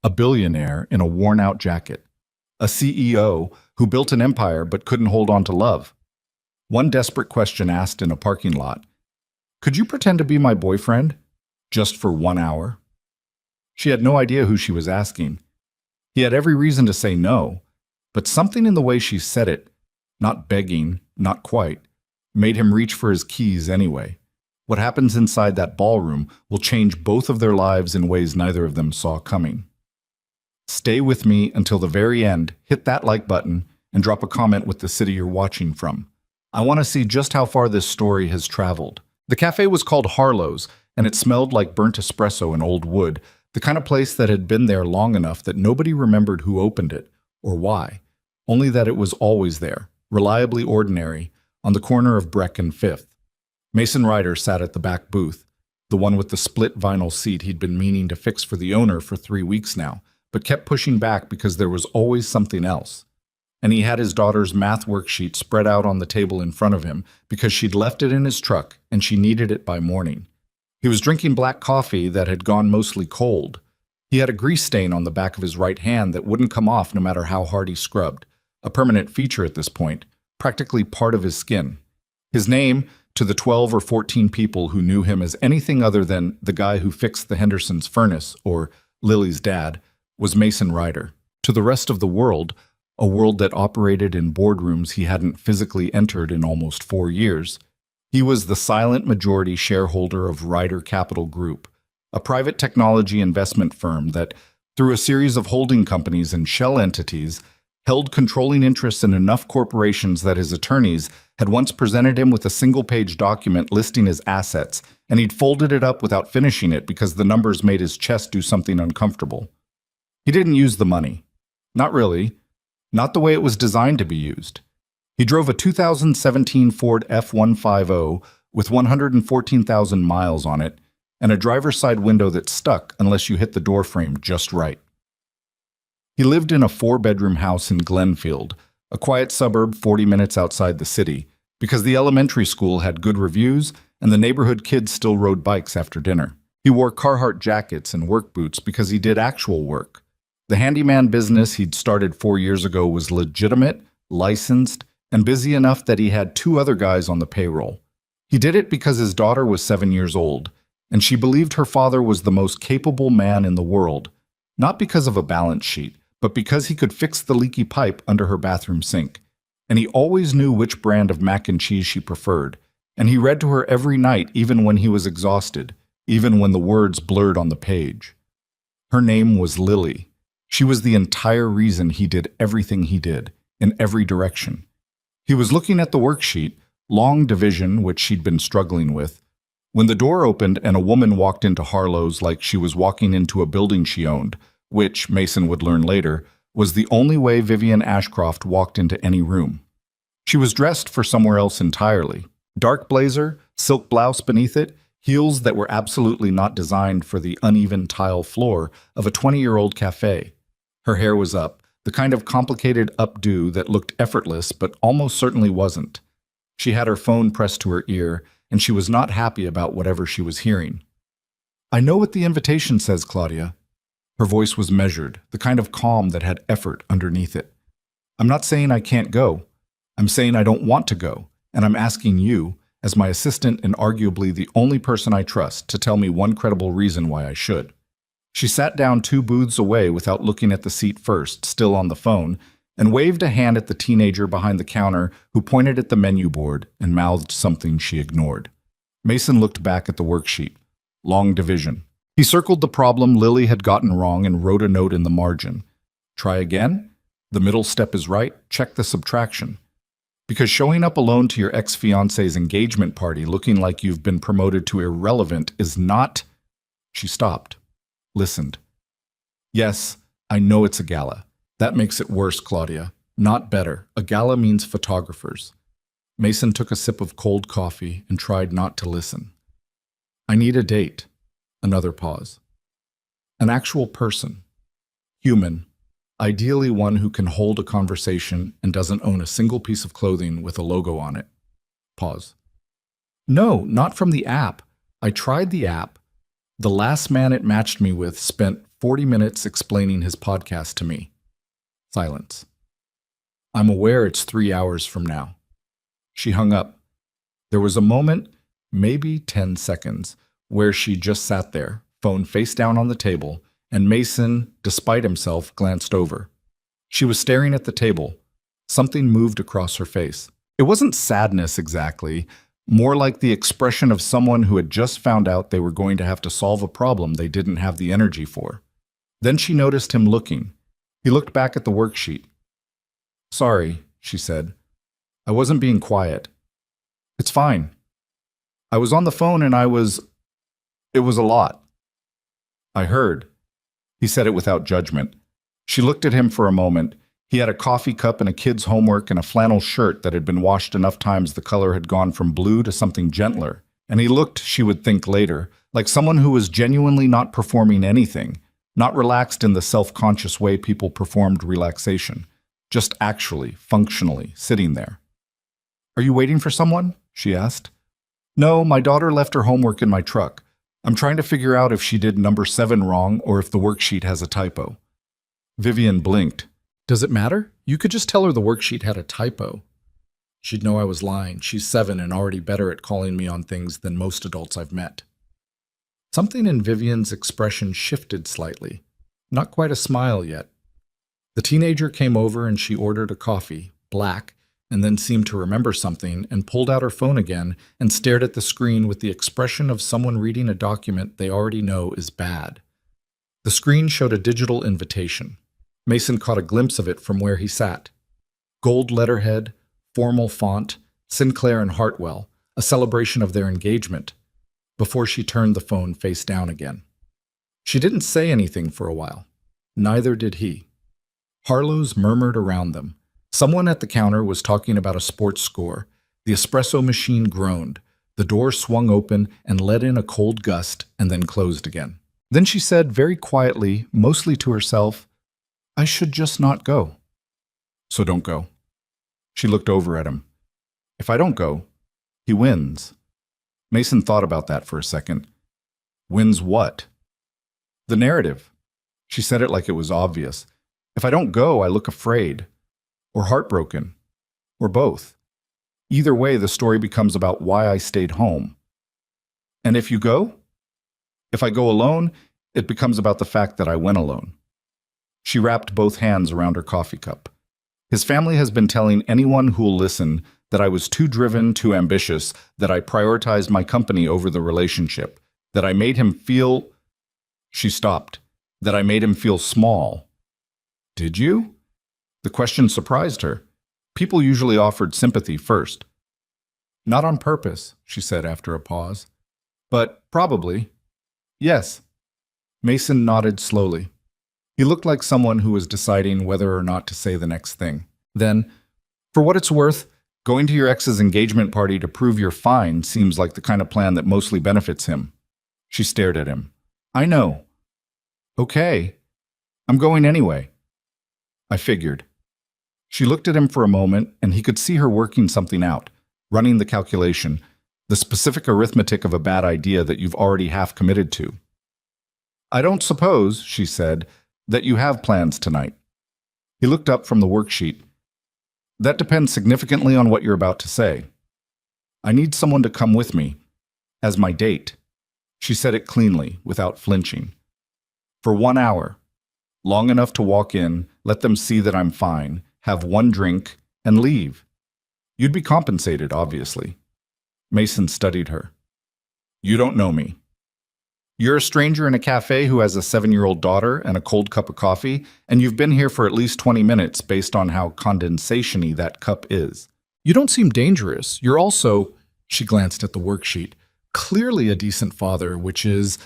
a billionaire in a worn-out jacket, a CEO who built an empire but couldn't hold on to love. One desperate question asked in a parking lot, "Could you pretend to be my boyfriend? Just for 1 hour?" She had no idea who she was asking. He had every reason to say no, but something in the way she said it, not begging, not quite, made him reach for his keys anyway. What happens inside that ballroom will change both of their lives in ways neither of them saw coming. Stay with me until the very end, hit that like button, and drop a comment with the city you're watching from. I want to see just how far this story has traveled. The cafe was called Harlow's, and it smelled like burnt espresso and old wood, the kind of place that had been there long enough that nobody remembered who opened it or why, only that it was always there, reliably ordinary, on the corner of Breck and Fifth. Mason Ryder sat at the back booth, the one with the split vinyl seat he'd been meaning to fix for the owner for 3 weeks now, but kept pushing back because there was always something else. And he had his daughter's math worksheet spread out on the table in front of him because she'd left it in his truck and she needed it by morning. He was drinking black coffee that had gone mostly cold. He had a grease stain on the back of his right hand that wouldn't come off no matter how hard he scrubbed, a permanent feature at this point, practically part of his skin. His name, to the 12 or 14 people who knew him as anything other than the guy who fixed the Hendersons' furnace, or Lily's dad, was Mason Ryder. To the rest of the world, a world that operated in boardrooms he hadn't physically entered in almost 4 years, he was the silent majority shareholder of Ryder Capital Group, a private technology investment firm that, through a series of holding companies and shell entities, held controlling interests in enough corporations that his attorneys had once presented him with a single-page document listing his assets, and he'd folded it up without finishing it because the numbers made his chest do something uncomfortable. He didn't use the money. Not really. Not the way it was designed to be used. He drove a 2017 Ford F-150 with 114,000 miles on it and a driver's side window that stuck unless you hit the door frame just right. He lived in a 4-bedroom house in Glenfield, a quiet suburb 40 minutes outside the city, because the elementary school had good reviews and the neighborhood kids still rode bikes after dinner. He wore Carhartt jackets and work boots because he did actual work. The handyman business he'd started 4 years ago was legitimate, licensed, and busy enough that he had 2 other guys on the payroll. He did it because his daughter was 7 years old, and she believed her father was the most capable man in the world, not because of a balance sheet, but because he could fix the leaky pipe under her bathroom sink. And he always knew which brand of mac and cheese she preferred, and he read to her every night even when he was exhausted, even when the words blurred on the page. Her name was Lily. She was the entire reason he did everything he did, in every direction. He was looking at the worksheet, long division, which she'd been struggling with, when the door opened and a woman walked into Harlow's like she was walking into a building she owned, which, Mason would learn later, was the only way Vivian Ashcroft walked into any room. She was dressed for somewhere else entirely. Dark blazer, silk blouse beneath it, heels that were absolutely not designed for the uneven tile floor of a 20-year-old cafe. Her hair was up, the kind of complicated updo that looked effortless but almost certainly wasn't. She had her phone pressed to her ear, and she was not happy about whatever she was hearing. "I know what the invitation says, Claudia." Her voice was measured, the kind of calm that had effort underneath it. "I'm not saying I can't go. I'm saying I don't want to go, and I'm asking you, as my assistant and arguably the only person I trust, to tell me one credible reason why I should." She sat down 2 booths away without looking at the seat first, still on the phone, and waved a hand at the teenager behind the counter who pointed at the menu board and mouthed something she ignored. Mason looked back at the worksheet. Long division. He circled the problem Lily had gotten wrong and wrote a note in the margin. Try again? The middle step is right. Check the subtraction. Because showing up alone to your ex-fiance's engagement party looking like you've been promoted to irrelevant is not... She stopped. Listened. "Yes, I know it's a gala. That makes it worse, Claudia. Not better. A gala means photographers." Mason took a sip of cold coffee and tried not to listen. "I need a date." Another pause. "An actual person. Human. Ideally one who can hold a conversation and doesn't own a single piece of clothing with a logo on it." Pause. "No, not from the app. I tried the app. The last man it matched me with spent 40 minutes explaining his podcast to me. Silence. I'm aware it's 3 hours from now. She hung up. There was a moment, maybe 10 seconds, where she just sat there, phone face down on the table, and Mason, despite himself, glanced over. She was staring at the table. Something moved across her face. It wasn't sadness exactly, more like the expression of someone who had just found out they were going to have to solve a problem they didn't have the energy for. Then she noticed him looking. He looked back at the worksheet. "Sorry," she said. "I wasn't being quiet." "It's fine. I was on the phone and it was a lot." "I heard." He said it without judgment. She looked at him for a moment. He had a coffee cup and a kid's homework and a flannel shirt that had been washed enough times the color had gone from blue to something gentler. And he looked, she would think later, like someone who was genuinely not performing anything, not relaxed in the self-conscious way people performed relaxation, just actually, functionally, sitting there. "Are you waiting for someone?" she asked. "No, my daughter left her homework in my truck. I'm trying to figure out if she did number 7 wrong or if the worksheet has a typo." Vivian blinked. "Does it matter? You could just tell her the worksheet had a typo." She'd know I was lying. She's 7 and already better at calling me on things than most adults I've met. Something in Vivian's expression shifted slightly. Not quite a smile yet. The teenager came over and she ordered a coffee, black, and then seemed to remember something and pulled out her phone again and stared at the screen with the expression of someone reading a document they already know is bad. The screen showed a digital invitation. Mason caught a glimpse of it from where he sat. Gold letterhead, formal font, Sinclair and Hartwell, a celebration of their engagement, before she turned the phone face down again. She didn't say anything for a while. Neither did he. Harlows murmured around them. Someone at the counter was talking about a sports score. The espresso machine groaned. The door swung open and let in a cold gust and then closed again. Then she said very quietly, mostly to herself, "I should just not go." "So don't go." She looked over at him. "If I don't go, he wins." Mason thought about that for a second. "Wins what?" "The narrative." She said it like it was obvious. "If I don't go, I look afraid. Or heartbroken. Or both. Either way, the story becomes about why I stayed home. And if you go? If I go alone, it becomes about the fact that I went alone." She wrapped both hands around her coffee cup. "His family has been telling anyone who'll listen that I was too driven, too ambitious, that I prioritized my company over the relationship, that I made him feel—" She stopped. "That I made him feel small." "Did you?" The question surprised her. People usually offered sympathy first. "Not on purpose," she said after a pause. "But probably. Yes." Mason nodded slowly. He looked like someone who was deciding whether or not to say the next thing. Then, "For what it's worth, going to your ex's engagement party to prove you're fine seems like the kind of plan that mostly benefits him." She stared at him. "I know." "Okay. I'm going anyway." "I figured." She looked at him for a moment, and he could see her working something out, running the calculation, the specific arithmetic of a bad idea that you've already half committed to. "I don't suppose," she said, "that you have plans tonight." He looked up from the worksheet. "That depends significantly on what you're about to say. I need someone to come with me, as my date." She said it cleanly, without flinching. "For 1 hour. Long enough to walk in, let them see that I'm fine, have one drink, and leave. You'd be compensated, obviously." Mason studied her. "You don't know me. You're a stranger in a cafe who has a 7-year-old daughter and a cold cup of coffee, and you've been here for at least 20 minutes based on how condensation-y that cup is. You don't seem dangerous. You're also," she glanced at the worksheet, "clearly a decent father, which is,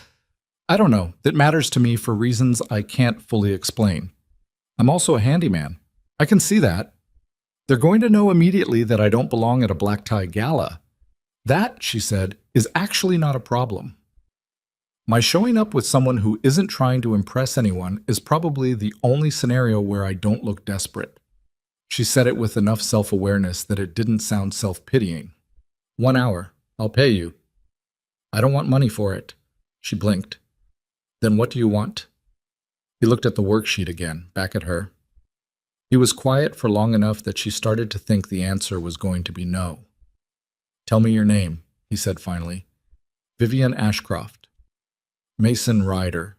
I don't know, that matters to me for reasons I can't fully explain. I'm also a handyman. I can see that. They're going to know immediately that I don't belong at a black tie gala. That," she said, "is actually not a problem. My showing up with someone who isn't trying to impress anyone is probably the only scenario where I don't look desperate." She said it with enough self-awareness that it didn't sound self-pitying. 1 hour. I'll pay you." "I don't want money for it." She blinked. "Then what do you want?" He looked at the worksheet again, back at her. He was quiet for long enough that she started to think the answer was going to be no. "Tell me your name," he said finally. "Vivian Ashcroft." "Mason Ryder."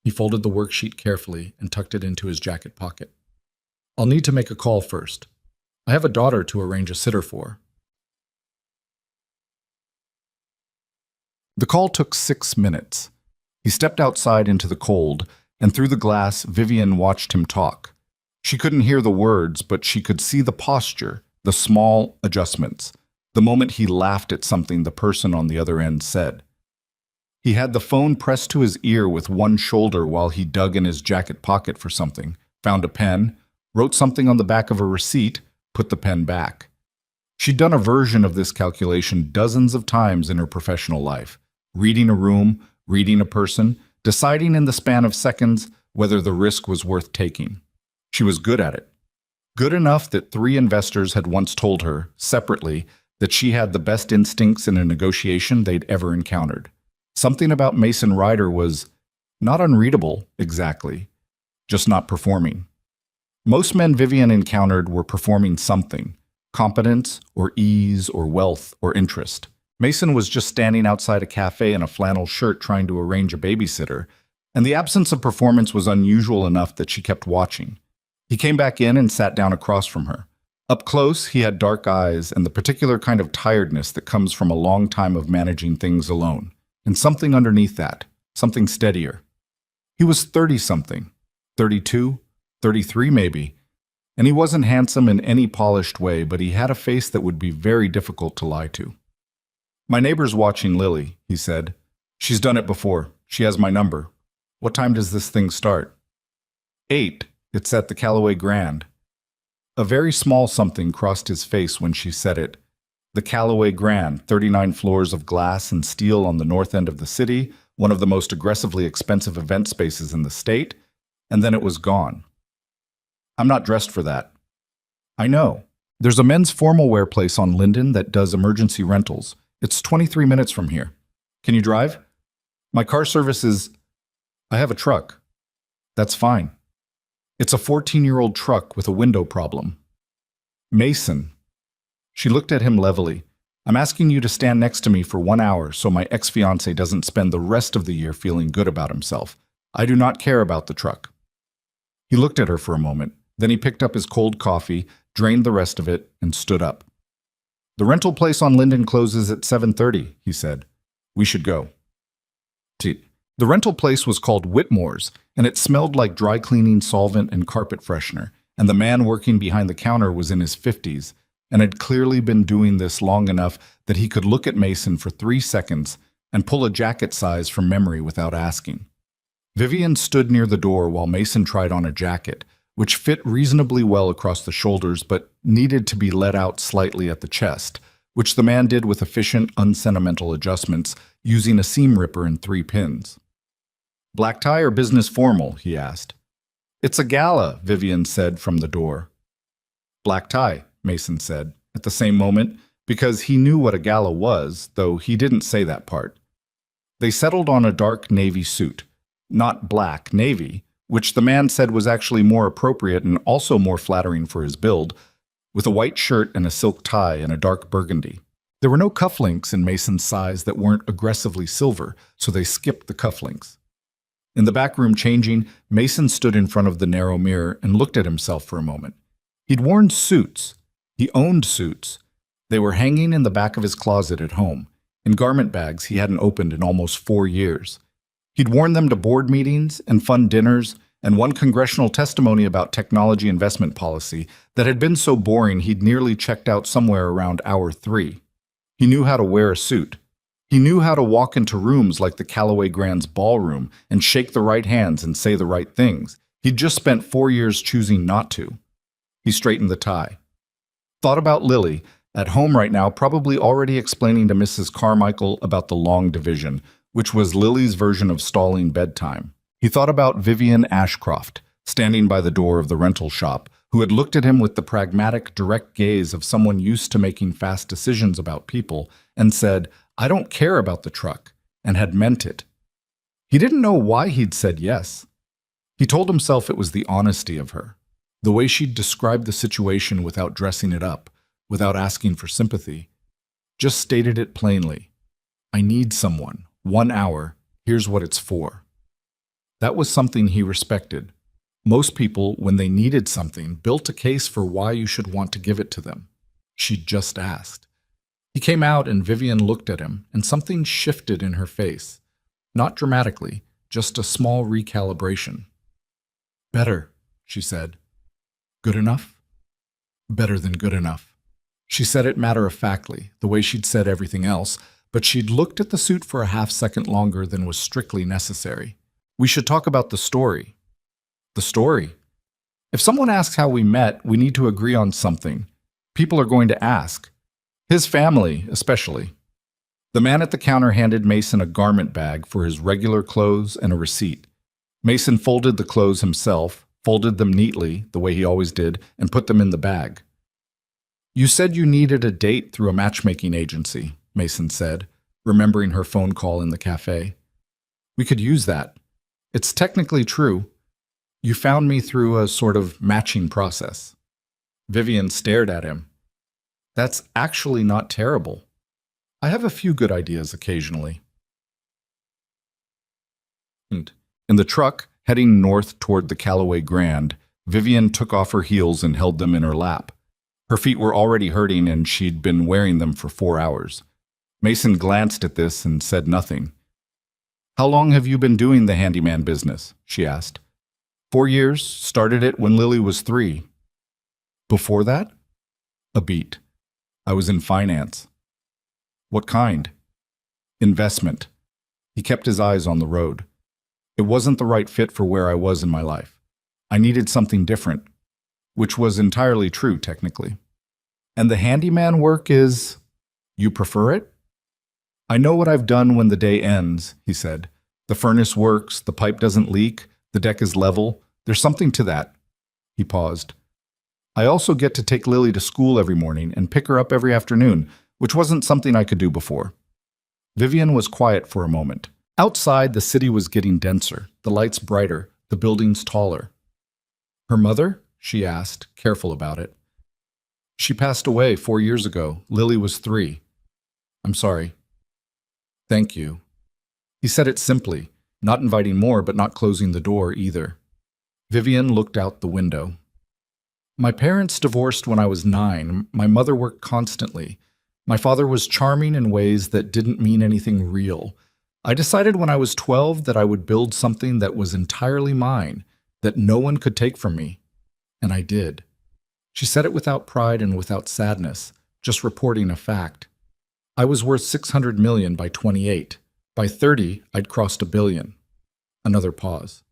He folded the worksheet carefully and tucked it into his jacket pocket. "I'll need to make a call first. I have a daughter to arrange a sitter for." The call took 6 minutes. He stepped outside into the cold, and through the glass, Vivian watched him talk. She couldn't hear the words, but she could see the posture, the small adjustments, the moment he laughed at something the person on the other end said. He had the phone pressed to his ear with one shoulder while he dug in his jacket pocket for something, found a pen, wrote something on the back of a receipt, put the pen back. She'd done a version of this calculation dozens of times in her professional life, reading a room, reading a person, deciding in the span of seconds whether the risk was worth taking. She was good at it. Good enough that 3 investors had once told her, separately, that she had the best instincts in a negotiation they'd ever encountered. Something about Mason Ryder was not unreadable, exactly, just not performing. Most men Vivian encountered were performing something, competence or ease or wealth or interest. Mason was just standing outside a cafe in a flannel shirt trying to arrange a babysitter, and the absence of performance was unusual enough that she kept watching. He came back in and sat down across from her. Up close, he had dark eyes and the particular kind of tiredness that comes from a long time of managing things alone, and something underneath that, something steadier. He was 30-something, 32, 33 maybe, and he wasn't handsome in any polished way, but he had a face that would be very difficult to lie to. "My neighbor's watching Lily," he said. "She's done it before. She has my number. What time does this thing start?" 8. It's at the Callaway Grand." A very small something crossed his face when she said it. The Callaway Grand, 39 floors of glass and steel on the north end of the city, one of the most aggressively expensive event spaces in the state, and then it was gone. "I'm not dressed for that." "I know. There's a men's formal wear place on Linden that does emergency rentals. It's 23 minutes from here. Can you drive?" "My car service is—" "I have a truck." "That's fine." "It's a 14-year-old truck with a window problem." "Mason." She looked at him levelly. "I'm asking you to stand next to me for 1 hour so my ex-fiancé doesn't spend the rest of the year feeling good about himself. I do not care about the truck." He looked at her for a moment. Then he picked up his cold coffee, drained the rest of it, and stood up. "The rental place on Linden closes at 7:30, he said. "We should go." The rental place was called Whitmore's, and it smelled like dry cleaning solvent and carpet freshener, and the man working behind the counter was in his 50s, and had clearly been doing this long enough that he could look at Mason for 3 seconds and pull a jacket size from memory without asking. Vivian stood near the door while Mason tried on a jacket, which fit reasonably well across the shoulders but needed to be let out slightly at the chest, which the man did with efficient, unsentimental adjustments, using a seam ripper and 3 pins. "Black tie or business formal?" he asked. "It's a gala," Vivian said from the door. "Black tie," Mason said, at the same moment, because he knew what a gala was, though he didn't say that part. They settled on a dark navy suit, not black navy, which the man said was actually more appropriate and also more flattering for his build, with a white shirt and a silk tie and a dark burgundy. There were no cufflinks in Mason's size that weren't aggressively silver, so they skipped the cufflinks. In the back room changing, Mason stood in front of the narrow mirror and looked at himself for a moment. He'd worn suits. He owned suits. They were hanging in the back of his closet at home, in garment bags he hadn't opened in almost 4 years. He'd worn them to board meetings and fun dinners and one congressional testimony about technology investment policy that had been so boring he'd nearly checked out somewhere around hour 3. He knew how to wear a suit. He knew how to walk into rooms like the Callaway Grand's ballroom and shake the right hands and say the right things. He'd just spent 4 years choosing not to. He straightened the tie. Thought about Lily, at home right now, probably already explaining to Mrs. Carmichael about the long division, which was Lily's version of stalling bedtime. He thought about Vivian Ashcroft, standing by the door of the rental shop, who had looked at him with the pragmatic, direct gaze of someone used to making fast decisions about people, and said, "I don't care about the truck," and had meant it. He didn't know why he'd said yes. He told himself it was the honesty of her, the way she'd described the situation without dressing it up, without asking for sympathy. Just stated it plainly. I need someone. 1 hour. Here's what it's for. That was something he respected. Most people, when they needed something, built a case for why you should want to give it to them. She'd just asked. He came out and Vivian looked at him, and something shifted in her face. Not dramatically, just a small recalibration. Better, she said. Good enough? Better than good enough. She said it matter-of-factly, the way she'd said everything else, but she'd looked at the suit for a half-second longer than was strictly necessary. We should talk about the story. The story? If someone asks how we met, we need to agree on something. People are going to ask. His family, especially. The man at the counter handed Mason a garment bag for his regular clothes and a receipt. Mason folded the clothes himself, folded them neatly, the way he always did, and put them in the bag. You said you needed a date through a matchmaking agency, Mason said, remembering her phone call in the cafe. We could use that. It's technically true. You found me through a sort of matching process. Vivian stared at him. That's actually not terrible. I have a few good ideas occasionally. In the truck, heading north toward the Callaway Grand, Vivian took off her heels and held them in her lap. Her feet were already hurting and she'd been wearing them for 4 hours. Mason glanced at this and said nothing. How long have you been doing the handyman business? She asked. 4 years, started it when Lily was 3. Before that? A beat. I was in finance. What kind? Investment. He kept his eyes on the road. It wasn't the right fit for where I was in my life. I needed something different, which was entirely true, technically. And the handyman work is… You prefer it? I know what I've done when the day ends, he said. The furnace works, the pipe doesn't leak, the deck is level. There's something to that. He paused. I also get to take Lily to school every morning and pick her up every afternoon, which wasn't something I could do before. Vivian was quiet for a moment. Outside, the city was getting denser, the lights brighter, the buildings taller. Her mother? She asked, careful about it. She passed away 4 years ago. Lily was 3. I'm sorry. Thank you. He said it simply, not inviting more but not closing the door either. Vivian looked out the window. My parents divorced when I was 9. My mother worked constantly. My father was charming in ways that didn't mean anything real. I decided when I was 12 that I would build something that was entirely mine, that no one could take from me. And I did. She said it without pride and without sadness, just reporting a fact. I was worth $600 million by 28. By 30, I'd crossed $1 billion. Another pause.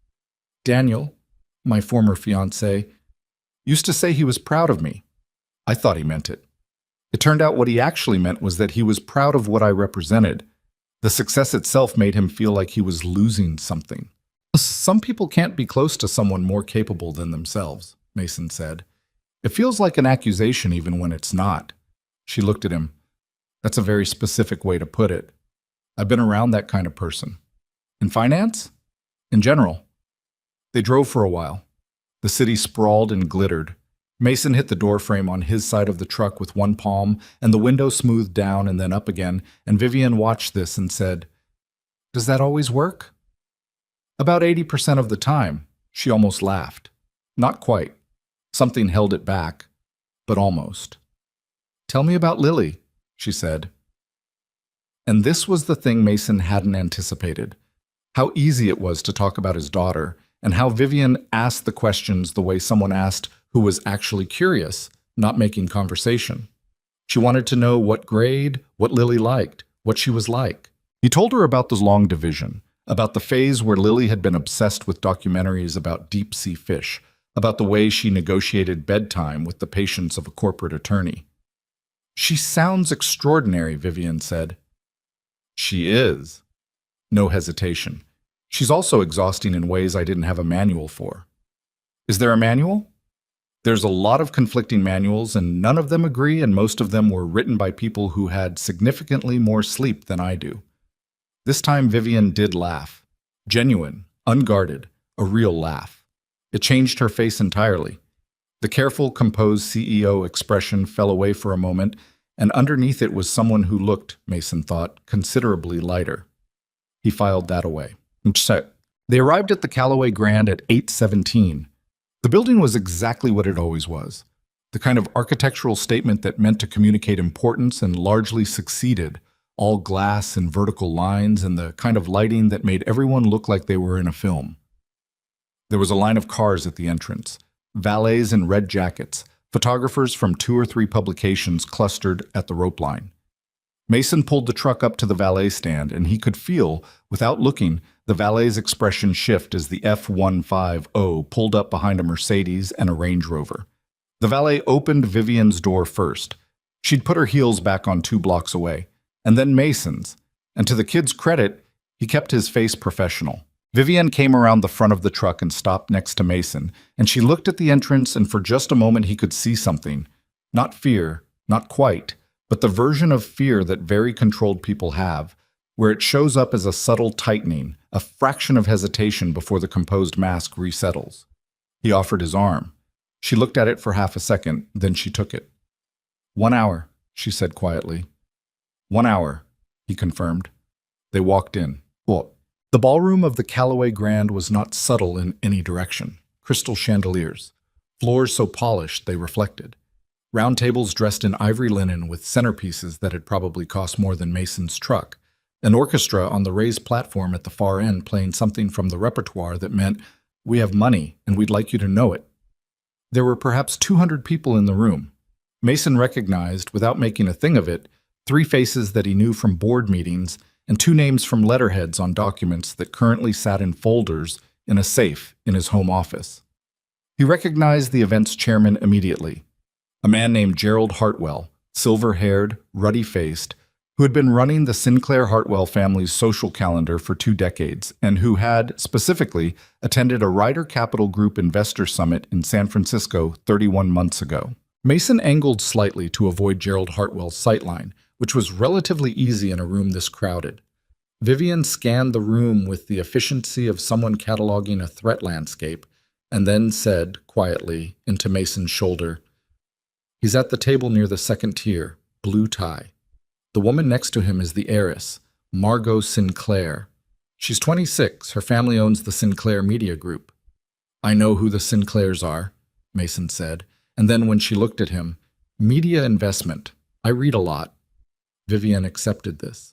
Daniel, my former fiancé, used to say he was proud of me. I thought he meant it. It turned out what he actually meant was that he was proud of what I represented. The success itself made him feel like he was losing something. Some people can't be close to someone more capable than themselves, Mason said. It feels like an accusation even when it's not. She looked at him. That's a very specific way to put it. I've been around that kind of person. In finance? In general. They drove for a while. The city sprawled and glittered. Mason hit the doorframe on his side of the truck with one palm, and the window smoothed down and then up again, and Vivian watched this and said, Does that always work? About 80% of the time. She almost laughed. Not quite. Something held it back, but almost. Tell me about Lily, she said. And this was the thing Mason hadn't anticipated. How easy it was to talk about his daughter, and how Vivian asked the questions the way someone asked who was actually curious, not making conversation. She wanted to know what grade, what Lily liked, what she was like. He told her about the long division, about the phase where Lily had been obsessed with documentaries about deep-sea fish, about the way she negotiated bedtime with the patience of a corporate attorney. She sounds extraordinary, Vivian said. She is. No hesitation. She's also exhausting in ways I didn't have a manual for. Is there a manual? There's a lot of conflicting manuals, and none of them agree, and most of them were written by people who had significantly more sleep than I do. This time Vivian did laugh. Genuine, unguarded, a real laugh. It changed her face entirely. The careful, composed CEO expression fell away for a moment, and underneath it was someone who looked, Mason thought, considerably lighter. He filed that away. They arrived at the Callaway Grand at 8:17. The building was exactly what it always was. The kind of architectural statement that meant to communicate importance and largely succeeded, all glass and vertical lines, and the kind of lighting that made everyone look like they were in a film. There was a line of cars at the entrance, valets in red jackets, photographers from 2 or 3 publications clustered at the rope line. Mason pulled the truck up to the valet stand, and he could feel, without looking, the valet's expression shift as the F-150 pulled up behind a Mercedes and a Range Rover. The valet opened Vivian's door first. She'd put her heels back on 2 blocks away, and then Mason's. And to the kid's credit, he kept his face professional. Vivian came around the front of the truck and stopped next to Mason, and she looked at the entrance, and for just a moment he could see something. Not fear, not quite, but the version of fear that very controlled people have, where it shows up as a subtle tightening, a fraction of hesitation before the composed mask resettles. He offered his arm. She looked at it for half a second, then she took it. 1 hour, she said quietly. 1 hour, he confirmed. They walked in. The ballroom of the Callaway Grand was not subtle in any direction. Crystal chandeliers, floors so polished they reflected. Round tables dressed in ivory linen with centerpieces that had probably cost more than Mason's truck. An orchestra on the raised platform at the far end playing something from the repertoire that meant, "We have money, and we'd like you to know it." There were perhaps 200 people in the room. Mason recognized, without making a thing of it, 3 faces that he knew from board meetings and 2 names from letterheads on documents that currently sat in folders in a safe in his home office. He recognized the event's chairman immediately, a man named Gerald Hartwell, silver-haired, ruddy-faced, who had been running the Sinclair Hartwell family's social calendar for 2 decades and who had, specifically, attended a Ryder Capital Group investor summit in San Francisco 31 months ago. Mason angled slightly to avoid Gerald Hartwell's sightline, which was relatively easy in a room this crowded. Vivian scanned the room with the efficiency of someone cataloging a threat landscape, and then said, quietly, into Mason's shoulder, "He's at the table near the second tier, blue tie. The woman next to him is the heiress, Margot Sinclair. She's 26. Her family owns the Sinclair Media Group." "I know who the Sinclairs are," Mason said, and then when she looked at him, "Media investment. I read a lot." Vivian accepted this.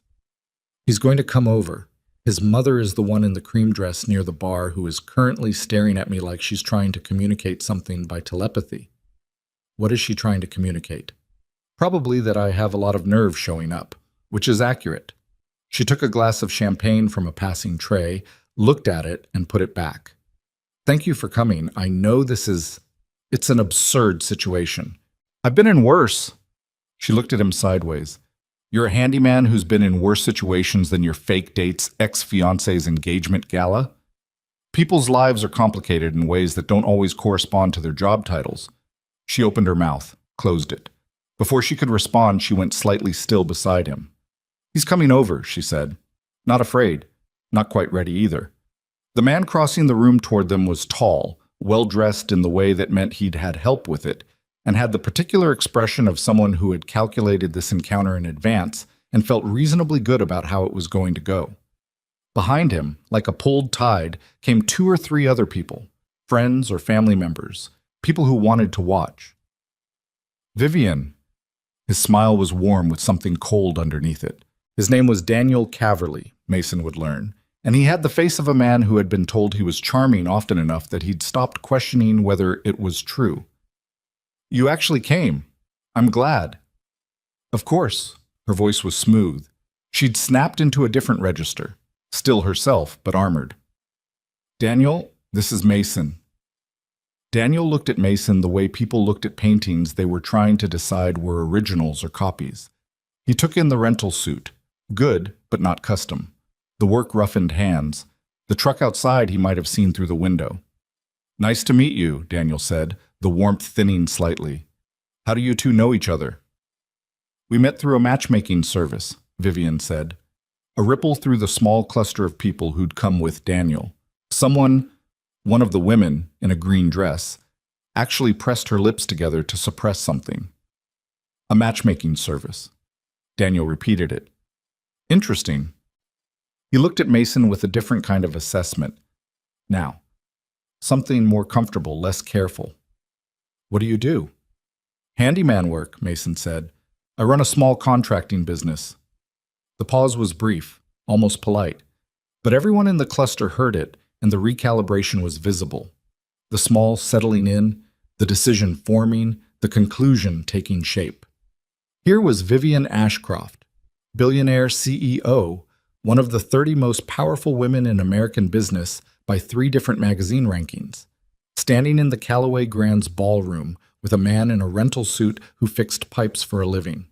"He's going to come over. His mother is the one in the cream dress near the bar who is currently staring at me like she's trying to communicate something by telepathy." "What is she trying to communicate?" "Probably that I have a lot of nerve showing up," which is accurate. She took a glass of champagne from a passing tray, looked at it, and put it back. "Thank you for coming. I know it's an absurd situation. I've been in worse." She looked at him sideways. "You're a handyman who's been in worse situations than your fake date's ex-fiance's engagement gala? People's lives are complicated in ways that don't always correspond to their job titles." She opened her mouth, closed it. Before she could respond, she went slightly still beside him. "He's coming over," she said. "Not afraid. Not quite ready either." The man crossing the room toward them was tall, well-dressed in the way that meant he'd had help with it, and had the particular expression of someone who had calculated this encounter in advance and felt reasonably good about how it was going to go. Behind him, like a pulled tide, came 2 or 3 other people, friends or family members, people who wanted to watch. "Vivian." His smile was warm with something cold underneath it. His name was Daniel Caverly, Mason would learn, and he had the face of a man who had been told he was charming often enough that he'd stopped questioning whether it was true. "You actually came. I'm glad." "Of course." Her voice was smooth. She'd snapped into a different register, still herself, but armored. "Daniel, this is Mason." Daniel looked at Mason the way people looked at paintings they were trying to decide were originals or copies. He took in the rental suit. Good, but not custom. The work-roughened hands. The truck outside he might have seen through the window. "Nice to meet you," Daniel said, the warmth thinning slightly. "How do you 2 know each other?" "We met through a matchmaking service," Vivian said. A ripple through the small cluster of people who'd come with Daniel. Someone, One of the women, in a green dress, actually pressed her lips together to suppress something. A matchmaking service. Daniel repeated it. Interesting. He looked at Mason with a different kind of assessment. Now, something more comfortable, less careful. What do you do? Handyman work, Mason said. I run a small contracting business. The pause was brief, almost polite, but everyone in the cluster heard it, and the recalibration was visible. The small settling in, the decision forming, the conclusion taking shape. Here was Vivian Ashcroft, billionaire CEO, one of the 30 most powerful women in American business by 3 different magazine rankings, standing in the Callaway Grand's ballroom with a man in a rental suit who fixed pipes for a living.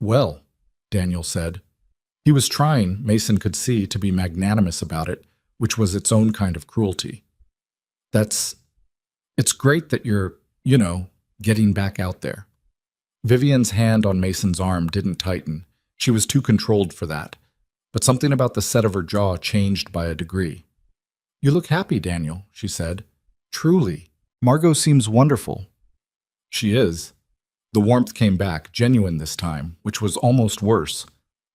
Well, Daniel said. He was trying, Mason could see, to be magnanimous about it, which was its own kind of cruelty. It's great that you're, getting back out there. Vivian's hand on Mason's arm didn't tighten. She was too controlled for that. But something about the set of her jaw changed by a degree. You look happy, Daniel, she said. Truly. Margot seems wonderful. She is. The warmth came back, genuine this time, which was almost worse.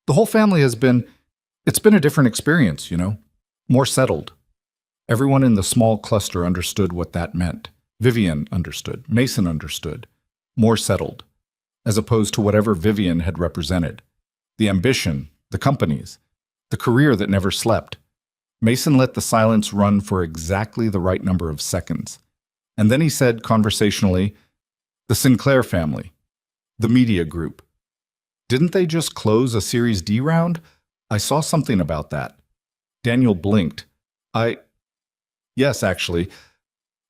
The whole family it's been a different experience, more settled. Everyone in the small cluster understood what that meant. Vivian understood. Mason understood. More settled. As opposed to whatever Vivian had represented. The ambition, the companies, the career that never slept. Mason let the silence run for exactly the right number of seconds. And then he said conversationally, the Sinclair family, the media group. Didn't they just close a Series D round? I saw something about that. Daniel blinked. Yes, actually.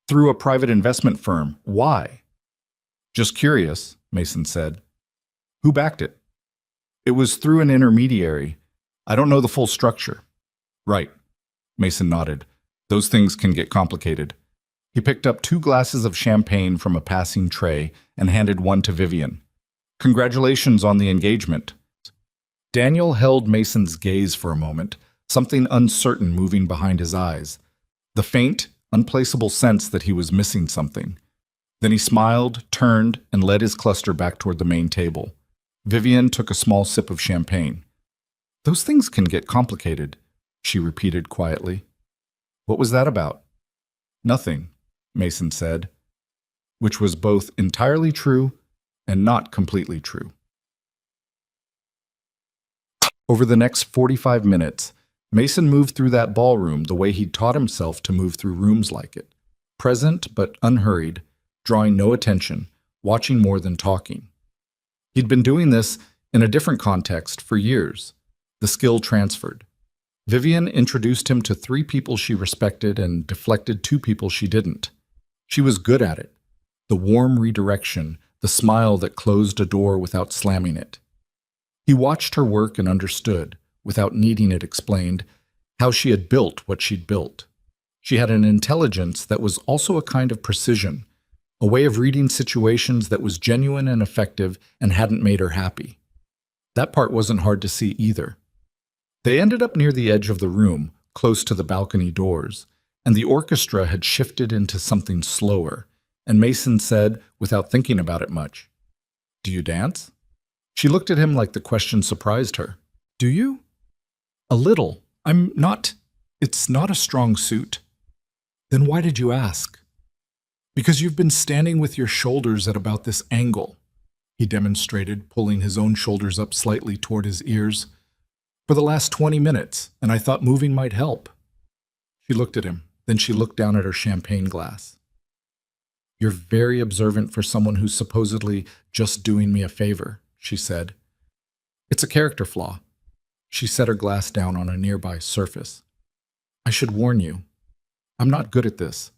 Through a private investment firm. Why? Just curious, Mason said. Who backed it? It was through an intermediary. I don't know the full structure. Right. Mason nodded. Those things can get complicated. He picked up 2 glasses of champagne from a passing tray and handed one to Vivian. Congratulations on the engagement. Daniel held Mason's gaze for a moment, something uncertain moving behind his eyes. The faint, unplaceable sense that he was missing something. Then he smiled, turned, and led his cluster back toward the main table. Vivian took a small sip of champagne. Those things can get complicated, she repeated quietly. What was that about? Nothing, Mason said, which was both entirely true and not completely true. Over the next 45 minutes, Mason moved through that ballroom the way he'd taught himself to move through rooms like it, present but unhurried, drawing no attention, watching more than talking. He'd been doing this in a different context for years. The skill transferred. Vivian introduced him to 3 people she respected and deflected 2 people she didn't. She was good at it. The warm redirection, the smile that closed a door without slamming it. He watched her work and understood, without needing it explained, how she had built what she'd built. She had an intelligence that was also a kind of precision, a way of reading situations that was genuine and effective and hadn't made her happy. That part wasn't hard to see either. They ended up near the edge of the room, close to the balcony doors, and the orchestra had shifted into something slower, and Mason said, without thinking about it much, "Do you dance?" She looked at him like the question surprised her. "Do you?" "A little. It's not a strong suit." "Then why did you ask?" "Because you've been standing with your shoulders at about this angle," he demonstrated, pulling his own shoulders up slightly toward his ears, "for the last 20 minutes, and I thought moving might help." She looked at him, then she looked down at her champagne glass. "You're very observant for someone who's supposedly just doing me a favor," she said. "It's a character flaw." She set her glass down on a nearby surface. "I should warn you. I'm not good at this.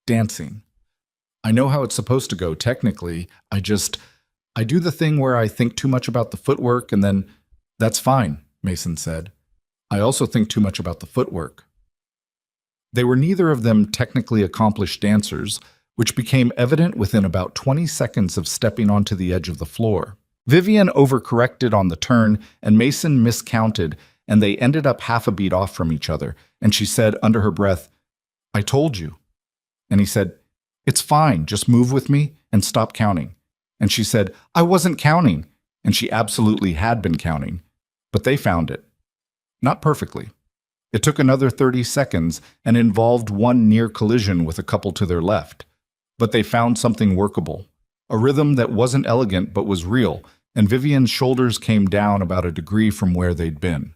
Dancing. I know how it's supposed to go technically. I do the thing where I think too much about the footwork and then, that's fine," Mason said. "I also think too much about the footwork." They were neither of them technically accomplished dancers, which became evident within about 20 seconds of stepping onto the edge of the floor. Vivian overcorrected on the turn, and Mason miscounted, and they ended up half a beat off from each other, and she said under her breath, I told you. And he said, It's fine, just move with me and stop counting. And she said, I wasn't counting. And she absolutely had been counting. But they found it. Not perfectly. It took another 30 seconds and involved one near collision with a couple to their left. But they found something workable. A rhythm that wasn't elegant but was real, and Vivian's shoulders came down about a degree from where they'd been.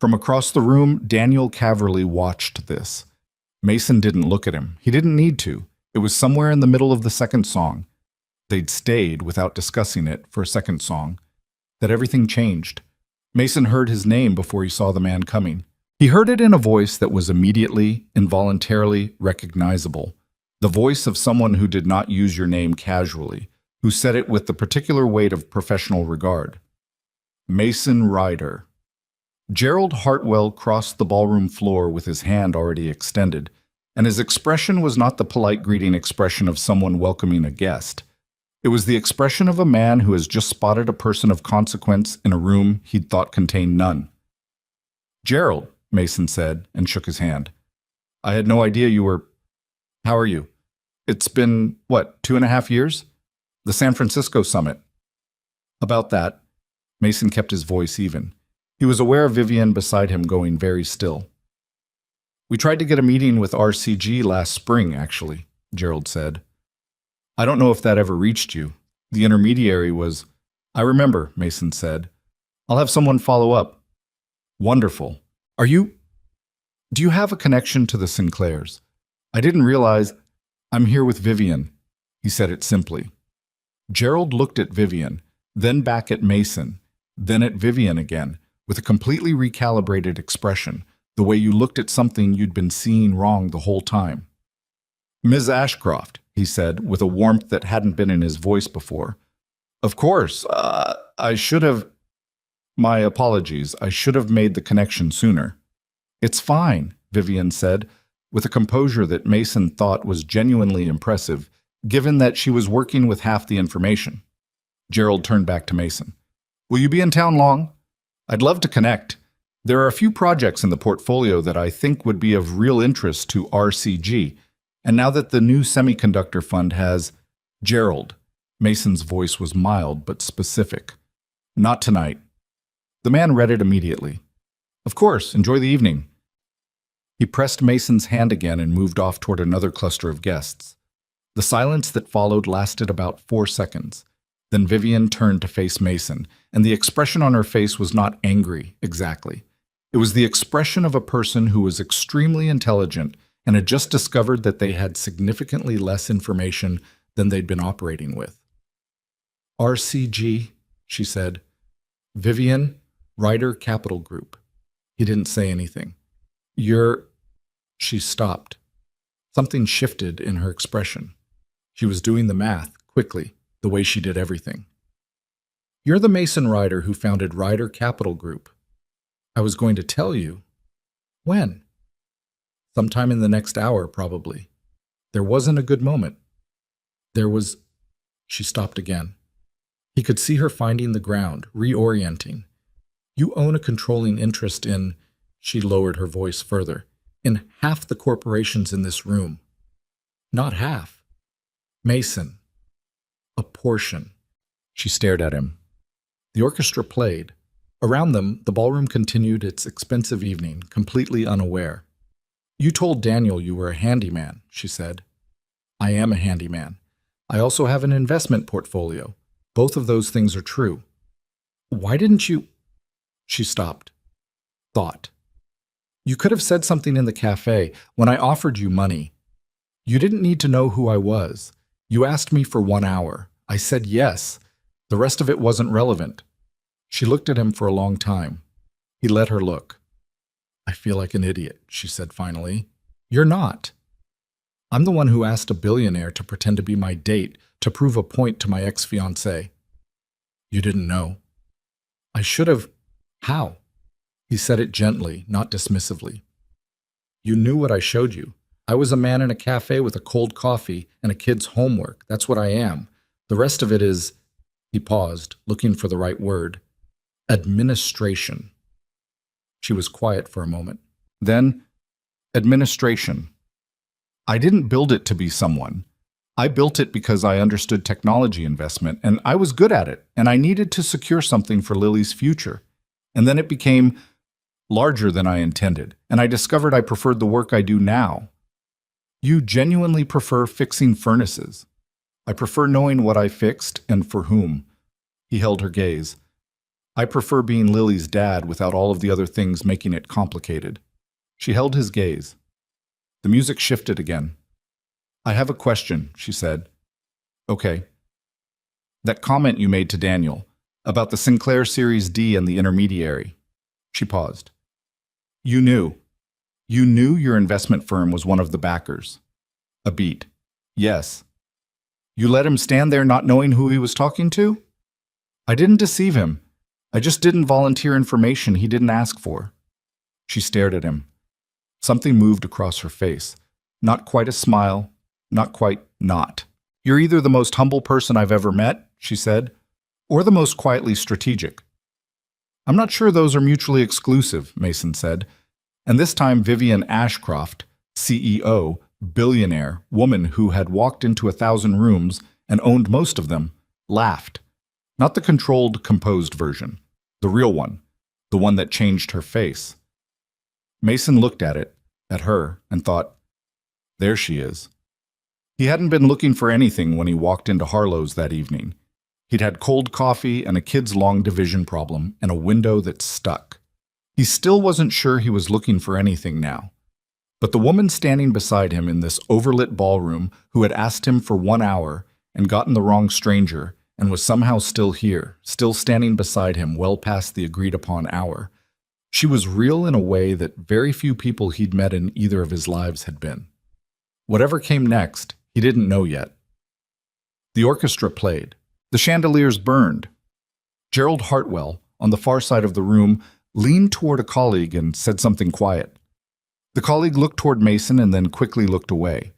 From across the room, Daniel Caverly watched this. Mason didn't look at him. He didn't need to. It was somewhere in the middle of the second song. They'd stayed, without discussing it, for a second song. That everything changed. Mason heard his name before he saw the man coming. He heard it in a voice that was immediately, involuntarily recognizable. The voice of someone who did not use your name casually, who said it with the particular weight of professional regard. Mason Ryder. Gerald Hartwell crossed the ballroom floor with his hand already extended, and his expression was not the polite greeting expression of someone welcoming a guest. It was the expression of a man who has just spotted a person of consequence in a room he'd thought contained none. Gerald, Mason said, and shook his hand. I had no idea you were... How are you? It's been, 2.5 years? The San Francisco summit. About that, Mason kept his voice even. He was aware of Vivian beside him going very still. We tried to get a meeting with RCG last spring, actually, Gerald said. I don't know if that ever reached you. The intermediary was... I remember, Mason said. I'll have someone follow up. Wonderful. Do you have a connection to the Sinclairs? I didn't realize... I'm here with Vivian. He said it simply. Gerald looked at Vivian, then back at Mason, then at Vivian again, with a completely recalibrated expression, the way you looked at something you'd been seeing wrong the whole time. Ms. Ashcroft, he said, with a warmth that hadn't been in his voice before. Of course, I should have... My apologies, I should have made the connection sooner. It's fine, Vivian said, with a composure that Mason thought was genuinely impressive, given that she was working with half the information. Gerald turned back to Mason. Will you be in town long? I'd love to connect. There are a few projects in the portfolio that I think would be of real interest to RCG, and now that the new semiconductor fund has... Gerald. Mason's voice was mild but specific. Not tonight. The man read it immediately. Of course, enjoy the evening. He pressed Mason's hand again and moved off toward another cluster of guests. The silence that followed lasted about 4 seconds. Then Vivian turned to face Mason, and the expression on her face was not angry, exactly. It was the expression of a person who was extremely intelligent and had just discovered that they had significantly less information than they'd been operating with. RCG, she said. Vivian, Ryder Capital Group. He didn't say anything. She stopped. Something shifted in her expression. She was doing the math, quickly, the way she did everything. You're the Mason Ryder who founded Ryder Capital Group. I was going to tell you. When? Sometime in the next hour, probably. There wasn't a good moment. There was... She stopped again. He could see her finding the ground, reorienting. You own a controlling interest in... She lowered her voice further. In half the corporations in this room. Not half. Mason. A portion. She stared at him. The orchestra played. Around them, the ballroom continued its expensive evening, completely unaware. You told Daniel you were a handyman, she said. I am a handyman. I also have an investment portfolio. Both of those things are true. Why didn't you... She stopped. Thought. You could have said something in the cafe when I offered you money. You didn't need to know who I was. You asked me for 1 hour. I said yes. The rest of it wasn't relevant. She looked at him for a long time. He let her look. I feel like an idiot, she said finally. You're not. I'm the one who asked a billionaire to pretend to be my date to prove a point to my ex-fiancée. You didn't know. I should have. How? He said it gently, not dismissively. You knew what I showed you. I was a man in a cafe with a cold coffee and a kid's homework. That's what I am. The rest of it is... He paused, looking for the right word. Administration. She was quiet for a moment. Then, administration. I didn't build it to be someone. I built it because I understood technology investment, and I was good at it, and I needed to secure something for Lily's future. And then it became larger than I intended, and I discovered I preferred the work I do now. You genuinely prefer fixing furnaces. I prefer knowing what I fixed and for whom. He held her gaze. I prefer being Lily's dad without all of the other things making it complicated. She held his gaze. The music shifted again. I have a question, she said. Okay. That comment you made to Daniel about the Sinclair Series D and the intermediary. She paused. You knew. You knew your investment firm was one of the backers. A beat. Yes. You let him stand there not knowing who he was talking to? I didn't deceive him. I just didn't volunteer information he didn't ask for. She stared at him. Something moved across her face. Not quite a smile, not quite not. You're either the most humble person I've ever met, she said, or the most quietly strategic. I'm not sure those are mutually exclusive, Mason said. And this time Vivian Ashcroft, CEO, billionaire, woman who had walked into 1,000 rooms and owned most of them, laughed. Not the controlled, composed version. The real one. The one that changed her face. Mason looked at it, at her, and thought, there she is. He hadn't been looking for anything when he walked into Harlow's that evening. He'd had cold coffee and a kid's long division problem and a window that stuck. He still wasn't sure he was looking for anything now. But the woman standing beside him in this overlit ballroom who had asked him for 1 hour and gotten the wrong stranger and was somehow still here, still standing beside him well past the agreed-upon hour, she was real in a way that very few people he'd met in either of his lives had been. Whatever came next, he didn't know yet. The orchestra played. The chandeliers burned. Gerald Hartwell, on the far side of the room, leaned toward a colleague and said something quiet. The colleague looked toward Mason and then quickly looked away.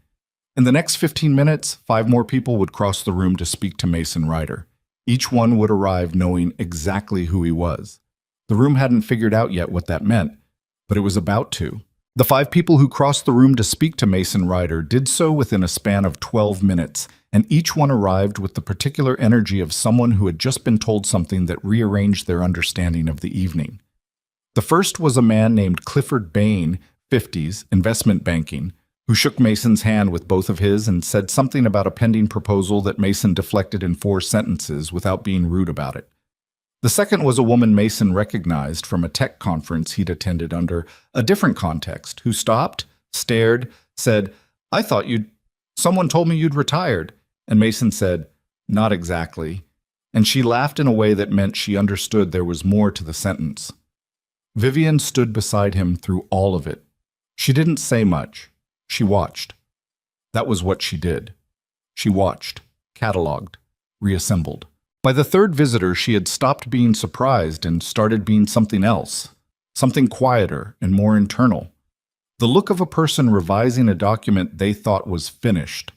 In the next 15 minutes, 5 more people would cross the room to speak to Mason Ryder. Each one would arrive knowing exactly who he was. The room hadn't figured out yet what that meant, but it was about to. The 5 people who crossed the room to speak to Mason Ryder did so within a span of 12 minutes, and each one arrived with the particular energy of someone who had just been told something that rearranged their understanding of the evening. The first was a man named Clifford Bain, 50s, investment banking, who shook Mason's hand with both of his and said something about a pending proposal that Mason deflected in 4 sentences without being rude about it. The second was a woman Mason recognized from a tech conference he'd attended under a different context, who stopped, stared, said, I thought someone told me you'd retired. And Mason said, not exactly. And she laughed in a way that meant she understood there was more to the sentence. Vivian stood beside him through all of it. She didn't say much. She watched. That was what she did. She watched, cataloged, reassembled. By the third visitor, she had stopped being surprised and started being something else, something quieter and more internal. The look of a person revising a document they thought was finished.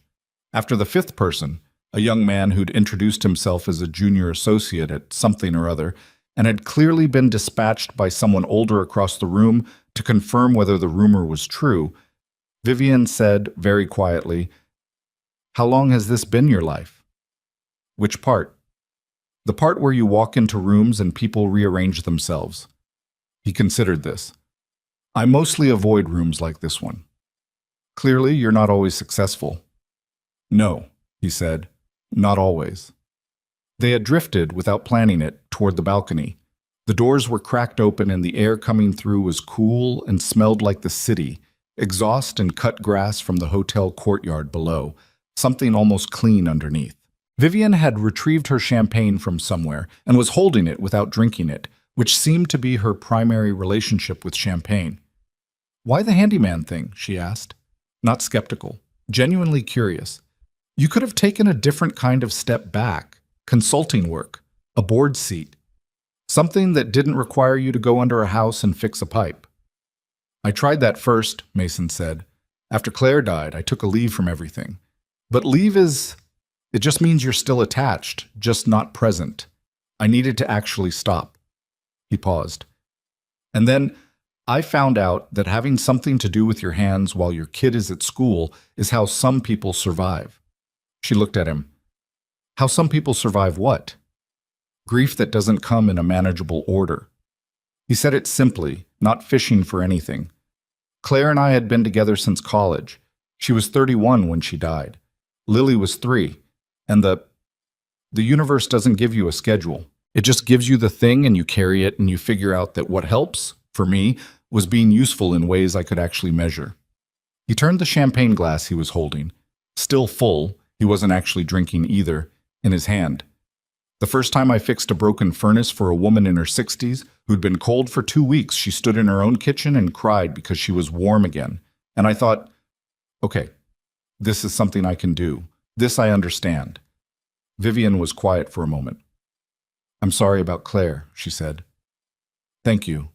After the 5th person, a young man who'd introduced himself as a junior associate at something or other and had clearly been dispatched by someone older across the room to confirm whether the rumor was true, Vivian said very quietly, How long has this been your life? Which part? The part where you walk into rooms and people rearrange themselves. He considered this. I mostly avoid rooms like this one. Clearly, you're not always successful. No, he said, not always. They had drifted, without planning it, toward the balcony. The doors were cracked open and the air coming through was cool and smelled like the city, exhaust and cut grass from the hotel courtyard below, something almost clean underneath. Vivian had retrieved her champagne from somewhere and was holding it without drinking it, which seemed to be her primary relationship with champagne. Why the handyman thing? She asked. Not skeptical, genuinely curious. You could have taken a different kind of step back, consulting work, a board seat, something that didn't require you to go under a house and fix a pipe. I tried that first, Mason said. After Claire died, I took a leave from everything. But leave it just means you're still attached, just not present. I needed to actually stop. He paused. And then I found out that having something to do with your hands while your kid is at school is how some people survive. She looked at him. How some people survive what? Grief that doesn't come in a manageable order. He said it simply, not fishing for anything. Claire and I had been together since college. She was 31 when she died. Lily was 3. And the universe doesn't give you a schedule. It just gives you the thing and you carry it and you figure out that what helps, for me, was being useful in ways I could actually measure. He turned the champagne glass he was holding, still full, he wasn't actually drinking either, in his hand. The first time I fixed a broken furnace for a woman in her 60s who'd been cold for 2 weeks, she stood in her own kitchen and cried because she was warm again. And I thought, okay, this is something I can do. This I understand. Vivian was quiet for a moment. I'm sorry about Claire, she said. Thank you.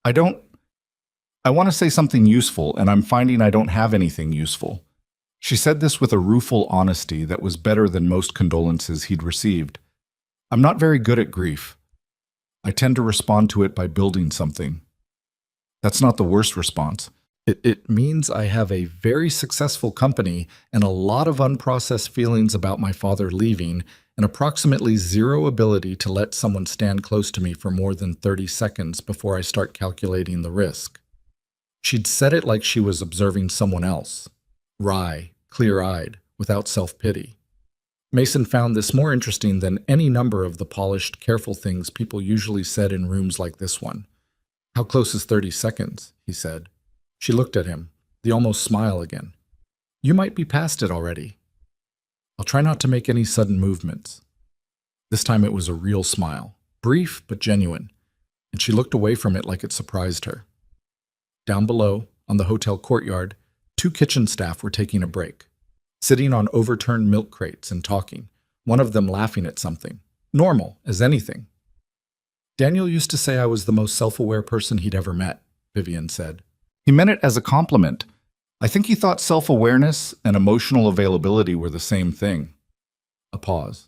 I want to say something useful, and I'm finding I don't have anything useful. She said this with a rueful honesty that was better than most condolences he'd received. I'm not very good at grief. I tend to respond to it by building something. That's not the worst response. It means I have a very successful company and a lot of unprocessed feelings about my father leaving and approximately zero ability to let someone stand close to me for more than 30 seconds before I start calculating the risk. She'd said it like she was observing someone else, wry, clear-eyed, without self-pity. Mason found this more interesting than any number of the polished, careful things people usually said in rooms like this one. How close is 30 seconds? He said. She looked at him, the almost smile again. You might be past it already. I'll try not to make any sudden movements. This time it was a real smile, brief but genuine, and she looked away from it like it surprised her. Down below, on the hotel courtyard, 2 kitchen staff were taking a break, sitting on overturned milk crates and talking, one of them laughing at something, normal as anything. Daniel used to say I was the most self-aware person he'd ever met, Vivian said. He meant it as a compliment. I think he thought self-awareness and emotional availability were the same thing. A pause.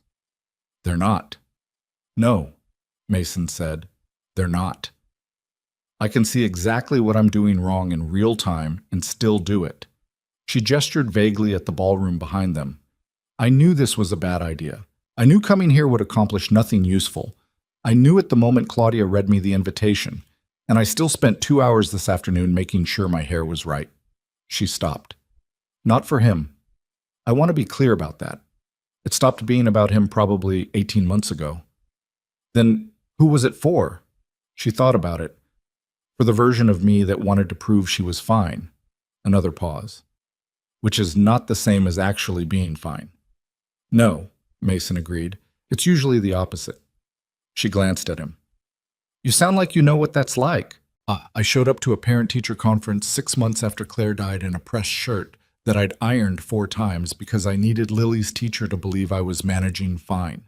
They're not. No, Mason said. They're not. I can see exactly what I'm doing wrong in real time and still do it. She gestured vaguely at the ballroom behind them. I knew this was a bad idea. I knew coming here would accomplish nothing useful. I knew it the moment Claudia read me the invitation. And I still spent 2 hours this afternoon making sure my hair was right. She stopped. Not for him. I want to be clear about that. It stopped being about him probably 18 months ago. Then who was it for? She thought about it. For the version of me that wanted to prove she was fine. Another pause. Which is not the same as actually being fine. No, Mason agreed. It's usually the opposite. She glanced at him. You sound like you know what that's like. I showed up to a parent-teacher conference 6 months after Claire died in a pressed shirt that I'd ironed 4 times because I needed Lily's teacher to believe I was managing fine.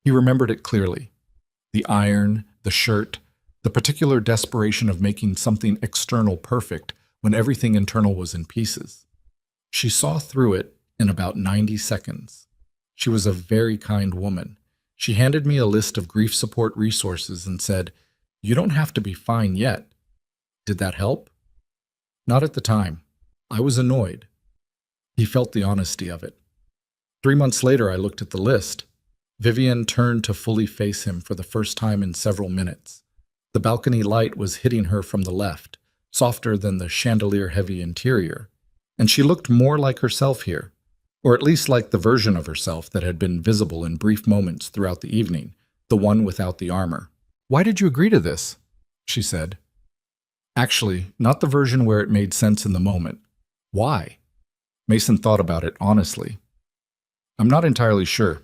He remembered it clearly. The iron, the shirt, the particular desperation of making something external perfect when everything internal was in pieces. She saw through it in about 90 seconds. She was a very kind woman. She handed me a list of grief support resources and said, "You don't have to be fine yet." Did that help? Not at the time. I was annoyed. He felt the honesty of it. 3 months later, I looked at the list. Vivian turned to fully face him for the first time in several minutes. The balcony light was hitting her from the left, softer than the chandelier-heavy interior, and she looked more like herself here. Or at least like the version of herself that had been visible in brief moments throughout the evening, the one without the armor. Why did you agree to this? She said. Actually, not the version where it made sense in the moment. Why? Mason thought about it honestly. I'm not entirely sure.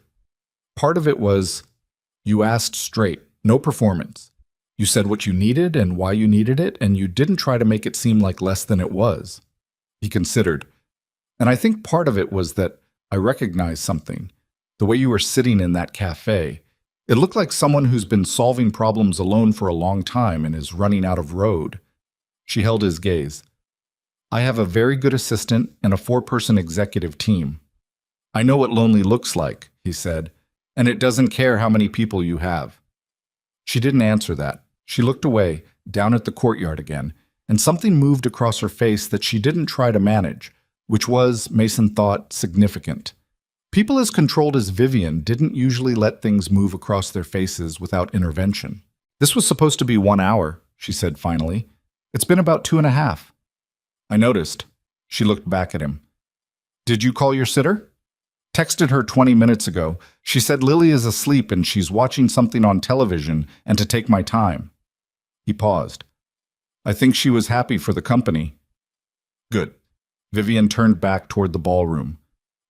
Part of it was, you asked straight, no performance. You said what you needed and why you needed it, and you didn't try to make it seem like less than it was. He considered. And I think part of it was that I recognized something. The way you were sitting in that cafe. It looked like someone who's been solving problems alone for a long time and is running out of road. She held his gaze. I have a very good assistant and a 4-person executive team. I know what lonely looks like, he said, and it doesn't care how many people you have. She didn't answer that. She looked away, down at the courtyard again, and something moved across her face that she didn't try to manage, which was, Mason thought, significant. People as controlled as Vivian didn't usually let things move across their faces without intervention. "This was supposed to be 1 hour," she said finally. "It's been about 2.5. "I noticed." She looked back at him. "Did you call your sitter?" "Texted her 20 minutes ago. She said Lily is asleep and she's watching something on television and to take my time." He paused. "I think she was happy for the company." "Good." Vivian turned back toward the ballroom.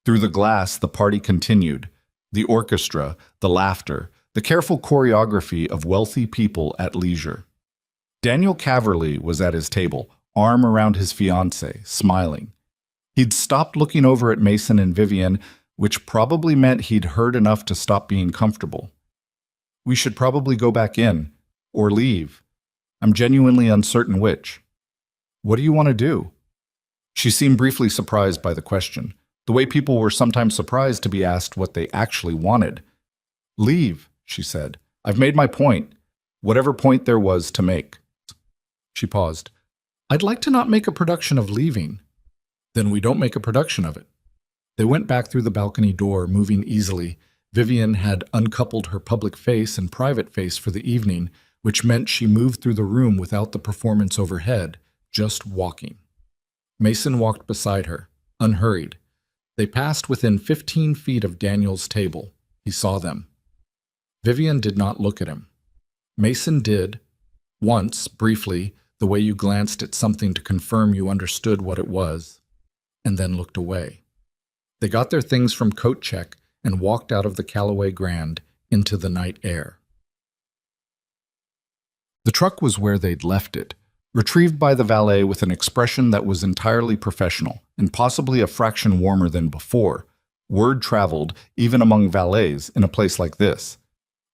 Through the glass, the party continued. The orchestra, the laughter, the careful choreography of wealthy people at leisure. Daniel Caverly was at his table, arm around his fiancée, smiling. He'd stopped looking over at Mason and Vivian, which probably meant he'd heard enough to stop being comfortable. "We should probably go back in, or leave. I'm genuinely uncertain which." "What do you want to do?" She seemed briefly surprised by the question, the way people were sometimes surprised to be asked what they actually wanted. "Leave," she said. "I've made my point, whatever point there was to make." She paused. "I'd like to not make a production of leaving." "Then we don't make a production of it." They went back through the balcony door, moving easily. Vivian had uncoupled her public face and private face for the evening, which meant she moved through the room without the performance overhead, just walking. Mason walked beside her, unhurried. They passed within 15 feet of Daniel's table. He saw them. Vivian did not look at him. Mason did. Once, briefly, the way you glanced at something to confirm you understood what it was, and then looked away. They got their things from coat check and walked out of the Callaway Grand into the night air. The truck was where they'd left it, retrieved by the valet with an expression that was entirely professional and possibly a fraction warmer than before. Word traveled, even among valets, in a place like this.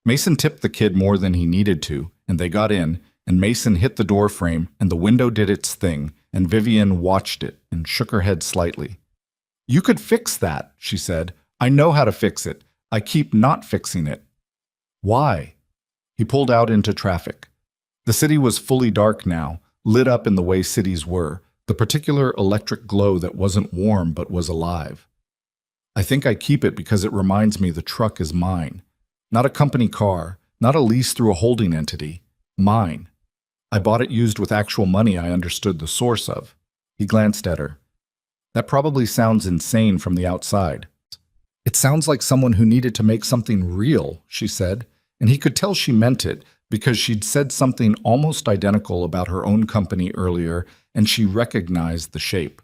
Mason tipped the kid more than he needed to, and they got in, and Mason hit the door frame, and the window did its thing, and Vivian watched it and shook her head slightly. "You could fix that," she said. "I know how to fix it. I keep not fixing it." "Why?" He pulled out into traffic. The city was fully dark now, lit up in the way cities were, the particular electric glow that wasn't warm but was alive. "I think I keep it because it reminds me the truck is mine. Not a company car, not a lease through a holding entity. Mine. I bought it used with actual money I understood the source of." He glanced at her. "That probably sounds insane from the outside." "It sounds like someone who needed to make something real," she said, and he could tell she meant it because she'd said something almost identical about her own company earlier, and she recognized the shape.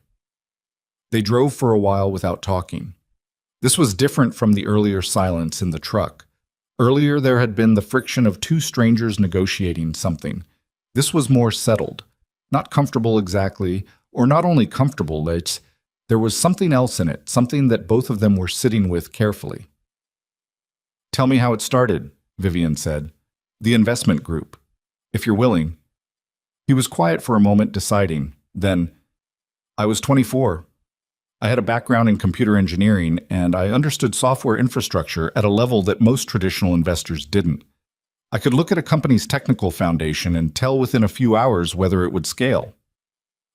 They drove for a while without talking. This was different from the earlier silence in the truck. Earlier there had been the friction of two strangers negotiating something. This was more settled. Not comfortable exactly, or not only comfortable, there was something else in it, something that both of them were sitting with carefully. "Tell me how it started," Vivian said. "The investment group, if you're willing." He was quiet for a moment, deciding. Then, "I was 24. I had a background in computer engineering, and I understood software infrastructure at a level that most traditional investors didn't. I could look at a company's technical foundation and tell within a few hours whether it would scale."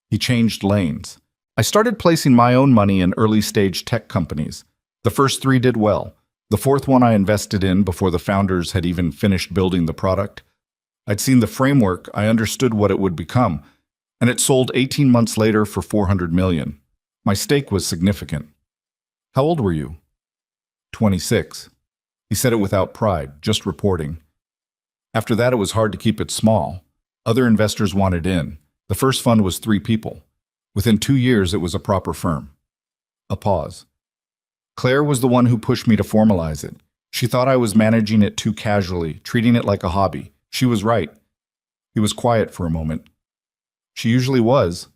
He changed lanes. "I started placing my own money in early-stage tech companies. The first 3 did well. The 4th one I invested in before the founders had even finished building the product. I'd seen the framework, I understood what it would become, and it sold 18 months later for $400 million. My stake was significant." "How old were you?" 26. He said it without pride, just reporting. "After that, it was hard to keep it small. Other investors wanted in. The first fund was 3 people. Within 2 years, it was a proper firm." A pause. "Claire was the one who pushed me to formalize it. She thought I was managing it too casually, treating it like a hobby. She was right." He was quiet for a moment. "She usually was."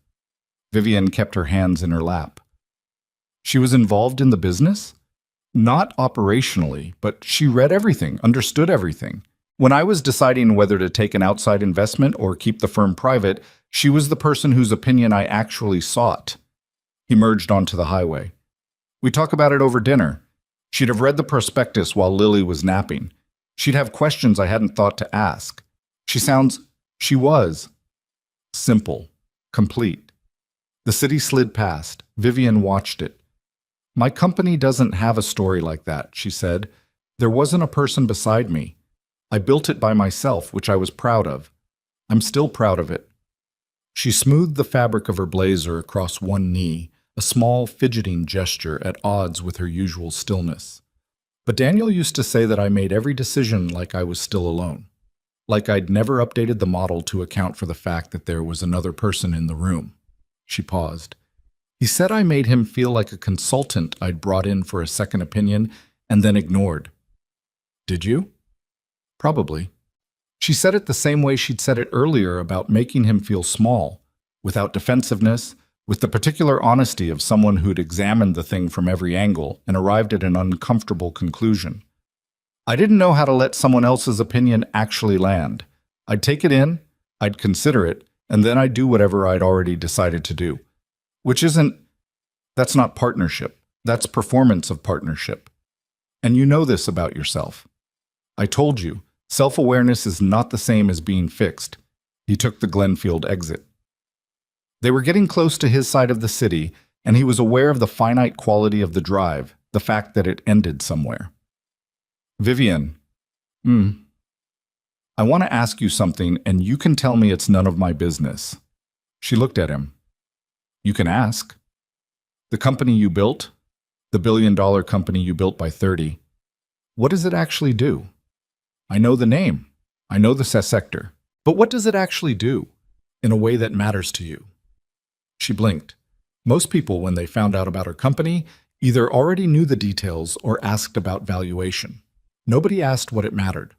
Vivian kept her hands in her lap. "She was involved in the business?" "Not operationally, but she read everything, understood everything. When I was deciding whether to take an outside investment or keep the firm private, she was the person whose opinion I actually sought." He merged onto the highway. "We talk about it over dinner. She'd have read the prospectus while Lily was napping. She'd have questions I hadn't thought to ask. She She was. Simple. Complete. The city slid past. Vivian watched it. My company doesn't have a story like that, she said. There wasn't a person beside me. I built it by myself, which I was proud of. I'm still proud of it. She smoothed the fabric of her blazer across one knee, a small, fidgeting gesture at odds with her usual stillness. But Daniel used to say that I made every decision like I was still alone. Like I'd never updated the model to account for the fact that there was another person in the room. She paused. He said I made him feel like a consultant I'd brought in for a second opinion and then ignored. Did you? Probably. She said it the same way she'd said it earlier about making him feel small, without defensiveness, with the particular honesty of someone who'd examined the thing from every angle and arrived at an uncomfortable conclusion. I didn't know how to let someone else's opinion actually land. I'd take it in, I'd consider it, and then I'd do whatever I'd already decided to do. That's not partnership. That's performance of partnership. And you know this about yourself. I told you, self-awareness is not the same as being fixed. He took the Glenfield exit. They were getting close to his side of the city, and he was aware of the finite quality of the drive, the fact that it ended somewhere. Vivian, I want to ask you something, and you can tell me it's none of my business. She looked at him. You can ask. The company you built, the billion-dollar company you built by 30, what does it actually do? I know the name. I know the sector. But what does it actually do in a way that matters to you? She blinked. Most people, when they found out about her company, either already knew the details or asked about valuation. Nobody asked what it mattered.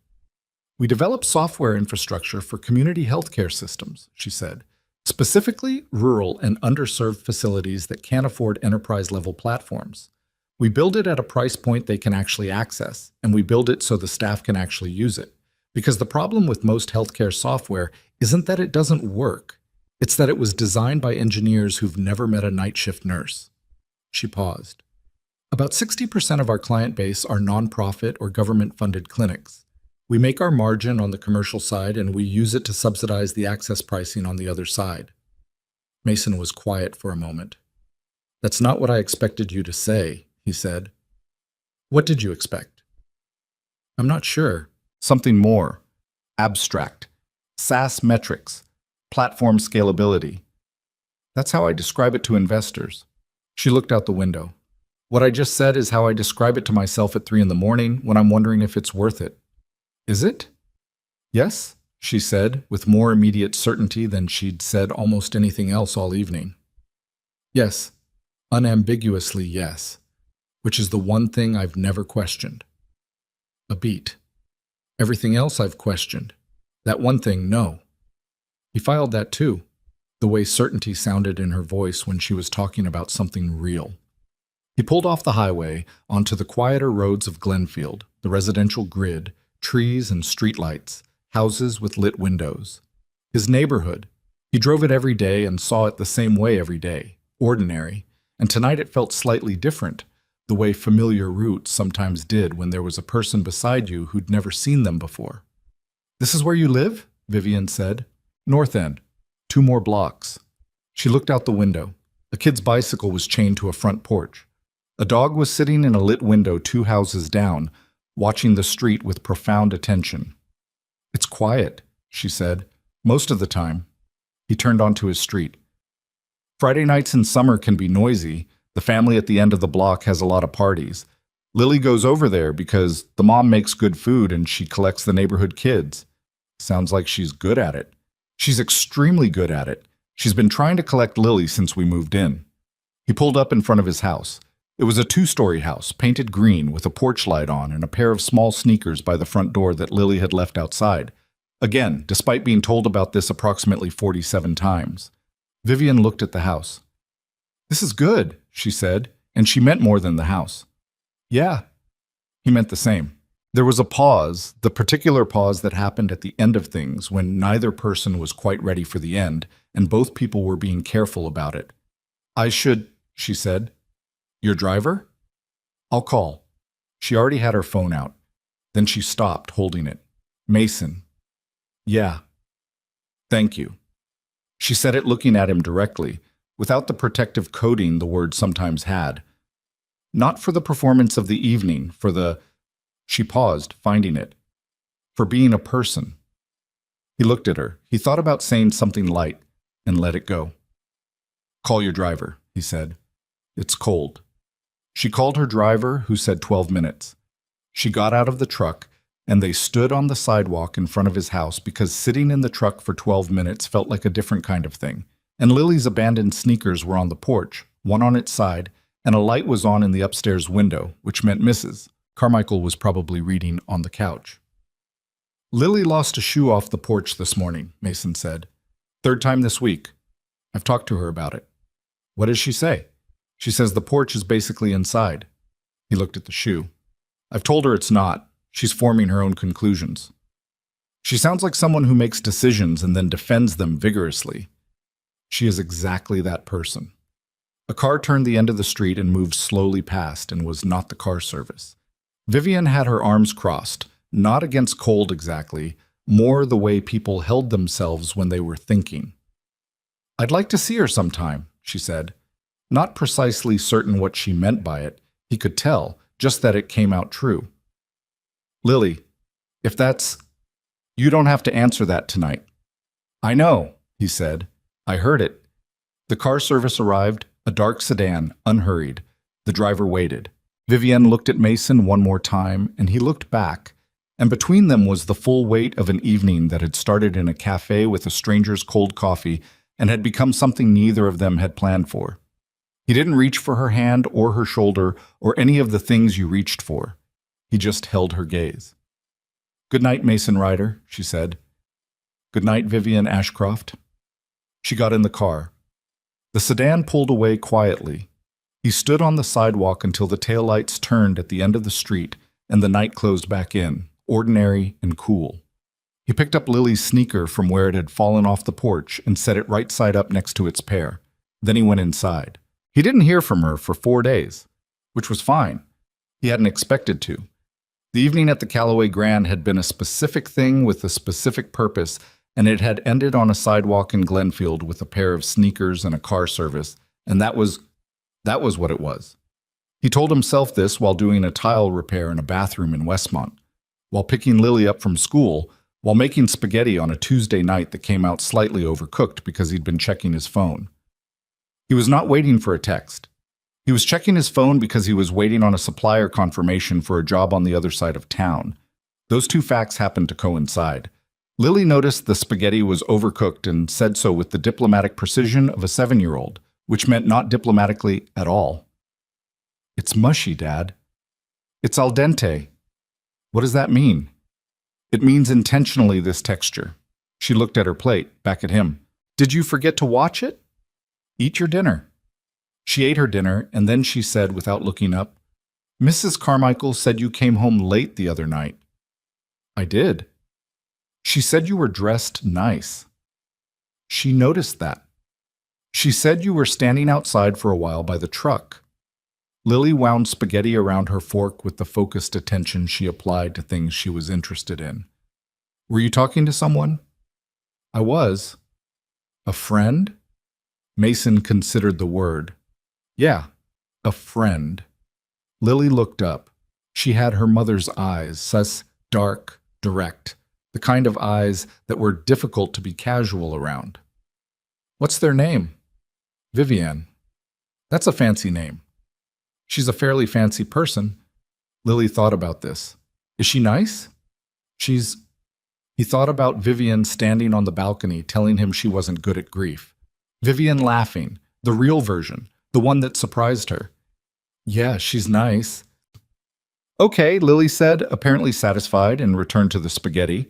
We develop software infrastructure for community healthcare systems, she said, specifically rural and underserved facilities that can't afford enterprise-level platforms. We build it at a price point they can actually access, and we build it so the staff can actually use it. Because the problem with most healthcare software isn't that it doesn't work. It's that it was designed by engineers who've never met a night shift nurse. She paused. About 60% of our client base are nonprofit or government-funded clinics. We make our margin on the commercial side and we use it to subsidize the access pricing on the other side. Mason was quiet for a moment. That's not what I expected you to say, he said. What did you expect? I'm not sure. Something more. Abstract. SaaS metrics. Platform scalability. That's how I describe it to investors. She looked out the window. What I just said is how I describe it to myself at 3 in the morning when I'm wondering if it's worth it. Is it? Yes, she said, with more immediate certainty than she'd said almost anything else all evening. Yes, unambiguously yes, which is the one thing I've never questioned. A beat. Everything else I've questioned. That one thing, no. He filed that too, the way certainty sounded in her voice when she was talking about something real. He pulled off the highway onto the quieter roads of Glenfield, the residential grid, trees and streetlights, houses with lit windows. His neighborhood. He drove it every day and saw it the same way every day, ordinary, and tonight it felt slightly different, the way familiar routes sometimes did when there was a person beside you who'd never seen them before. This is where you live? Vivian said. North End. 2 more blocks. She looked out the window. A kid's bicycle was chained to a front porch. A dog was sitting in a lit window 2 houses down, watching the street with profound attention. It's quiet, she said, most of the time. He turned onto his street. Friday nights in summer can be noisy. The family at the end of the block has a lot of parties. Lily goes over there because the mom makes good food and she collects the neighborhood kids. Sounds like she's good at it. She's extremely good at it. She's been trying to collect Lily since we moved in. He pulled up in front of his house. It was a 2-story house, painted green, with a porch light on and a pair of small sneakers by the front door that Lily had left outside. Again, despite being told about this approximately 47 times. Vivian looked at the house. This is good, she said, and she meant more than the house. Yeah. He meant the same. There was a pause, the particular pause that happened at the end of things when neither person was quite ready for the end, and both people were being careful about it. I should, she said. Your driver? I'll call. She already had her phone out. Then she stopped, holding it. Mason. Yeah. Thank you. She said it looking at him directly, without the protective coating the word sometimes had. Not for the performance of the evening, for the… She paused, finding it. For being a person. He looked at her. He thought about saying something light, and let it go. Call your driver, he said. It's cold. She called her driver, who said 12 minutes. She got out of the truck, and they stood on the sidewalk in front of his house because sitting in the truck for 12 minutes felt like a different kind of thing. And Lily's abandoned sneakers were on the porch, one on its side, and a light was on in the upstairs window, which meant Mrs. Carmichael was probably reading on the couch. Lily lost a shoe off the porch this morning, Mason said. Third time this week. I've talked to her about it. What does she say? She says the porch is basically inside. He looked at the shoe. I've told her it's not. She's forming her own conclusions. She sounds like someone who makes decisions and then defends them vigorously. She is exactly that person. A car turned the end of the street and moved slowly past and was not the car service. Vivian had her arms crossed, not against cold exactly, more the way people held themselves when they were thinking. I'd like to see her sometime, she said. Not precisely certain what she meant by it. He could tell, just that it came out true. Lily, if that's… You don't have to answer that tonight. I know, he said. I heard it. The car service arrived, a dark sedan, unhurried. The driver waited. Vivian looked at Mason one more time, and he looked back, and between them was the full weight of an evening that had started in a cafe with a stranger's cold coffee and had become something neither of them had planned for. He didn't reach for her hand or her shoulder or any of the things you reached for. He just held her gaze. Good night, Mason Ryder, she said. Good night, Vivian Ashcroft. She got in the car. The sedan pulled away quietly. He stood on the sidewalk until the taillights turned at the end of the street and the night closed back in, ordinary and cool. He picked up Lily's sneaker from where it had fallen off the porch and set it right side up next to its pair. Then he went inside. He didn't hear from her for 4 days, which was fine. He hadn't expected to. The evening at the Callaway Grand had been a specific thing with a specific purpose, and it had ended on a sidewalk in Glenfield with a pair of sneakers and a car service, and that was what it was. He told himself this while doing a tile repair in a bathroom in Westmont, while picking Lily up from school, while making spaghetti on a Tuesday night that came out slightly overcooked because he'd been checking his phone. He was not waiting for a text. He was checking his phone because he was waiting on a supplier confirmation for a job on the other side of town. Those two facts happened to coincide. Lily noticed the spaghetti was overcooked and said so with the diplomatic precision of a 7-year-old, which meant not diplomatically at all. It's mushy, Dad. It's al dente. What does that mean? It means intentionally this texture. She looked at her plate, back at him. Did you forget to watch it? Eat your dinner. She ate her dinner, and then she said without looking up, Mrs. Carmichael said you came home late the other night. I did. She said you were dressed nice. She noticed that. She said you were standing outside for a while by the truck. Lily wound spaghetti around her fork with the focused attention she applied to things she was interested in. Were you talking to someone? I was. A friend? Mason considered the word. Yeah, a friend. Lily looked up. She had her mother's eyes, sus, dark, direct, the kind of eyes that were difficult to be casual around. What's their name? Vivian. That's a fancy name. She's a fairly fancy person. Lily thought about this. Is she nice? He thought about Vivian standing on the balcony telling him she wasn't good at grief. Vivian laughing, the real version, the one that surprised her. Yeah, she's nice. Okay, Lily said, apparently satisfied, and returned to the spaghetti.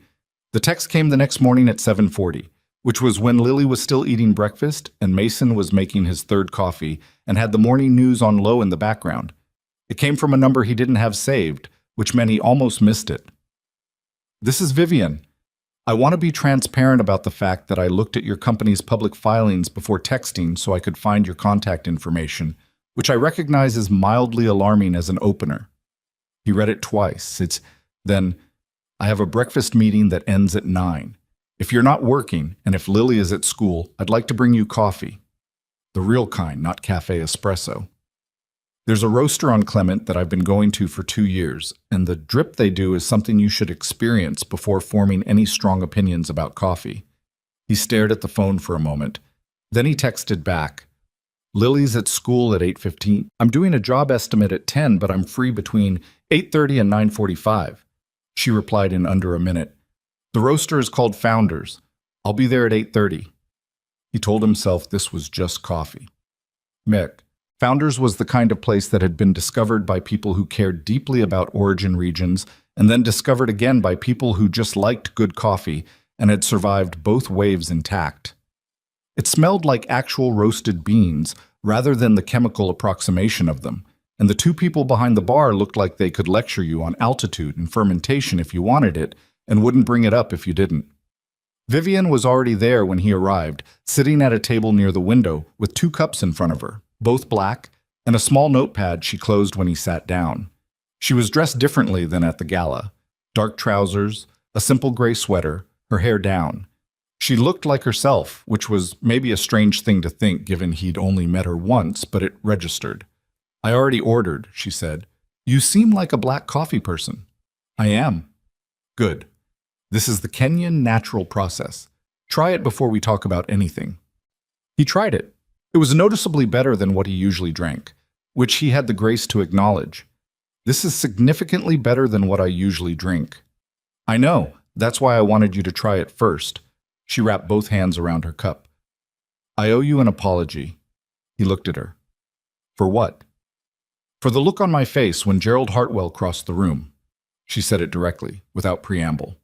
The text came the next morning at 7:40, which was when Lily was still eating breakfast and Mason was making his third coffee and had the morning news on low in the background. It came from a number he didn't have saved, which meant he almost missed it. This is Vivian. I want to be transparent about the fact that I looked at your company's public filings before texting so I could find your contact information, which I recognize as mildly alarming as an opener. He read it twice. Then, I have a breakfast meeting that ends at 9. If you're not working, and if Lily is at school, I'd like to bring you coffee. The real kind, not cafe espresso. There's a roaster on Clement that I've been going to for 2 years, and the drip they do is something you should experience before forming any strong opinions about coffee. He stared at the phone for a moment. Then he texted back, Lily's at school at 8:15. I'm doing a job estimate at 10, but I'm free between 8:30 and 9:45. She replied in under a minute. The roaster is called Founders. I'll be there at 8:30. He told himself this was just coffee. Mick. Founders was the kind of place that had been discovered by people who cared deeply about origin regions and then discovered again by people who just liked good coffee and had survived both waves intact. It smelled like actual roasted beans rather than the chemical approximation of them, and the two people behind the bar looked like they could lecture you on altitude and fermentation if you wanted it and wouldn't bring it up if you didn't. Vivian was already there when he arrived, sitting at a table near the window with 2 cups in front of her, both black, and a small notepad she closed when he sat down. She was dressed differently than at the gala. Dark trousers, a simple gray sweater, her hair down. She looked like herself, which was maybe a strange thing to think given he'd only met her once, but it registered. I already ordered, she said. You seem like a black coffee person. I am. Good. This is the Kenyan natural process. Try it before we talk about anything. He tried it. It was noticeably better than what he usually drank, which he had the grace to acknowledge. This is significantly better than what I usually drink. I know. That's why I wanted you to try it first. She wrapped both hands around her cup. I owe you an apology. He looked at her. For what? For the look on my face when Gerald Hartwell crossed the room. She said it directly, without preamble.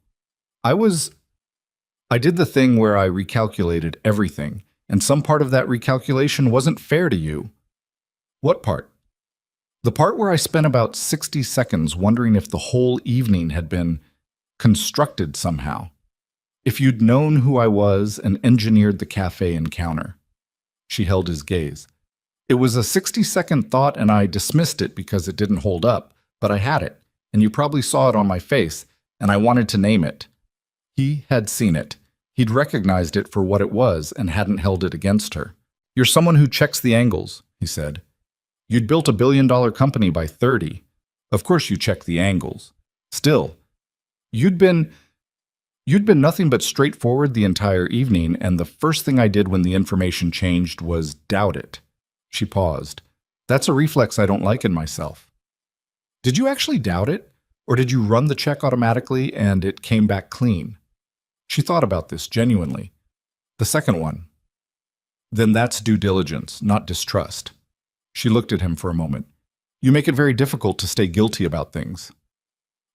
I did the thing where I recalculated everything, and some part of that recalculation wasn't fair to you. What part? The part where I spent about 60 seconds wondering if the whole evening had been constructed somehow. If you'd known who I was and engineered the cafe encounter. She held his gaze. It was a 60-second thought and I dismissed it because it didn't hold up, but I had it, and you probably saw it on my face, and I wanted to name it. He had seen it. He'd recognized it for what it was and hadn't held it against her. You're someone who checks the angles, he said. You'd built a billion-dollar company by 30. Of course you check the angles. Still, you'd been nothing but straightforward the entire evening, and the first thing I did when the information changed was doubt it. She paused. That's a reflex I don't like in myself. Did you actually doubt it? Or did you run the check automatically and it came back clean? She thought about this genuinely. The second one. Then that's due diligence, not distrust. She looked at him for a moment. You make it very difficult to stay guilty about things.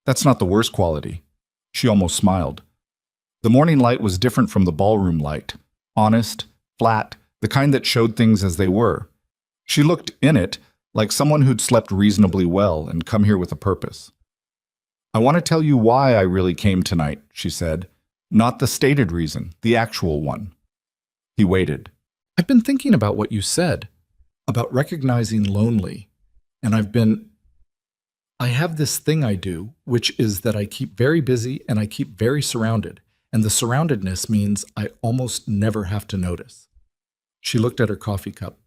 That's not the worst quality. She almost smiled. The morning light was different from the ballroom light. Honest, flat, the kind that showed things as they were. She looked in it like someone who'd slept reasonably well and come here with a purpose. I want to tell you why I really came tonight, she said. Not the stated reason, the actual one. He waited. I've been thinking about what you said, about recognizing lonely, and I have this thing I do, which is that I keep very busy and I keep very surrounded, and the surroundedness means I almost never have to notice. She looked at her coffee cup.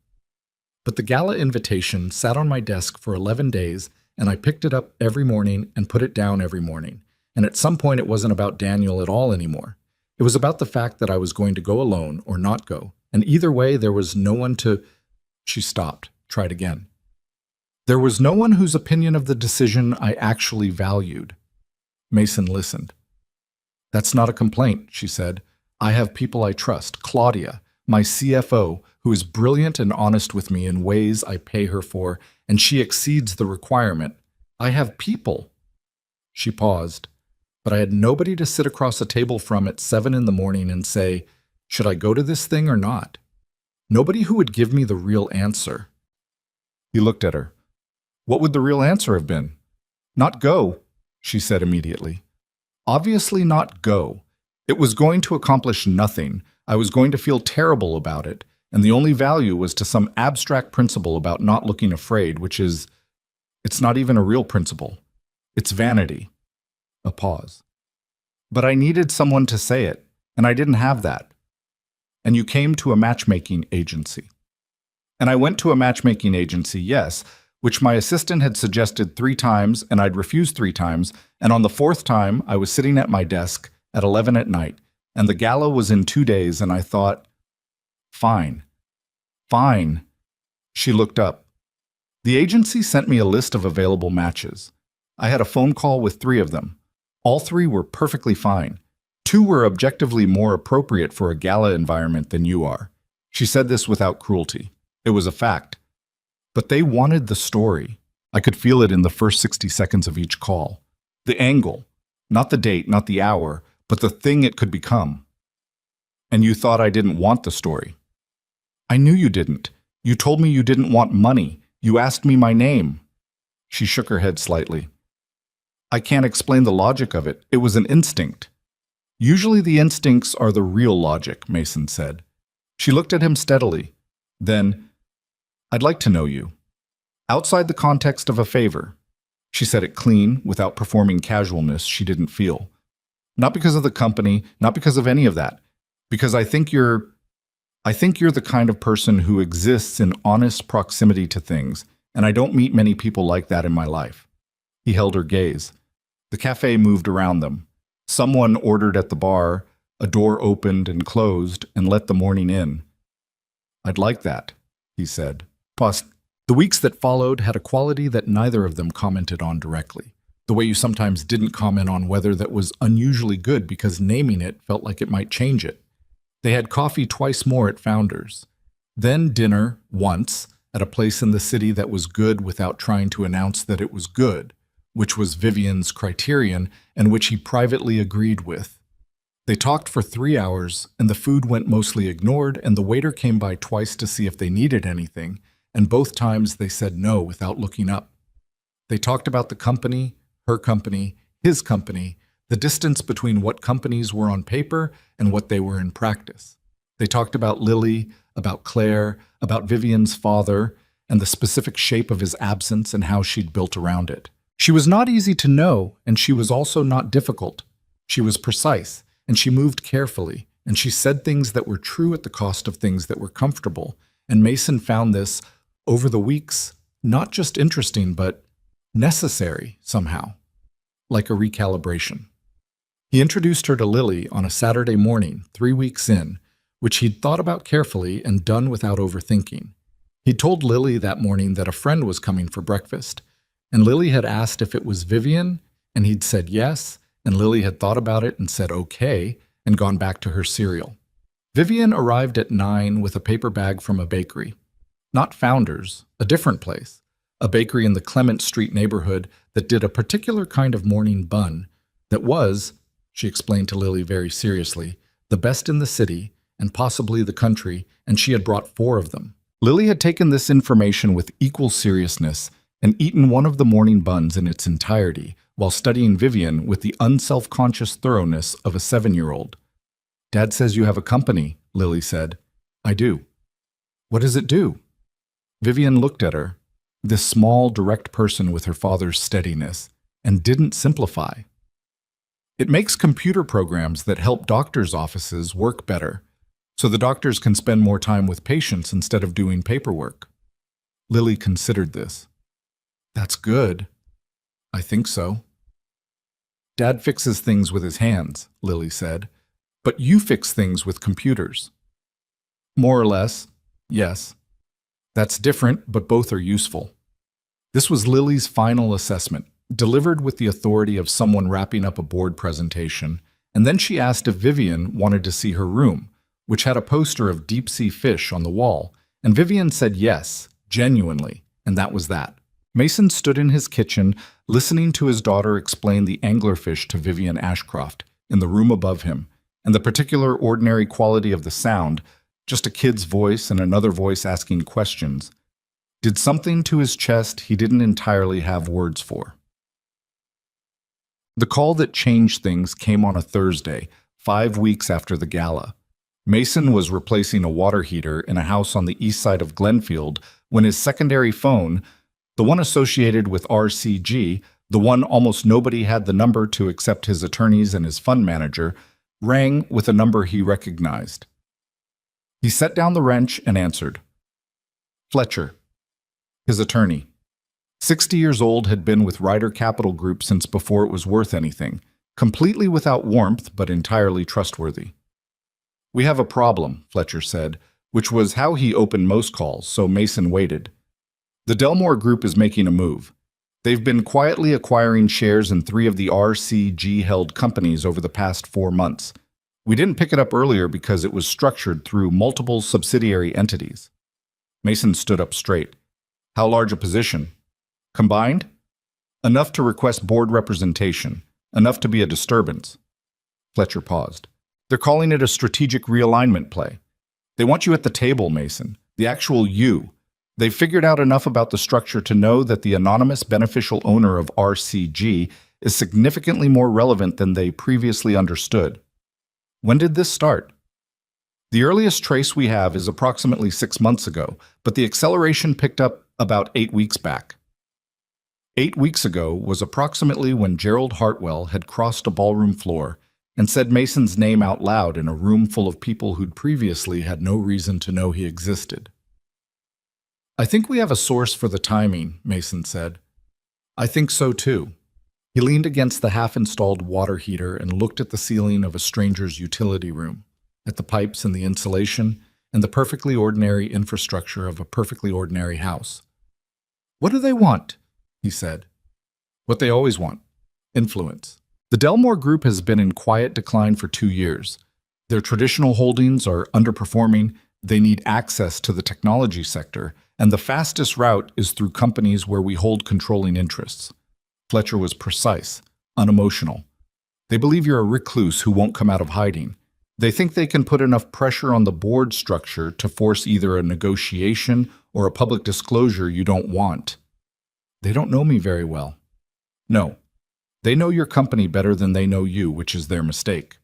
But the gala invitation sat on my desk for 11 days, and I picked it up every morning and put it down every morning. And at some point it wasn't about Daniel at all anymore. It was about the fact that I was going to go alone or not go. And either way, there was no one to... She stopped, tried again. There was no one whose opinion of the decision I actually valued. Mason listened. That's not a complaint, she said. I have people I trust. Claudia, my CFO, who is brilliant and honest with me in ways I pay her for, and she exceeds the requirement. I have people. She paused. But I had nobody to sit across a table from at 7 in the morning and say, should I go to this thing or not? Nobody who would give me the real answer. He looked at her. What would the real answer have been? Not go, she said immediately. Obviously not go. It was going to accomplish nothing. I was going to feel terrible about it, and the only value was to some abstract principle about not looking afraid, which is, it's not even a real principle. It's vanity. A pause. But I needed someone to say it. And I didn't have that. And you came to a matchmaking agency. And I went to a matchmaking agency, yes, which my assistant had suggested 3 times, and I'd refused 3 times, and on the 4th time, I was sitting at my desk at 11 at night, and the gala was in 2 days, and I thought, fine. Fine. She looked up. The agency sent me a list of available matches. I had a phone call with 3 of them. All 3 were perfectly fine. 2 were objectively more appropriate for a gala environment than you are. She said this without cruelty. It was a fact. But they wanted the story. I could feel it in the first 60 seconds of each call. The angle. Not the date, not the hour, but the thing it could become. And you thought I didn't want the story. I knew you didn't. You told me you didn't want money. You asked me my name. She shook her head slightly. I can't explain the logic of it. It was an instinct. Usually the instincts are the real logic, Mason said. She looked at him steadily. Then, I'd like to know you. Outside the context of a favor. She said it clean, without performing casualness she didn't feel. Not because of the company, not because of any of that. Because I think you're the kind of person who exists in honest proximity to things, and I don't meet many people like that in my life. He held her gaze. The cafe moved around them. Someone ordered at the bar, a door opened and closed and let the morning in. I'd like that, he said. The weeks that followed had a quality that neither of them commented on directly. The way you sometimes didn't comment on weather that was unusually good because naming it felt like it might change it. They had coffee twice more at Founders. Then dinner, once, at a place in the city that was good without trying to announce that it was good, which was Vivian's criterion and which he privately agreed with. They talked for 3 hours, and the food went mostly ignored, and the waiter came by twice to see if they needed anything, and both times they said no without looking up. They talked about the company, her company, his company, the distance between what companies were on paper and what they were in practice. They talked about Lily, about Claire, about Vivian's father, and the specific shape of his absence and how she'd built around it. She was not easy to know, and she was also not difficult. She was precise, and she moved carefully, and she said things that were true at the cost of things that were comfortable, and Mason found this, over the weeks, not just interesting, but necessary somehow, like a recalibration. He introduced her to Lily on a Saturday morning, 3 weeks in, which he'd thought about carefully and done without overthinking. He told Lily that morning that a friend was coming for breakfast, and Lily had asked if it was Vivian, and he'd said yes, and Lily had thought about it and said okay, and gone back to her cereal. Vivian arrived at 9 with a paper bag from a bakery. Not Founders, a different place, a bakery in the Clement Street neighborhood that did a particular kind of morning bun that was, she explained to Lily very seriously, the best in the city and possibly the country, and she had brought 4 of them. Lily had taken this information with equal seriousness and eaten one of the morning buns in its entirety while studying Vivian with the unself-conscious thoroughness of a 7-year-old. Dad says you have a company, Lily said. I do. What does it do? Vivian looked at her, this small, direct person with her father's steadiness, and didn't simplify. It makes computer programs that help doctors' offices work better, so the doctors can spend more time with patients instead of doing paperwork. Lily considered this. That's good. I think so. Dad fixes things with his hands, Lily said, but you fix things with computers. More or less, yes. That's different, but both are useful. This was Lily's final assessment, delivered with the authority of someone wrapping up a board presentation, and then she asked if Vivian wanted to see her room, which had a poster of deep-sea fish on the wall, and Vivian said yes, genuinely, and that was that. Mason stood in his kitchen, listening to his daughter explain the anglerfish to Vivian Ashcroft in the room above him, and the particular ordinary quality of the sound, just a kid's voice and another voice asking questions, did something to his chest he didn't entirely have words for. The call that changed things came on a Thursday, 5 weeks after the gala. Mason was replacing a water heater in a house on the east side of Glenfield when his secondary phone, the one associated with RCG, the one almost nobody had the number to except his attorneys and his fund manager, rang with a number he recognized. He set down the wrench and answered. Fletcher, his attorney. 60 years old, had been with Ryder Capital Group since before it was worth anything, completely without warmth but entirely trustworthy. We have a problem, Fletcher said, which was how he opened most calls, so Mason waited. The Delmore Group is making a move. They've been quietly acquiring shares in 3 of the RCG-held companies over the past 4 months. We didn't pick it up earlier because it was structured through multiple subsidiary entities. Mason stood up straight. How large a position? Combined? Enough to request board representation. Enough to be a disturbance. Fletcher paused. They're calling it a strategic realignment play. They want you at the table, Mason. The actual you. They've figured out enough about the structure to know that the anonymous beneficial owner of RCG is significantly more relevant than they previously understood. When did this start? The earliest trace we have is approximately 6 months ago, but the acceleration picked up about 8 weeks back. 8 weeks ago was approximately when Gerald Hartwell had crossed a ballroom floor and said Mason's name out loud in a room full of people who'd previously had no reason to know he existed. I think we have a source for the timing, Mason said. I think so too. He leaned against the half-installed water heater and looked at the ceiling of a stranger's utility room, at the pipes and the insulation, and the perfectly ordinary infrastructure of a perfectly ordinary house. What do they want? He said. What they always want. Influence. The Delmore Group has been in quiet decline for 2 years. Their traditional holdings are underperforming, they need access to the technology sector, and the fastest route is through companies where we hold controlling interests. Fletcher was precise, unemotional. They believe you're a recluse who won't come out of hiding. They think they can put enough pressure on the board structure to force either a negotiation or a public disclosure you don't want. They don't know me very well. No, they know your company better than they know you, which is their mistake.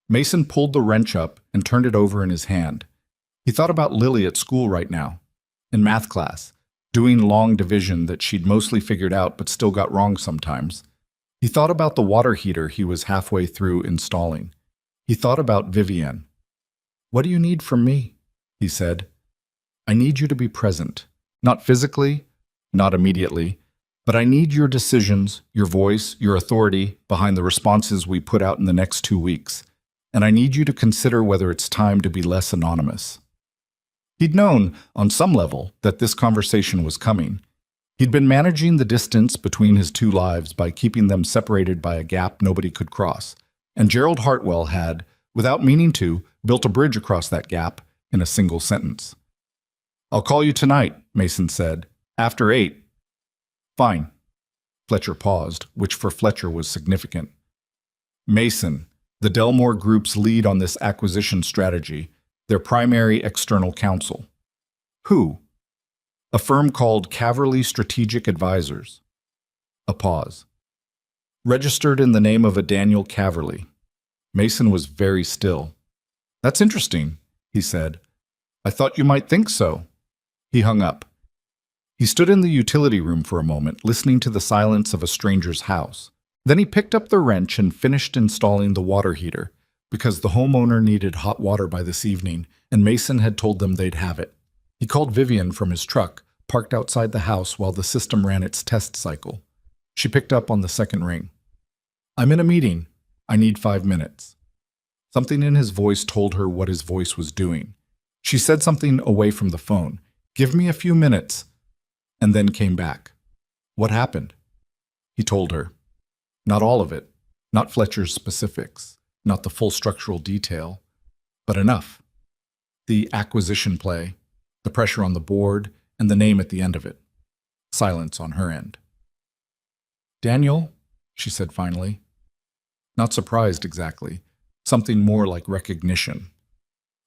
Mason pulled the wrench up and turned it over in his hand. He thought about Lily at school right now, in math class, doing long division that she'd mostly figured out but still got wrong sometimes. He thought about the water heater he was halfway through installing. He thought about Vivienne. What do you need from me? He said. I need you to be present. Not physically, not immediately, but I need your decisions, your voice, your authority behind the responses we put out in the next 2 weeks. And I need you to consider whether it's time to be less anonymous. He'd known, on some level, that this conversation was coming. He'd been managing the distance between his 2 lives by keeping them separated by a gap nobody could cross. And Gerald Hartwell had, without meaning to, built a bridge across that gap in a single sentence. I'll call you tonight, Mason said. After 8. Fine. Fletcher paused, which for Fletcher was significant. Mason, the Delmore Group's lead on this acquisition strategy, their primary external counsel. Who? A firm called Caverly Strategic Advisors. A pause. Registered in the name of a Daniel Caverly. Mason was very still. That's interesting, he said. I thought you might think so. He hung up. He stood in the utility room for a moment, listening to the silence of a stranger's house. Then he picked up the wrench and finished installing the water heater, because the homeowner needed hot water by this evening, and Mason had told them they'd have it. He called Vivienne from his truck, parked outside the house while the system ran its test cycle. She picked up on the second ring. I'm in a meeting. I need 5 minutes. Something in his voice told her what his voice was doing. She said something away from the phone. Give me a few minutes. And then came back. What happened? He told her. Not all of it. Not Fletcher's specifics. Not the full structural detail. But enough. The acquisition play, the pressure on the board, and the name at the end of it. Silence on her end. Daniel, she said finally. Not surprised exactly. Something more like recognition.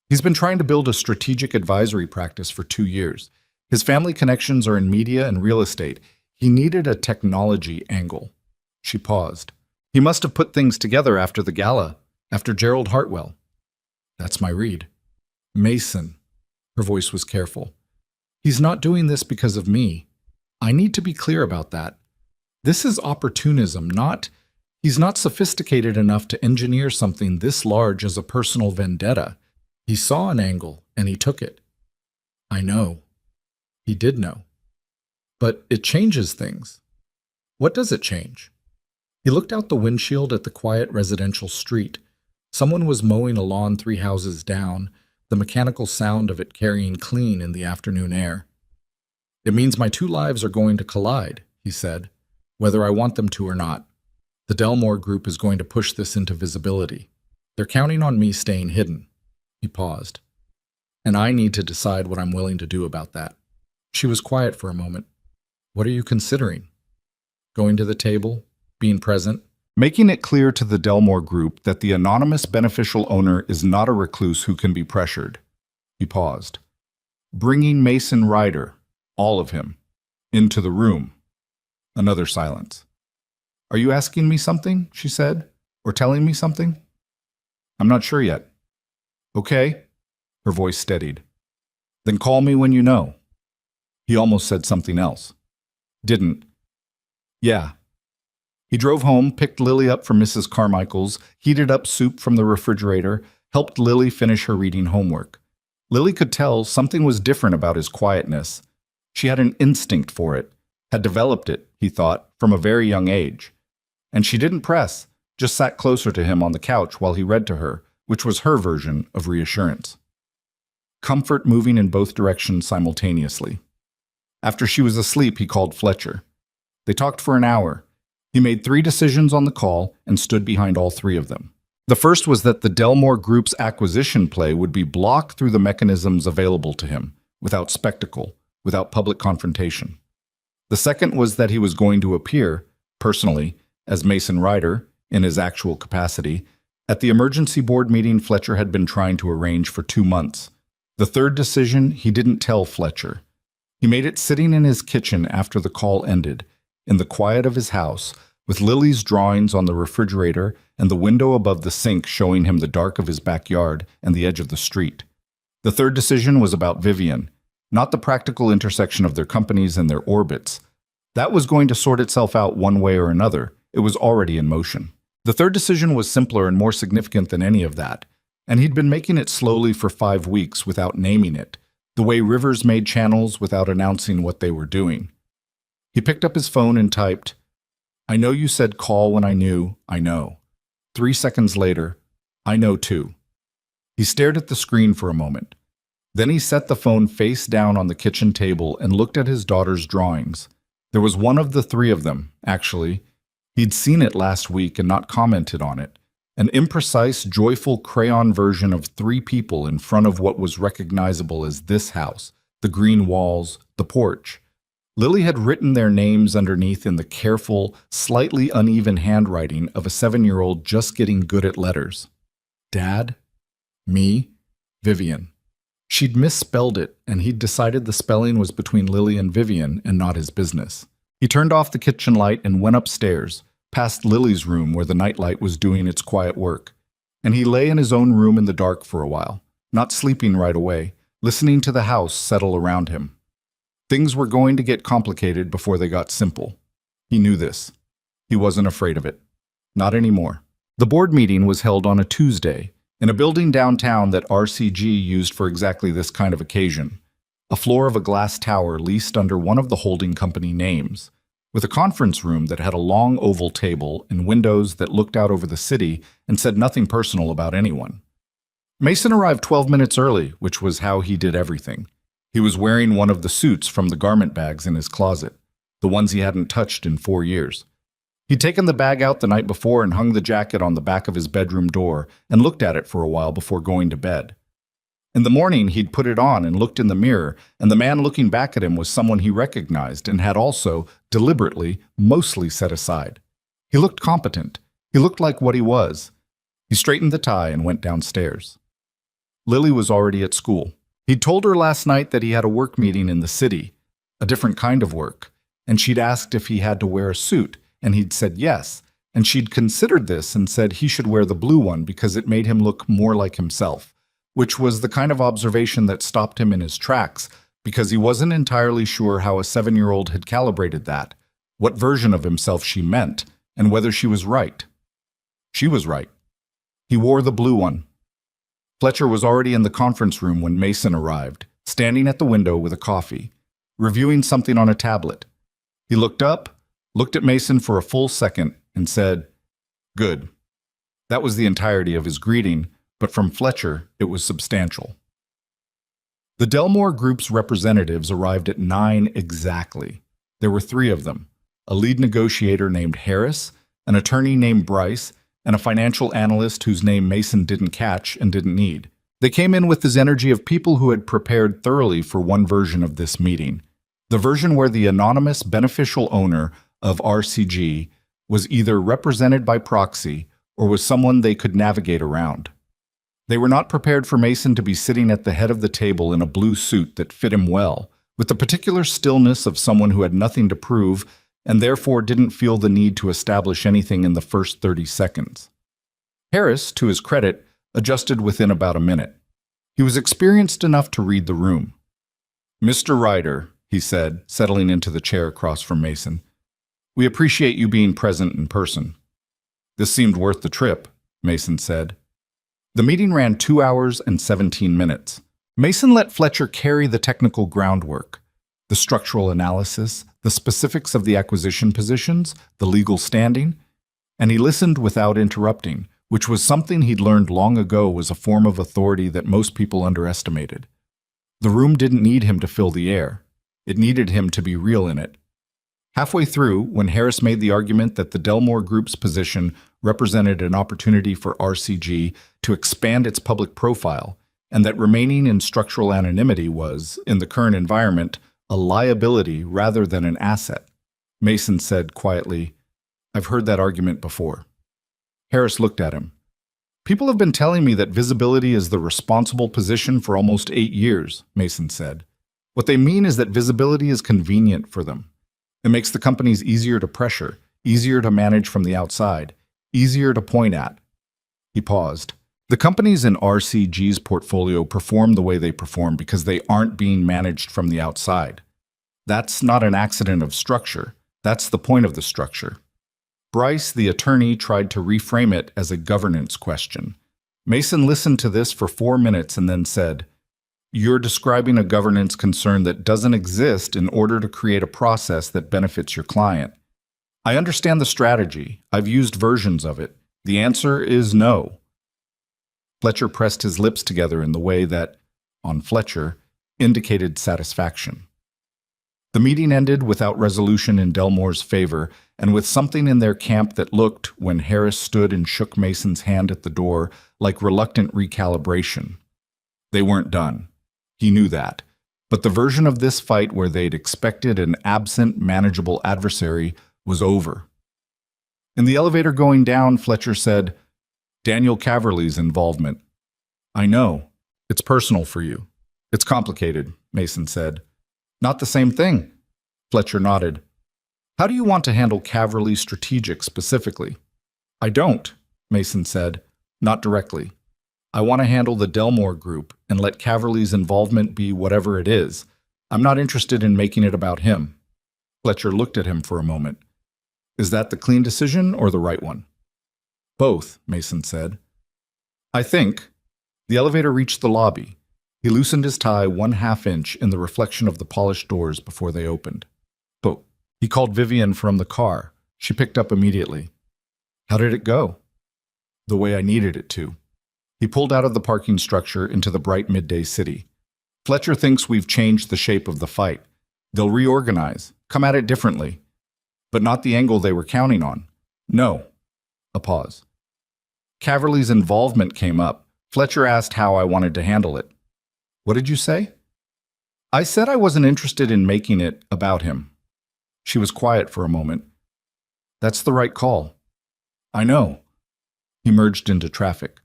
He's been trying to build a strategic advisory practice for 2 years. His family connections are in media and real estate. He needed a technology angle. She paused. He must have put things together after the gala, after Gerald Hartwell. That's my read. Mason. Her voice was careful. He's not doing this because of me. I need to be clear about that. This is opportunism, not... He's not sophisticated enough to engineer something this large as a personal vendetta. He saw an angle, and he took it. I know. He did know. But it changes things. What does it change? He looked out the windshield at the quiet residential street. Someone was mowing a lawn 3 houses down, the mechanical sound of it carrying clean in the afternoon air. It means my 2 lives are going to collide, he said, whether I want them to or not. The Delmore Group is going to push this into visibility. They're counting on me staying hidden. He paused. And I need to decide what I'm willing to do about that. She was quiet for a moment. What are you considering? Going to the table? Being present? Making it clear to the Delmore Group that the anonymous beneficial owner is not a recluse who can be pressured. He paused. Bringing Mason Ryder, all of him, into the room. Another silence. Are you asking me something, she said, or telling me something? I'm not sure yet. Okay. Her voice steadied. Then call me when you know. He almost said something else. Didn't. Yeah. He drove home, picked Lily up from Mrs. Carmichael's, heated up soup from the refrigerator, helped Lily finish her reading homework. Lily could tell something was different about his quietness. She had an instinct for it, had developed it, he thought, from a very young age. And she didn't press, just sat closer to him on the couch while he read to her, which was her version of reassurance. Comfort moving in both directions simultaneously. After she was asleep, he called Fletcher. They talked for an hour. He made 3 decisions on the call and stood behind all 3 of them. The first was that the Delmore Group's acquisition play would be blocked through the mechanisms available to him, without spectacle, without public confrontation. The second was that he was going to appear, personally, as Mason Ryder, in his actual capacity, at the emergency board meeting Fletcher had been trying to arrange for 2 months. The third decision he didn't tell Fletcher. He made it sitting in his kitchen after the call ended, in the quiet of his house, with Lily's drawings on the refrigerator and the window above the sink showing him the dark of his backyard and the edge of the street. The third decision was about Vivian, not the practical intersection of their companies and their orbits. That was going to sort itself out one way or another. It was already in motion. The third decision was simpler and more significant than any of that, and he'd been making it slowly for 5 weeks without naming it, the way rivers made channels without announcing what they were doing. He picked up his phone and typed, I know you said call when I knew, I know. 3 seconds later, I know too. He stared at the screen for a moment. Then he set the phone face down on the kitchen table and looked at his daughter's drawings. There was one of the 3 of them, actually. He'd seen it last week and not commented on it. An imprecise, joyful crayon version of 3 people in front of what was recognizable as this house, the green walls, the porch. Lily had written their names underneath in the careful, slightly uneven handwriting of a 7-year-old just getting good at letters. Dad? Me? Vivian. She'd misspelled it, and he'd decided the spelling was between Lily and Vivian and not his business. He turned off the kitchen light and went upstairs, past Lily's room where the nightlight was doing its quiet work. And he lay in his own room in the dark for a while, not sleeping right away, listening to the house settle around him. Things were going to get complicated before they got simple. He knew this. He wasn't afraid of it. Not anymore. The board meeting was held on a Tuesday, in a building downtown that RCG used for exactly this kind of occasion, a floor of a glass tower leased under one of the holding company names, with a conference room that had a long oval table and windows that looked out over the city and said nothing personal about anyone. Mason arrived 12 minutes early, which was how he did everything. He was wearing one of the suits from the garment bags in his closet, the ones he hadn't touched in 4 years. He'd taken the bag out the night before and hung the jacket on the back of his bedroom door and looked at it for a while before going to bed. In the morning, he'd put it on and looked in the mirror, and the man looking back at him was someone he recognized and had also, deliberately, mostly set aside. He looked competent. He looked like what he was. He straightened the tie and went downstairs. Lily was already at school. He'd told her last night that he had a work meeting in the city, a different kind of work, and she'd asked if he had to wear a suit, and he'd said yes, and she'd considered this and said he should wear the blue one because it made him look more like himself, which was the kind of observation that stopped him in his tracks because he wasn't entirely sure how a 7-year-old had calibrated that, what version of himself she meant, and whether she was right. She was right. He wore the blue one. Fletcher was already in the conference room when Mason arrived, standing at the window with a coffee, reviewing something on a tablet. He looked up, looked at Mason for a full second, and said, "Good." That was the entirety of his greeting, but from Fletcher, it was substantial. The Delmore Group's representatives arrived at 9 exactly. There were 3 of them, a lead negotiator named Harris, an attorney named Bryce, and a financial analyst whose name Mason didn't catch and didn't need. They came in with this energy of people who had prepared thoroughly for one version of this meeting, the version where the anonymous beneficial owner of RCG was either represented by proxy or was someone they could navigate around. They were not prepared for Mason to be sitting at the head of the table in a blue suit that fit him well, with the particular stillness of someone who had nothing to prove and therefore didn't feel the need to establish anything in the first 30 seconds. Harris, to his credit, adjusted within about a minute. He was experienced enough to read the room. "Mr. Ryder," he said, settling into the chair across from Mason, "we appreciate you being present in person." "This seemed worth the trip," Mason said. The meeting ran 2 hours and 17 minutes. Mason let Fletcher carry the technical groundwork, the structural analysis, the specifics of the acquisition positions, the legal standing, and he listened without interrupting, which was something he'd learned long ago was a form of authority that most people underestimated. The room didn't need him to fill the air. It needed him to be real in it. Halfway through, when Harris made the argument that the Delmore Group's position represented an opportunity for RCG to expand its public profile, and that remaining in structural anonymity was, in the current environment, a liability rather than an asset, Mason said quietly, "I've heard that argument before." Harris looked at him. "People have been telling me that visibility is the responsible position for almost 8 years, Mason said. What they mean is that visibility is convenient for them. It makes the companies easier to pressure, easier to manage from the outside, easier to point at." He paused. The companies in RCG's portfolio perform the way they perform because they aren't being managed from the outside. That's not an accident of structure. That's the point of the structure. Bryce, the attorney, tried to reframe it as a governance question. Mason listened to this for 4 minutes and then said, "You're describing a governance concern that doesn't exist in order to create a process that benefits your client. I understand the strategy. I've used versions of it. The answer is no." Fletcher pressed his lips together in the way that, on Fletcher, indicated satisfaction. The meeting ended without resolution in Delmore's favor, and with something in their camp that looked, when Harris stood and shook Mason's hand at the door, like reluctant recalibration. They weren't done. He knew that. But the version of this fight where they'd expected an absent, manageable adversary was over. In the elevator going down, Fletcher said, "Daniel Caverly's involvement." "I know. It's personal for you. It's complicated," Mason said. "Not the same thing." Fletcher nodded. "How do you want to handle Caverly Strategic specifically?" "I don't," Mason said. "Not directly. I want to handle the Delmore Group and let Caverly's involvement be whatever it is. I'm not interested in making it about him." Fletcher looked at him for a moment. "Is that the clean decision or the right one?" "Both," Mason said. "I think." The elevator reached the lobby. He loosened his tie 1/2 inch in the reflection of the polished doors before they opened. "Oh." He called Vivian from the car. She picked up immediately. "How did it go?" "The way I needed it to." He pulled out of the parking structure into the bright midday city. "Fletcher thinks we've changed the shape of the fight. They'll reorganize, come at it differently. But not the angle they were counting on. No." A pause. "Caverly's involvement came up. Fletcher asked how I wanted to handle it." "What did you say?" "I said I wasn't interested in making it about him." She was quiet for a moment. "That's the right call." "I know." He merged into traffic.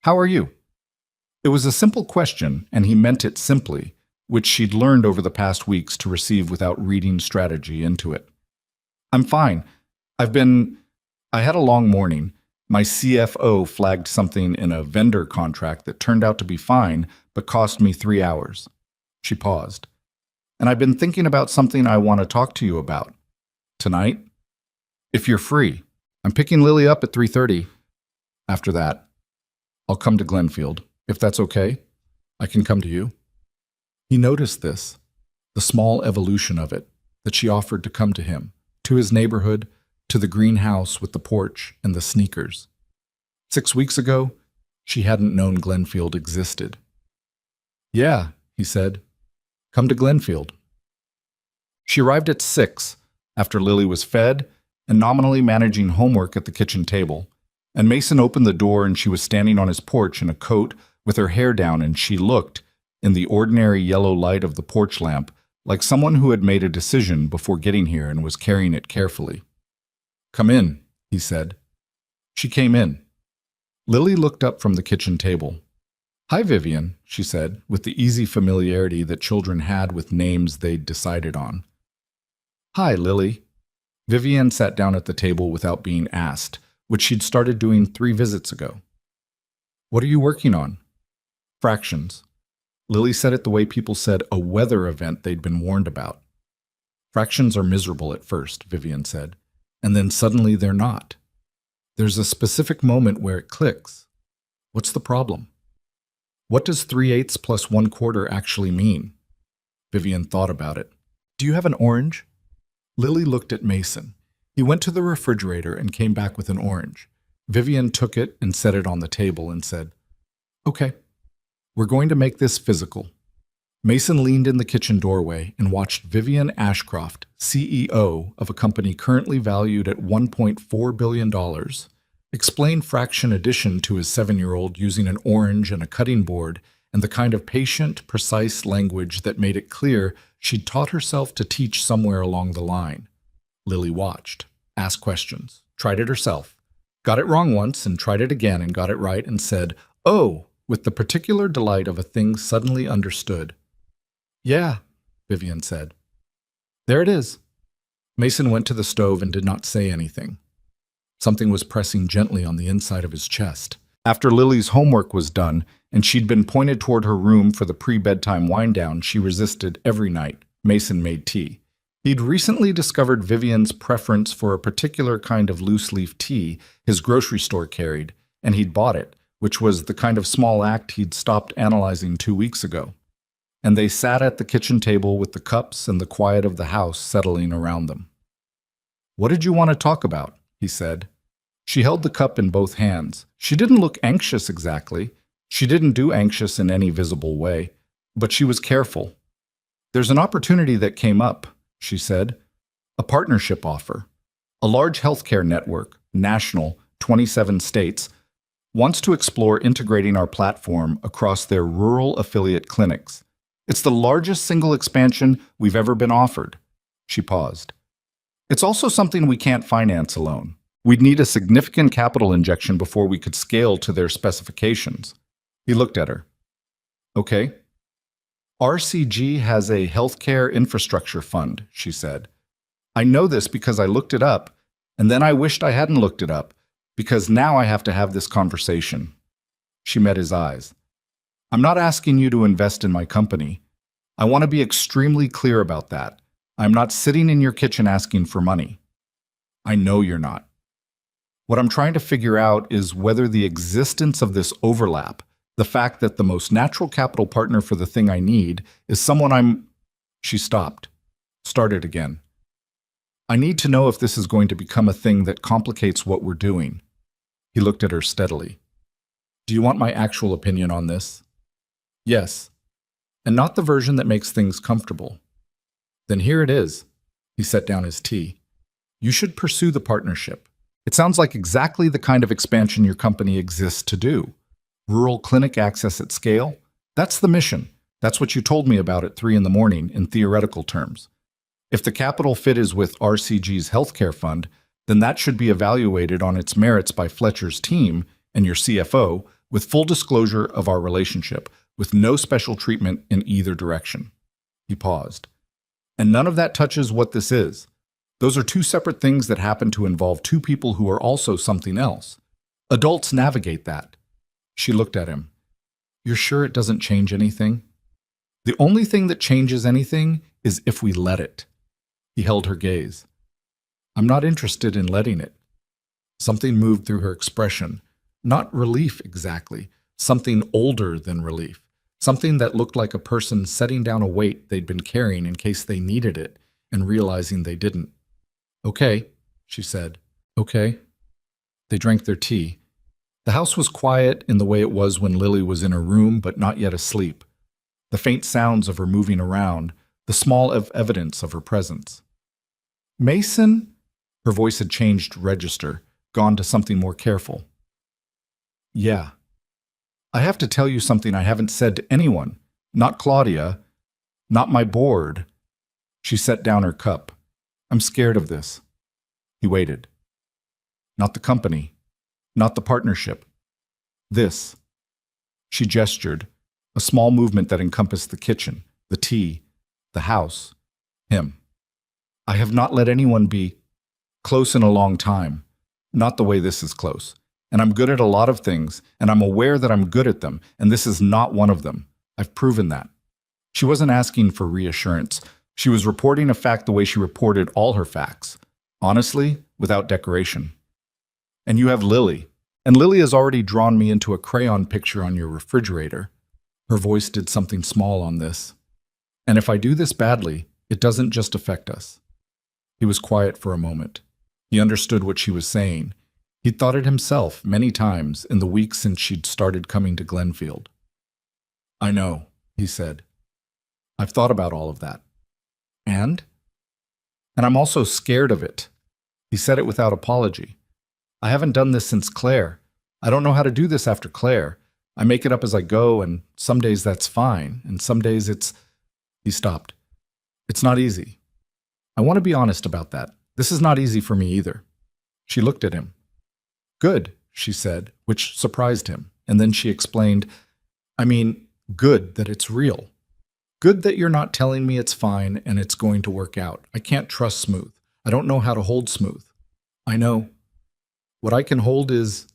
"How are you?" It was a simple question, and he meant it simply, which she'd learned over the past weeks to receive without reading strategy into it. "I'm fine. I had a long morning. My CFO flagged something in a vendor contract that turned out to be fine, but cost me 3 hours." She paused. "And I've been thinking about something I want to talk to you about. Tonight? If you're free. I'm picking Lily up at 3:30. After that, I'll come to Glenfield. If that's okay, I can come to you. He noticed this, the small evolution of it, that she offered to come to him, to his neighborhood, to the greenhouse with the porch and the sneakers. 6 weeks ago, she hadn't known Glenfield existed. Yeah, he said, come to Glenfield. She arrived at 6, after Lily was fed and nominally managing homework at the kitchen table, and Mason opened the door and she was standing on his porch in a coat with her hair down, and she looked, in the ordinary yellow light of the porch lamp, like someone who had made a decision before getting here and was carrying it carefully. Come in, he said. She came in. Lily looked up from the kitchen table. Hi, Vivian, she said, with the easy familiarity that children had with names they'd decided on. Hi, Lily. Vivian sat down at the table without being asked, which she'd started doing 3 visits ago. What are you working on? Fractions. Lily said it the way people said a weather event they'd been warned about. Fractions are miserable at first, Vivian said, and then suddenly they're not. There's a specific moment where it clicks. What's the problem? What does 3/8 plus 1/4 actually mean? Vivian thought about it. Do you have an orange? Lily looked at Mason. He went to the refrigerator and came back with an orange. Vivian took it and set it on the table and said, Okay, we're going to make this physical. Mason leaned in the kitchen doorway and watched Vivian Ashcroft, CEO of a company currently valued at $1.4 billion, explain fraction addition to his 7-year-old using an orange and a cutting board and the kind of patient, precise language that made it clear she'd taught herself to teach somewhere along the line. Lily watched, asked questions, tried it herself, got it wrong once and tried it again and got it right and said, "Oh," with the particular delight of a thing suddenly understood. Yeah, Vivian said. There it is. Mason went to the stove and did not say anything. Something was pressing gently on the inside of his chest. After Lily's homework was done, and she'd been pointed toward her room for the pre-bedtime wind-down she resisted every night, Mason made tea. He'd recently discovered Vivian's preference for a particular kind of loose-leaf tea his grocery store carried, and he'd bought it, which was the kind of small act he'd stopped analyzing 2 weeks ago. And they sat at the kitchen table with the cups and the quiet of the house settling around them. What did you want to talk about? He said. She held the cup in both hands. She didn't look anxious exactly. She didn't do anxious in any visible way, but she was careful. There's an opportunity that came up, she said. A partnership offer. A large healthcare network, national, 27 states, wants to explore integrating our platform across their rural affiliate clinics. It's the largest single expansion we've ever been offered. She paused. It's also something we can't finance alone. We'd need a significant capital injection before we could scale to their specifications. He looked at her. Okay. RCG has a healthcare infrastructure fund, she said. I know this because I looked it up, and then I wished I hadn't looked it up, because now I have to have this conversation. She met his eyes. I'm not asking you to invest in my company. I want to be extremely clear about that. I'm not sitting in your kitchen asking for money. I know you're not. What I'm trying to figure out is whether the existence of this overlap, the fact that the most natural capital partner for the thing I need is someone She stopped, started again. I need to know if this is going to become a thing that complicates what we're doing. He looked at her steadily. Do you want my actual opinion on this? Yes, and not the version that makes things comfortable. Then here it is. He set down his tea. You should pursue the partnership. It sounds like exactly the kind of expansion your company exists to do. Rural clinic access at scale? That's the mission. That's what you told me about at 3 in the morning in theoretical terms. If the capital fit is with RCG's healthcare fund, then that should be evaluated on its merits by Fletcher's team and your CFO with full disclosure of our relationship, with no special treatment in either direction. He paused. And none of that touches what this is. Those are 2 separate things that happen to involve 2 people who are also something else. Adults navigate that. She looked at him. You're sure it doesn't change anything? The only thing that changes anything is if we let it. He held her gaze. I'm not interested in letting it. Something moved through her expression, Not relief exactly, something older than relief. Something that looked like a person setting down a weight they'd been carrying in case they needed it and realizing they didn't. Okay, she said. Okay. They drank their tea. The house was quiet in the way it was when Lily was in her room but not yet asleep. The faint sounds of her moving around, the small evidence of her presence. Mason? Her voice had changed register, gone to something more careful. Yeah. I have to tell you something I haven't said to anyone. Not Claudia. Not my board. She set down her cup. I'm scared of this. He waited. Not the company. Not the partnership. This. She gestured, a small movement that encompassed the kitchen, the tea, the house, him. I have not let anyone be close in a long time. Not the way this is close. And I'm good at a lot of things, and I'm aware that I'm good at them, and this is not one of them. I've proven that. She wasn't asking for reassurance. She was reporting a fact the way she reported all her facts. Honestly, without decoration. And you have Lily. And Lily has already drawn me into a crayon picture on your refrigerator. Her voice did something small on this. And if I do this badly, it doesn't just affect us. He was quiet for a moment. He understood what she was saying. He'd thought it himself many times in the weeks since she'd started coming to Glenfield. I know, he said. I've thought about all of that. And? And I'm also scared of it. He said it without apology. I haven't done this since Claire. I don't know how to do this after Claire. I make it up as I go, and some days that's fine, and some days it's... He stopped. It's not easy. I want to be honest about that. This is not easy for me either. She looked at him. Good, she said, which surprised him, and then she explained, I mean, good that it's real. Good that you're not telling me it's fine and it's going to work out. I can't trust Smooth. I don't know how to hold Smooth. I know. What I can hold is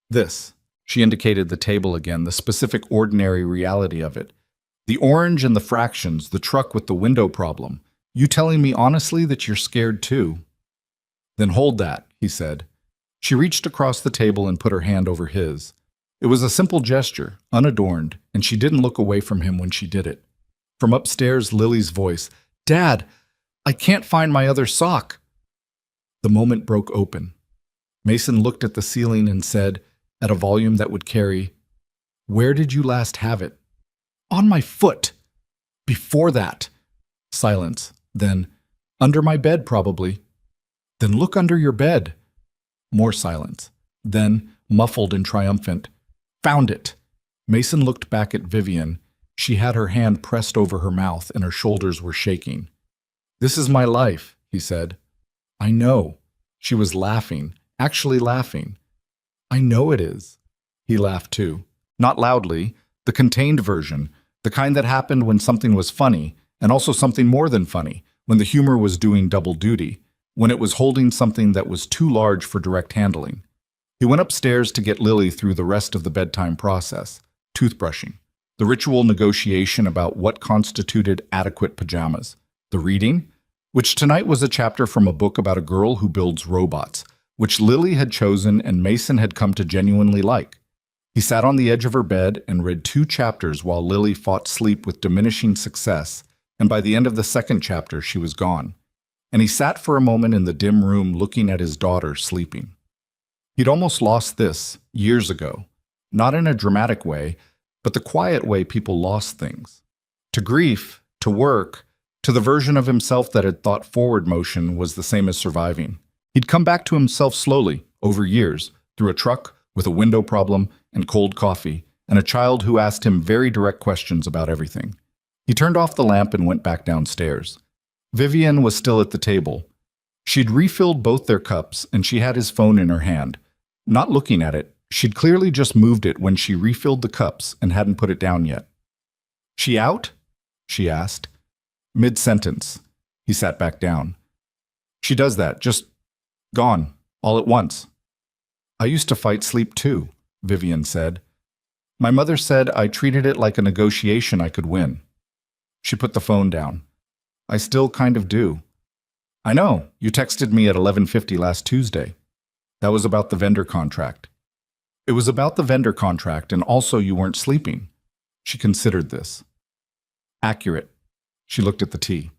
this. She indicated the table again, the specific ordinary reality of it. The orange and the fractions, the truck with the window problem. You telling me honestly that you're scared too? Then hold that, he said. She reached across the table and put her hand over his. It was a simple gesture, unadorned, and she didn't look away from him when she did it. From upstairs, Lily's voice, Dad, I can't find my other sock. The moment broke open. Mason looked at the ceiling and said, at a volume that would carry, Where did you last have it? On my foot. Before that. Silence. Then, under my bed, probably. Then look under your bed. More silence. Then, muffled and triumphant, Found it. Mason looked back at Vivian. She had her hand pressed over her mouth and her shoulders were shaking. This is my life, he said. I know. She was laughing, actually laughing. I know it is. He laughed too. Not loudly, the contained version, the kind that happened when something was funny, and also something more than funny, when the humor was doing double duty, when it was holding something that was too large for direct handling. He went upstairs to get Lily through the rest of the bedtime process, toothbrushing, the ritual negotiation about what constituted adequate pajamas, the reading, which tonight was a chapter from a book about a girl who builds robots, which Lily had chosen and Mason had come to genuinely like. He sat on the edge of her bed and read 2 chapters while Lily fought sleep with diminishing success, and by the end of the 2nd chapter she was gone. And he sat for a moment in the dim room looking at his daughter sleeping. He'd almost lost this, years ago, not in a dramatic way, but the quiet way people lost things. To grief, to work, to the version of himself that had thought forward motion was the same as surviving. He'd come back to himself slowly, over years, through a truck, with a window problem, and cold coffee, and a child who asked him very direct questions about everything. He turned off the lamp and went back downstairs. Vivian was still at the table. She'd refilled both their cups, and she had his phone in her hand. Not looking at it, she'd clearly just moved it when she refilled the cups and hadn't put it down yet. She out? She asked. Mid-sentence. He sat back down. She does that, just gone, all at once. I used to fight sleep too, Vivian said. My mother said I treated it like a negotiation I could win. She put the phone down. I still kind of do. I know, you texted me at 11:50 last Tuesday. That was about the vendor contract. It was about the vendor contract, and also you weren't sleeping. She considered this. Accurate. She looked at the tea.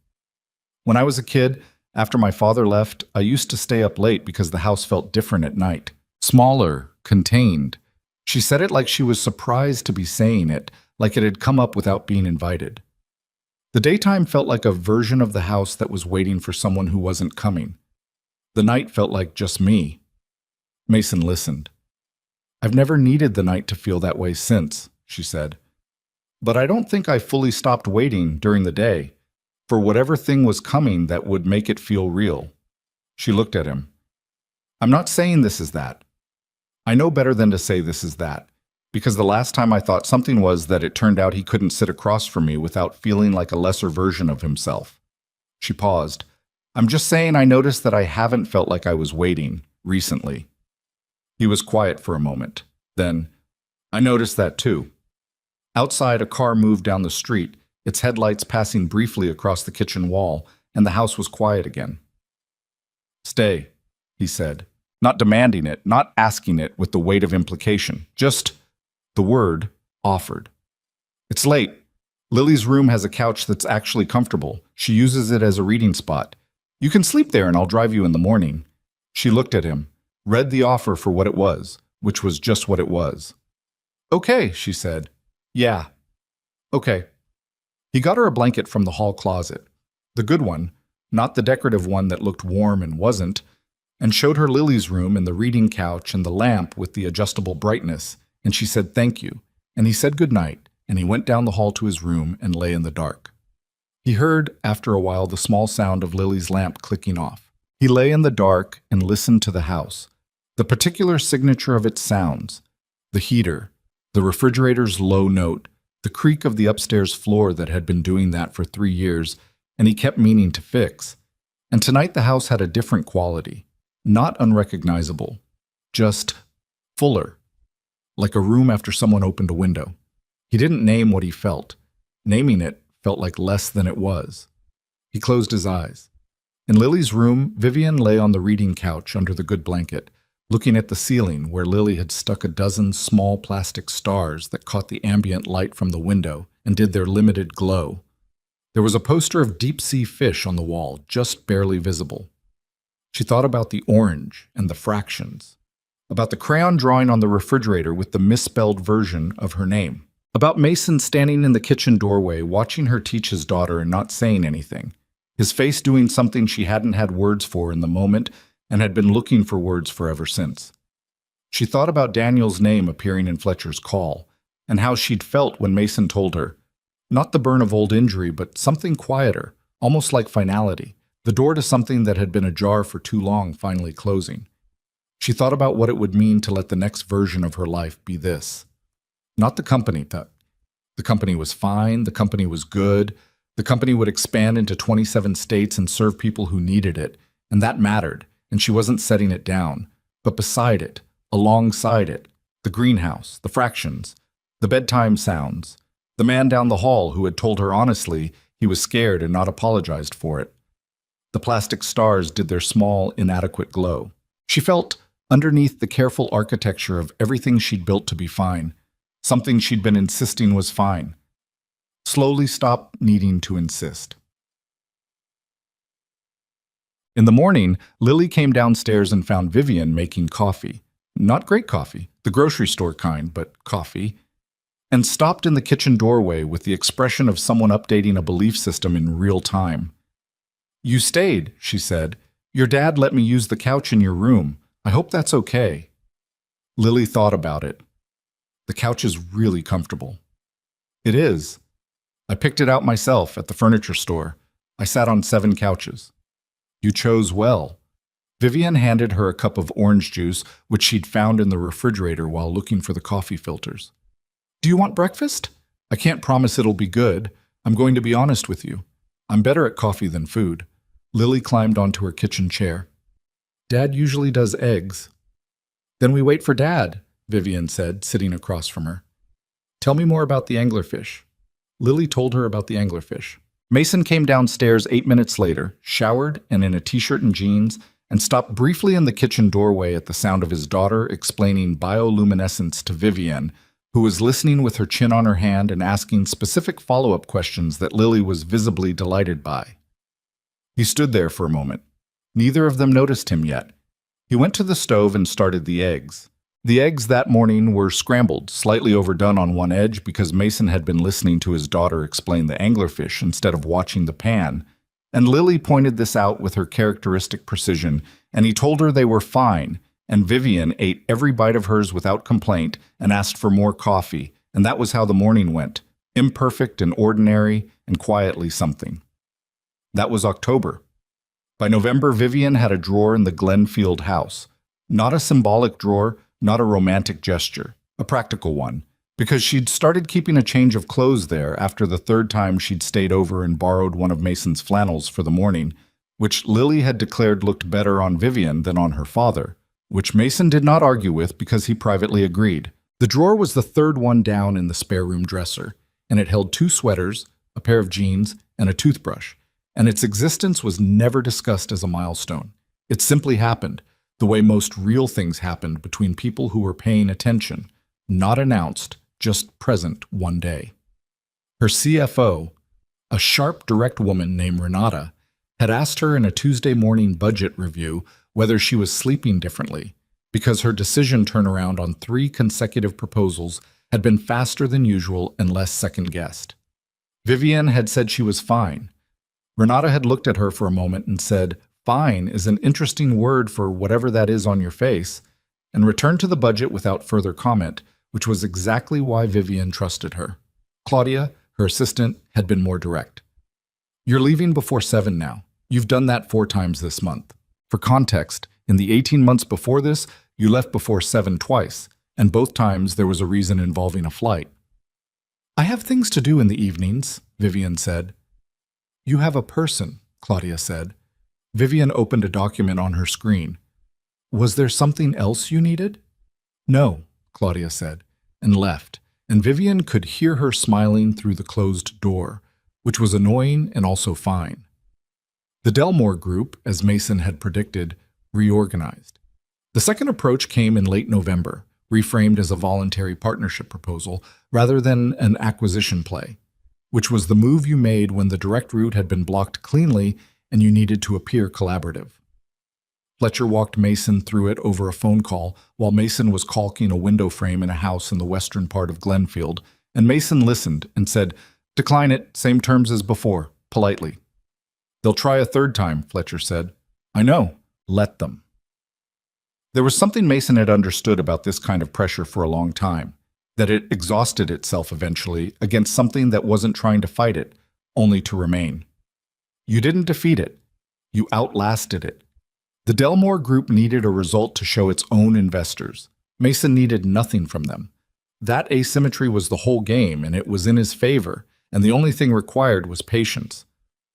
When I was a kid, after my father left, I used to stay up late because the house felt different at night. Smaller, contained. She said it like she was surprised to be saying it, like it had come up without being invited. The daytime felt like a version of the house that was waiting for someone who wasn't coming. The night felt like just me. Mason listened. I've never needed the night to feel that way since, she said. But I don't think I fully stopped waiting during the day for whatever thing was coming that would make it feel real. She looked at him. I'm not saying this is that. I know better than to say this is that, because the last time I thought something was that it turned out he couldn't sit across from me without feeling like a lesser version of himself. She paused. I'm just saying I noticed that I haven't felt like I was waiting recently. He was quiet for a moment. Then, I noticed that too. Outside, a car moved down the street, its headlights passing briefly across the kitchen wall, and the house was quiet again. Stay, he said, not demanding it, not asking it with the weight of implication, just the word offered. It's late. Lily's room has a couch that's actually comfortable. She uses it as a reading spot. You can sleep there and I'll drive you in the morning. She looked at him, read the offer for what it was, which was just what it was. Okay, she said. Yeah. Okay. He got her a blanket from the hall closet. The good one, not the decorative one that looked warm and wasn't, and showed her Lily's room and the reading couch and the lamp with the adjustable brightness, and she said thank you, and he said good night, and he went down the hall to his room and lay in the dark. He heard, after a while, the small sound of Lily's lamp clicking off. He lay in the dark and listened to the house, the particular signature of its sounds, the heater, the refrigerator's low note, the creak of the upstairs floor that had been doing that for 3 years, and he kept meaning to fix. And tonight the house had a different quality, not unrecognizable, just fuller, like a room after someone opened a window. He didn't name what he felt. Naming it felt like less than it was. He closed his eyes. In Lily's room, Vivian lay on the reading couch under the good blanket, looking at the ceiling where Lily had stuck a dozen small plastic stars that caught the ambient light from the window and did their limited glow. There was a poster of deep-sea fish on the wall, just barely visible. She thought about the orange and the fractions, about the crayon drawing on the refrigerator with the misspelled version of her name, about Mason standing in the kitchen doorway watching her teach his daughter and not saying anything, his face doing something she hadn't had words for in the moment and had been looking for words for ever since. She thought about Daniel's name appearing in Fletcher's call, and how she'd felt when Mason told her, not the burn of old injury, but something quieter, almost like finality, the door to something that had been ajar for too long finally closing. She thought about what it would mean to let the next version of her life be this. Not the company. The company was fine, the company was good, the company would expand into 27 states and serve people who needed it, and that mattered. And she wasn't setting it down, but beside it, alongside it, the greenhouse, the fractions, the bedtime sounds, the man down the hall who had told her honestly he was scared and not apologized for it. The plastic stars did their small, inadequate glow. She felt, underneath the careful architecture of everything she'd built to be fine, something she'd been insisting was fine. Slowly stopped needing to insist. In the morning, Lily came downstairs and found Vivian making coffee. Not great coffee, the grocery store kind, but coffee. And stopped in the kitchen doorway with the expression of someone updating a belief system in real time. You stayed, she said. Your dad let me use the couch in your room. I hope that's okay. Lily thought about it. The couch is really comfortable. It is. I picked it out myself at the furniture store. I sat on 7 couches. You chose well. Vivian handed her a cup of orange juice, which she'd found in the refrigerator while looking for the coffee filters. Do you want breakfast? I can't promise it'll be good. I'm going to be honest with you. I'm better at coffee than food. Lily climbed onto her kitchen chair. Dad usually does eggs. Then we wait for Dad, Vivian said, sitting across from her. Tell me more about the anglerfish. Lily told her about the anglerfish. Mason came downstairs 8 minutes later, showered and in a t-shirt and jeans, and stopped briefly in the kitchen doorway at the sound of his daughter explaining bioluminescence to Vivienne, who was listening with her chin on her hand and asking specific follow-up questions that Lily was visibly delighted by. He stood there for a moment. Neither of them noticed him yet. He went to the stove and started the eggs. The eggs that morning were scrambled, slightly overdone on one edge because Mason had been listening to his daughter explain the anglerfish instead of watching the pan, and Lily pointed this out with her characteristic precision, and he told her they were fine, and Vivienne ate every bite of hers without complaint and asked for more coffee, and that was how the morning went, imperfect and ordinary and quietly something. That was October. By November, Vivienne had a drawer in the Glenfield house. Not a symbolic drawer, not a romantic gesture, a practical one, because she'd started keeping a change of clothes there after the third time she'd stayed over and borrowed one of Mason's flannels for the morning, which Lily had declared looked better on Vivienne than on her father, which Mason did not argue with because he privately agreed. The drawer was the third one down in the spare room dresser, and it held 2 sweaters, a pair of jeans, and a toothbrush, and its existence was never discussed as a milestone. It simply happened, the way most real things happened between people who were paying attention, not announced, just present one day. Her CFO, a sharp, direct woman named Renata, had asked her in a Tuesday morning budget review whether she was sleeping differently, because her decision turnaround on 3 consecutive proposals had been faster than usual and less second-guessed. Vivienne had said she was fine. Renata had looked at her for a moment and said, "Fine is an interesting word for whatever that is on your face," and returned to the budget without further comment, which was exactly why Vivienne trusted her. Claudia, her assistant, had been more direct. "You're leaving before 7 now. You've done that 4 times this month. For context, in the 18 months before this, you left before 7 twice, and both times there was a reason involving a flight." "I have things to do in the evenings," Vivienne said. "You have a person," Claudia said. Vivienne opened a document on her screen. "Was there something else you needed?" "No," Claudia said, and left, and Vivienne could hear her smiling through the closed door, which was annoying and also fine. The Delmore Group, as Mason had predicted, reorganized. The second approach came in late November, reframed as a voluntary partnership proposal rather than an acquisition play, which was the move you made when the direct route had been blocked cleanly and you needed to appear collaborative. Fletcher walked Mason through it over a phone call while Mason was caulking a window frame in a house in the western part of Glenfield, and Mason listened and said, "Decline it, same terms as before, politely." "They'll try a third time," Fletcher said. "I know. Let them." There was something Mason had understood about this kind of pressure for a long time, that it exhausted itself eventually against something that wasn't trying to fight it, only to remain. You didn't defeat it. You outlasted it. The Delmore Group needed a result to show its own investors. Mason needed nothing from them. That asymmetry was the whole game, and it was in his favor, and the only thing required was patience.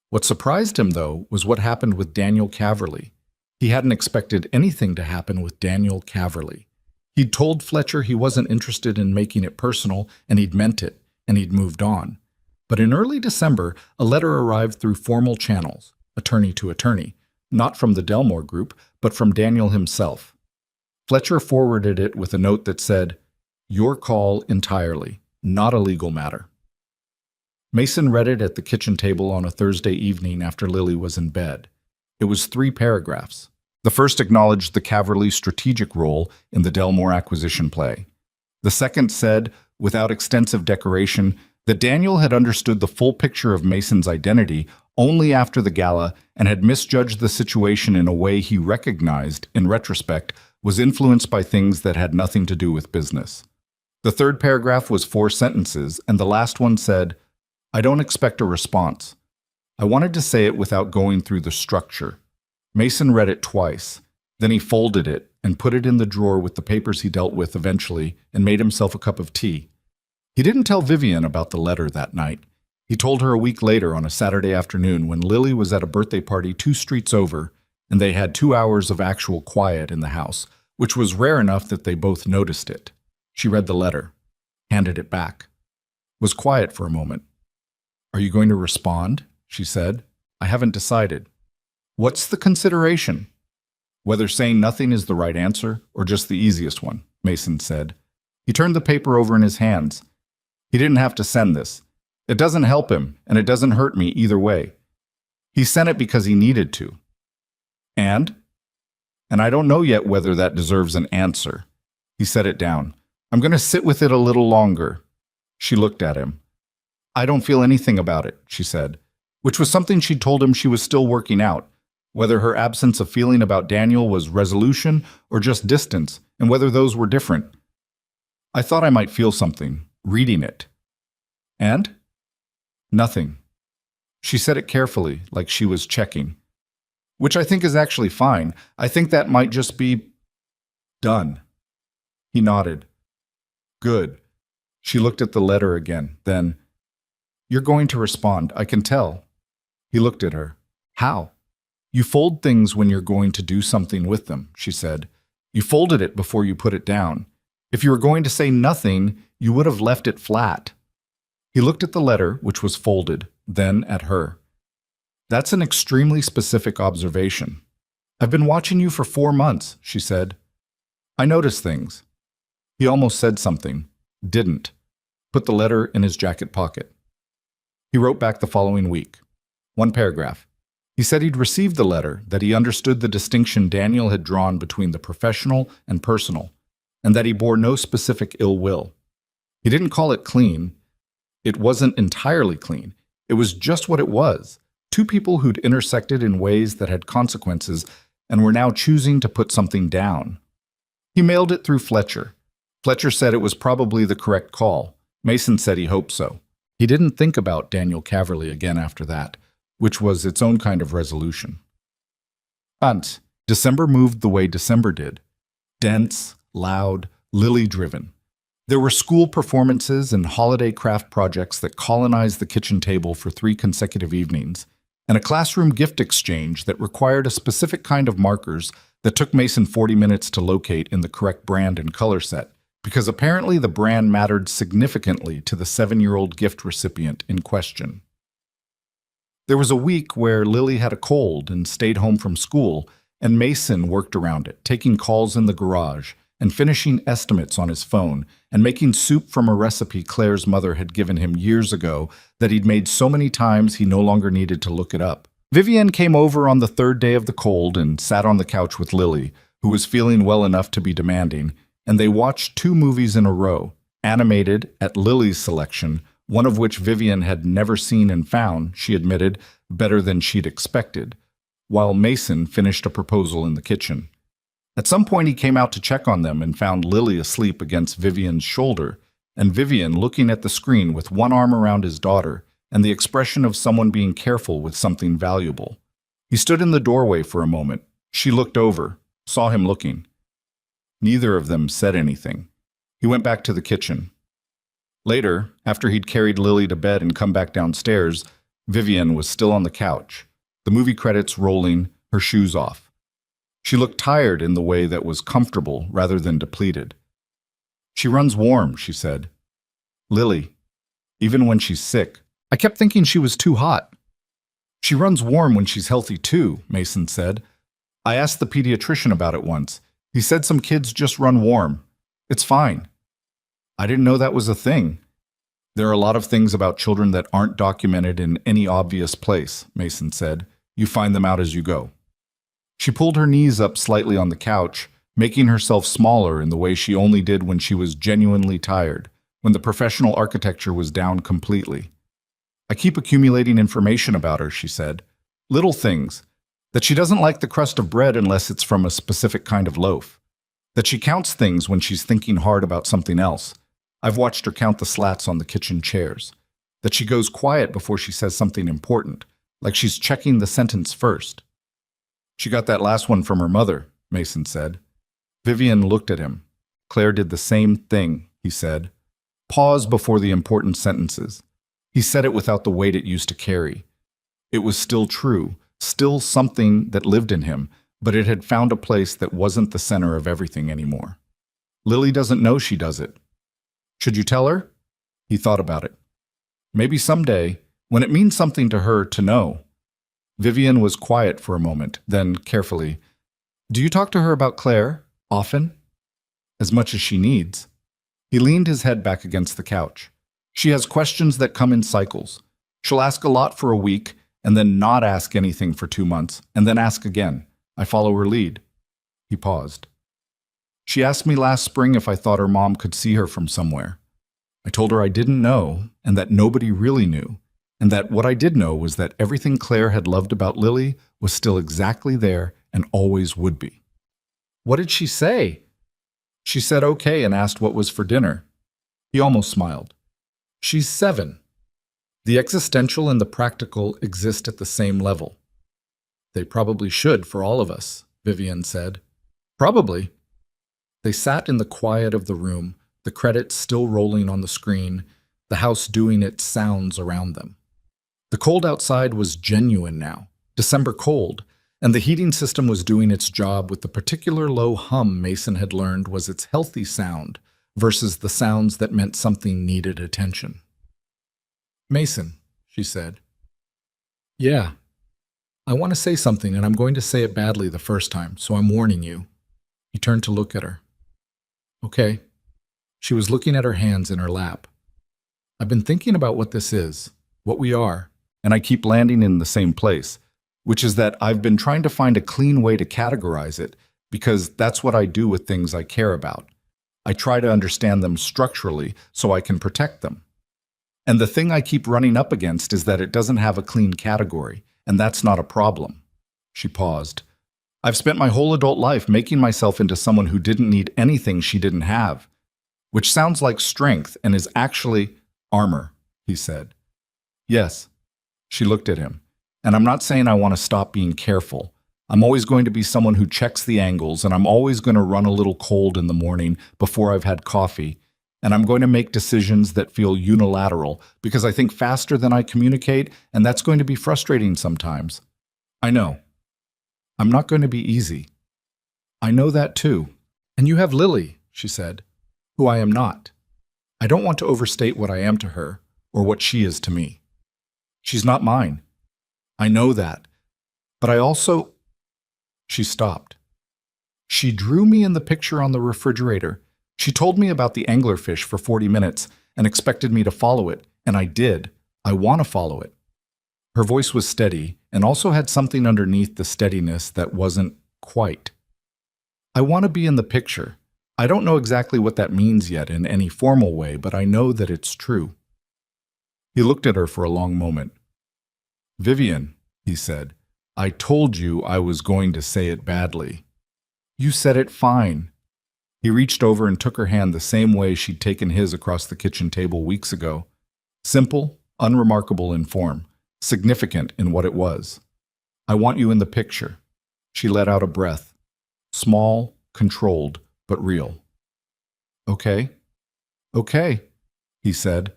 What surprised him, though, was what happened with Daniel Caverly. He hadn't expected anything to happen with Daniel Caverly. He'd told Fletcher he wasn't interested in making it personal, and he'd meant it, and he'd moved on. But in early December, a letter arrived through formal channels, attorney to attorney, not from the Delmore Group, but from Daniel himself. Fletcher forwarded it with a note that said, "Your call entirely, not a legal matter." Mason read it at the kitchen table on a Thursday evening after Lily was in bed. It was 3 paragraphs. The first acknowledged the Caverly strategic role in the Delmore acquisition play. The second said, without extensive decoration, that Daniel had understood the full picture of Mason's identity only after the gala and had misjudged the situation in a way he recognized, in retrospect, was influenced by things that had nothing to do with business. The third paragraph was 4 sentences, and the last one said, "I don't expect a response." I wanted to say it without going through the structure. Mason read it twice. Then he folded it and put it in the drawer with the papers he dealt with eventually and made himself a cup of tea. He didn't tell Vivienne about the letter that night. He told her a week later on a Saturday afternoon when Lily was at a birthday party 2 streets over, and they had 2 hours of actual quiet in the house, which was rare enough that they both noticed it. She read the letter, handed it back, was quiet for a moment. "Are you going to respond?" she said. "I haven't decided." "What's the consideration?" Whether saying nothing is the right answer or just the easiest one, Mason said. He turned the paper over in his hands. He didn't have to send this. It doesn't help him, and it doesn't hurt me either way. He sent it because he needed to. And I don't know yet whether that deserves an answer. He set it down. I'm going to sit with it a little longer. She looked at him. I don't feel anything about it, she said, which was something she'd told him she was still working out, whether her absence of feeling about Daniel was resolution or just distance, and whether those were different. I thought I might feel something, reading it. And? Nothing. She said it carefully, like she was checking. Which I think is actually fine. I think that might just be done. He nodded. Good. She looked at the letter again, then, You're going to respond, I can tell. He looked at her. How? You fold things when you're going to do something with them, she said. You folded it before you put it down. If you were going to say nothing, you would have left it flat. He looked at the letter, which was folded, then at her. That's an extremely specific observation. I've been watching you for 4 months, she said. I notice things. He almost said something. Didn't. Put the letter in his jacket pocket. He wrote back the following week. 1 paragraph. He said he'd received the letter, that he understood the distinction Daniel had drawn between the professional and personal, and that he bore no specific ill will. He didn't call it clean. It wasn't entirely clean. It was just what it was. 2 people who'd intersected in ways that had consequences and were now choosing to put something down. He mailed it through Fletcher. Fletcher said it was probably the correct call. Mason said he hoped so. He didn't think about Daniel Caverly again after that, which was its own kind of resolution. And December moved the way December did. Dense, loud, Lily-driven. There were school performances and holiday craft projects that colonized the kitchen table for 3 consecutive evenings, and a classroom gift exchange that required a specific kind of markers that took Mason 40 minutes to locate in the correct brand and color set, because apparently the brand mattered significantly to the 7-year-old gift recipient in question. There was a week where Lily had a cold and stayed home from school, and Mason worked around it, taking calls in the garage and finishing estimates on his phone and making soup from a recipe Claire's mother had given him years ago that he'd made so many times he no longer needed to look it up. Vivienne came over on the 3rd day of the cold and sat on the couch with Lily, who was feeling well enough to be demanding, and they watched 2 movies in a row, animated at Lily's selection, one of which Vivienne had never seen and found, she admitted, better than she'd expected, while Mason finished a proposal in the kitchen. At some point he came out to check on them and found Lily asleep against Vivienne's shoulder, and Vivienne looking at the screen with one arm around his daughter and the expression of someone being careful with something valuable. He stood in the doorway for a moment. She looked over, saw him looking. Neither of them said anything. He went back to the kitchen. Later, after he'd carried Lily to bed and come back downstairs, Vivienne was still on the couch, the movie credits rolling, her shoes off. She looked tired in the way that was comfortable rather than depleted. She runs warm, she said. Lily, even when she's sick. I kept thinking she was too hot. She runs warm when she's healthy too, Mason said. I asked the pediatrician about it once. He said some kids just run warm. It's fine. I didn't know that was a thing. There are a lot of things about children that aren't documented in any obvious place, Mason said. You find them out as you go. She pulled her knees up slightly on the couch, making herself smaller in the way she only did when she was genuinely tired, when the professional architecture was down completely. I keep accumulating information about her, she said. Little things. That she doesn't like the crust of bread unless it's from a specific kind of loaf. That she counts things when she's thinking hard about something else. I've watched her count the slats on the kitchen chairs. That she goes quiet before she says something important, like she's checking the sentence first. She got that last one from her mother, Mason said. Vivienne looked at him. Claire did the same thing, he said. Pause before the important sentences. He said it without the weight it used to carry. It was still true, still something that lived in him, but it had found a place that wasn't the center of everything anymore. Lily doesn't know she does it. Should you tell her? He thought about it. Maybe someday, when it means something to her to know. Vivienne was quiet for a moment, then carefully, Do you talk to her about Claire? Often? As much as she needs. He leaned his head back against the couch. She has questions that come in cycles. She'll ask a lot for a week, and then not ask anything for 2 months, and then ask again. I follow her lead. He paused. She asked me last spring if I thought her mom could see her from somewhere. I told her I didn't know, and that nobody really knew, and that what I did know was that everything Claire had loved about Lily was still exactly there and always would be. What did she say? She said okay and asked what was for dinner. He almost smiled. She's 7. The existential and the practical exist at the same level. They probably should for all of us, Vivian said. Probably. They sat in the quiet of the room, the credits still rolling on the screen, the house doing its sounds around them. The cold outside was genuine now, December cold, and the heating system was doing its job with the particular low hum Mason had learned was its healthy sound versus the sounds that meant something needed attention. Mason, she said. Yeah. I want to say something, and I'm going to say it badly the first time, so I'm warning you. He turned to look at her. Okay. She was looking at her hands in her lap. I've been thinking about what this is, what we are, and I keep landing in the same place, which is that I've been trying to find a clean way to categorize it, because that's what I do with things I care about. I try to understand them structurally so I can protect them. And the thing I keep running up against is that it doesn't have a clean category, and that's not a problem. She paused. I've spent my whole adult life making myself into someone who didn't need anything she didn't have, which sounds like strength and is actually armor, he said. Yes. She looked at him. And I'm not saying I want to stop being careful. I'm always going to be someone who checks the angles, and I'm always going to run a little cold in the morning before I've had coffee, and I'm going to make decisions that feel unilateral because I think faster than I communicate, and that's going to be frustrating sometimes. I know. I'm not going to be easy. I know that too. And you have Lily, she said, who I am not. I don't want to overstate what I am to her or what she is to me. She's not mine. I know that. But I also... She stopped. She drew me in the picture on the refrigerator. She told me about the anglerfish for 40 minutes and expected me to follow it, and I did. I want to follow it. Her voice was steady and also had something underneath the steadiness that wasn't quite. I want to be in the picture. I don't know exactly what that means yet in any formal way, but I know that it's true. He looked at her for a long moment. Vivian, he said, I told you I was going to say it badly. You said it fine. He reached over and took her hand the same way she'd taken his across the kitchen table weeks ago. Simple, unremarkable in form, significant in what it was. I want you in the picture. She let out a breath. Small, controlled, but real. Okay. Okay, he said.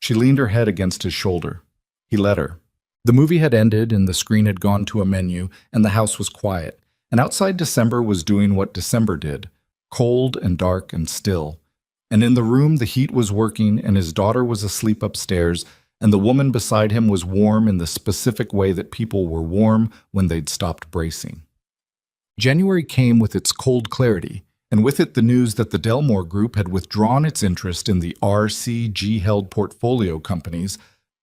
She leaned her head against his shoulder. He let her. The movie had ended and the screen had gone to a menu and the house was quiet. And outside December was doing what December did, cold and dark and still. And in the room the heat was working and his daughter was asleep upstairs and the woman beside him was warm in the specific way that people were warm when they'd stopped bracing. January came with its cold clarity, and with it the news that the Delmore Group had withdrawn its interest in the RCG-held portfolio companies,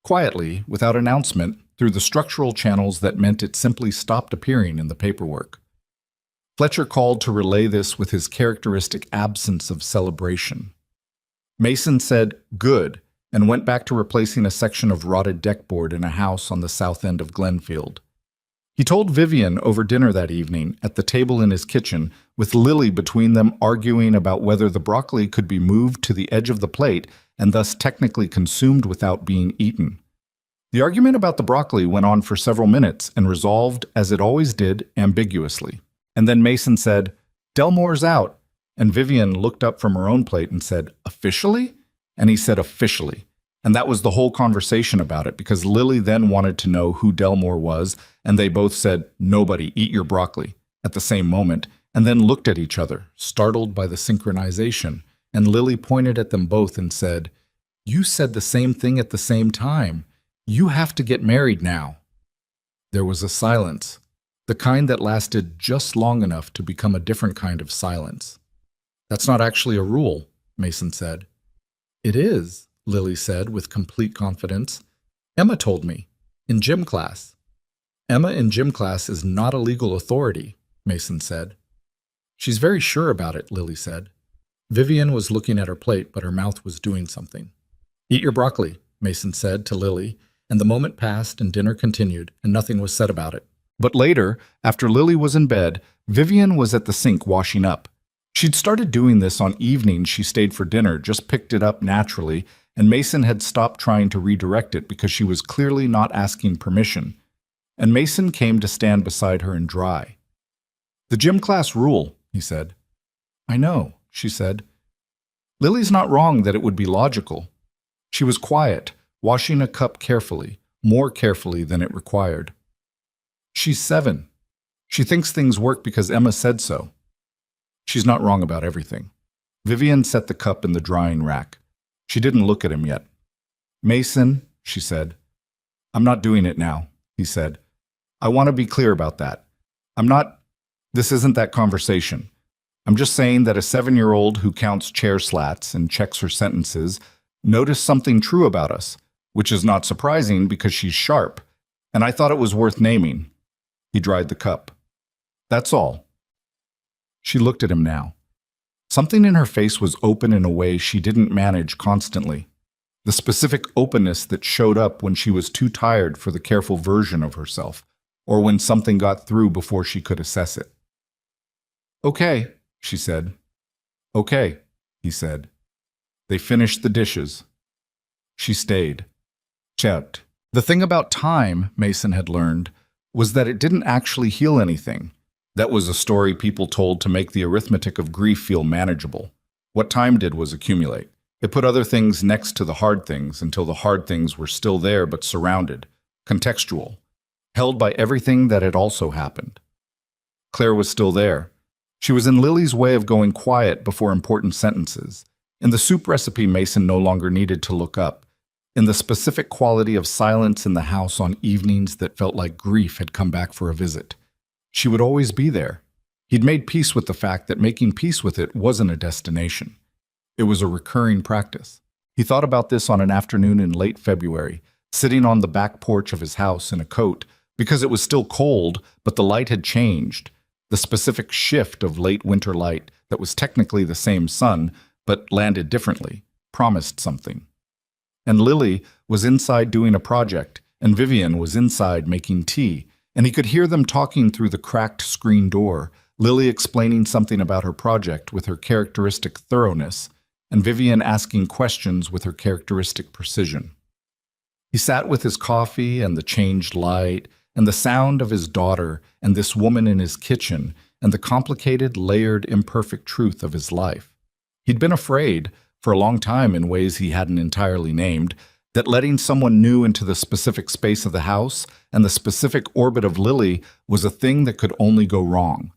quietly, without announcement, through the structural channels that meant it simply stopped appearing in the paperwork. Fletcher called to relay this with his characteristic absence of celebration. Mason said, "Good," and went back to replacing a section of rotted deckboard in a house on the south end of Glenfield. He told Vivian over dinner that evening, at the table in his kitchen, with Lily between them arguing about whether the broccoli could be moved to the edge of the plate and thus technically consumed without being eaten. The argument about the broccoli went on for several minutes and resolved, as it always did, ambiguously. And then Mason said, "Delmore's out," and Vivian looked up from her own plate and said, "Officially?" And he said, "Officially." And that was the whole conversation about it, because Lily then wanted to know who Delmore was, and they both said, "Nobody, eat your broccoli," at the same moment, and then looked at each other, startled by the synchronization, and Lily pointed at them both and said, "You said the same thing at the same time. You have to get married now." There was a silence. the kind that lasted just long enough to become a different kind of silence. "That's not actually a rule," Mason said. "It is," Lily said with complete confidence. "Emma told me, in gym class." "Emma in gym class is not a legal authority," Mason said. "She's very sure about it," Lily said. Vivian was looking at her plate, but her mouth was doing something. "Eat your broccoli," Mason said to Lily, and the moment passed and dinner continued, and nothing was said about it. But later, after Lily was in bed, Vivian was at the sink washing up. She'd started doing this on evenings she stayed for dinner, just picked it up naturally, and Mason had stopped trying to redirect it because she was clearly not asking permission. And Mason came to stand beside her and dry. "The gym class rule," he said. "I know," she said. Lily's not wrong that it would be logical. She was quiet, washing a cup carefully, more carefully than it required. "She's 7. She thinks things work because Emma said so." "She's not wrong about everything." Vivian set the cup in the drying rack. She didn't look at him yet. "Mason," she said. "I'm not doing it now," he said. "I want to be clear about that. This isn't that conversation. I'm just saying that a 7-year-old who counts chair slats and checks her sentences noticed something true about us, which is not surprising because she's sharp, and I thought it was worth naming." He dried the cup. "That's all." She looked at him now. Something in her face was open in a way she didn't manage constantly. The specific openness that showed up when she was too tired for the careful version of herself, or when something got through before she could assess it. "Okay," she said. "Okay," he said. They finished the dishes. She stayed. Checked. The thing about time, Mason had learned, was that it didn't actually heal anything. That was a story people told to make the arithmetic of grief feel manageable. What time did was accumulate. It put other things next to the hard things until the hard things were still there but surrounded, contextual, held by everything that had also happened. Claire was still there. She was in Lily's way of going quiet before important sentences. In the soup recipe Mason no longer needed to look up. In the specific quality of silence in the house on evenings that felt like grief had come back for a visit. She would always be there. He'd made peace with the fact that making peace with it wasn't a destination. It was a recurring practice. He thought about this on an afternoon in late February, sitting on the back porch of his house in a coat, because it was still cold, but the light had changed. The specific shift of late winter light that was technically the same sun, but landed differently, promised something. And Lily was inside doing a project, and Vivian was inside making tea, and he could hear them talking through the cracked screen door, Lily explaining something about her project with her characteristic thoroughness, and Vivian asking questions with her characteristic precision. He sat with his coffee and the changed light, and the sound of his daughter and this woman in his kitchen, and the complicated, layered, imperfect truth of his life. He'd been afraid, for a long time in ways he hadn't entirely named, that letting someone new into the specific space of the house and the specific orbit of Lily was a thing that could only go wrong.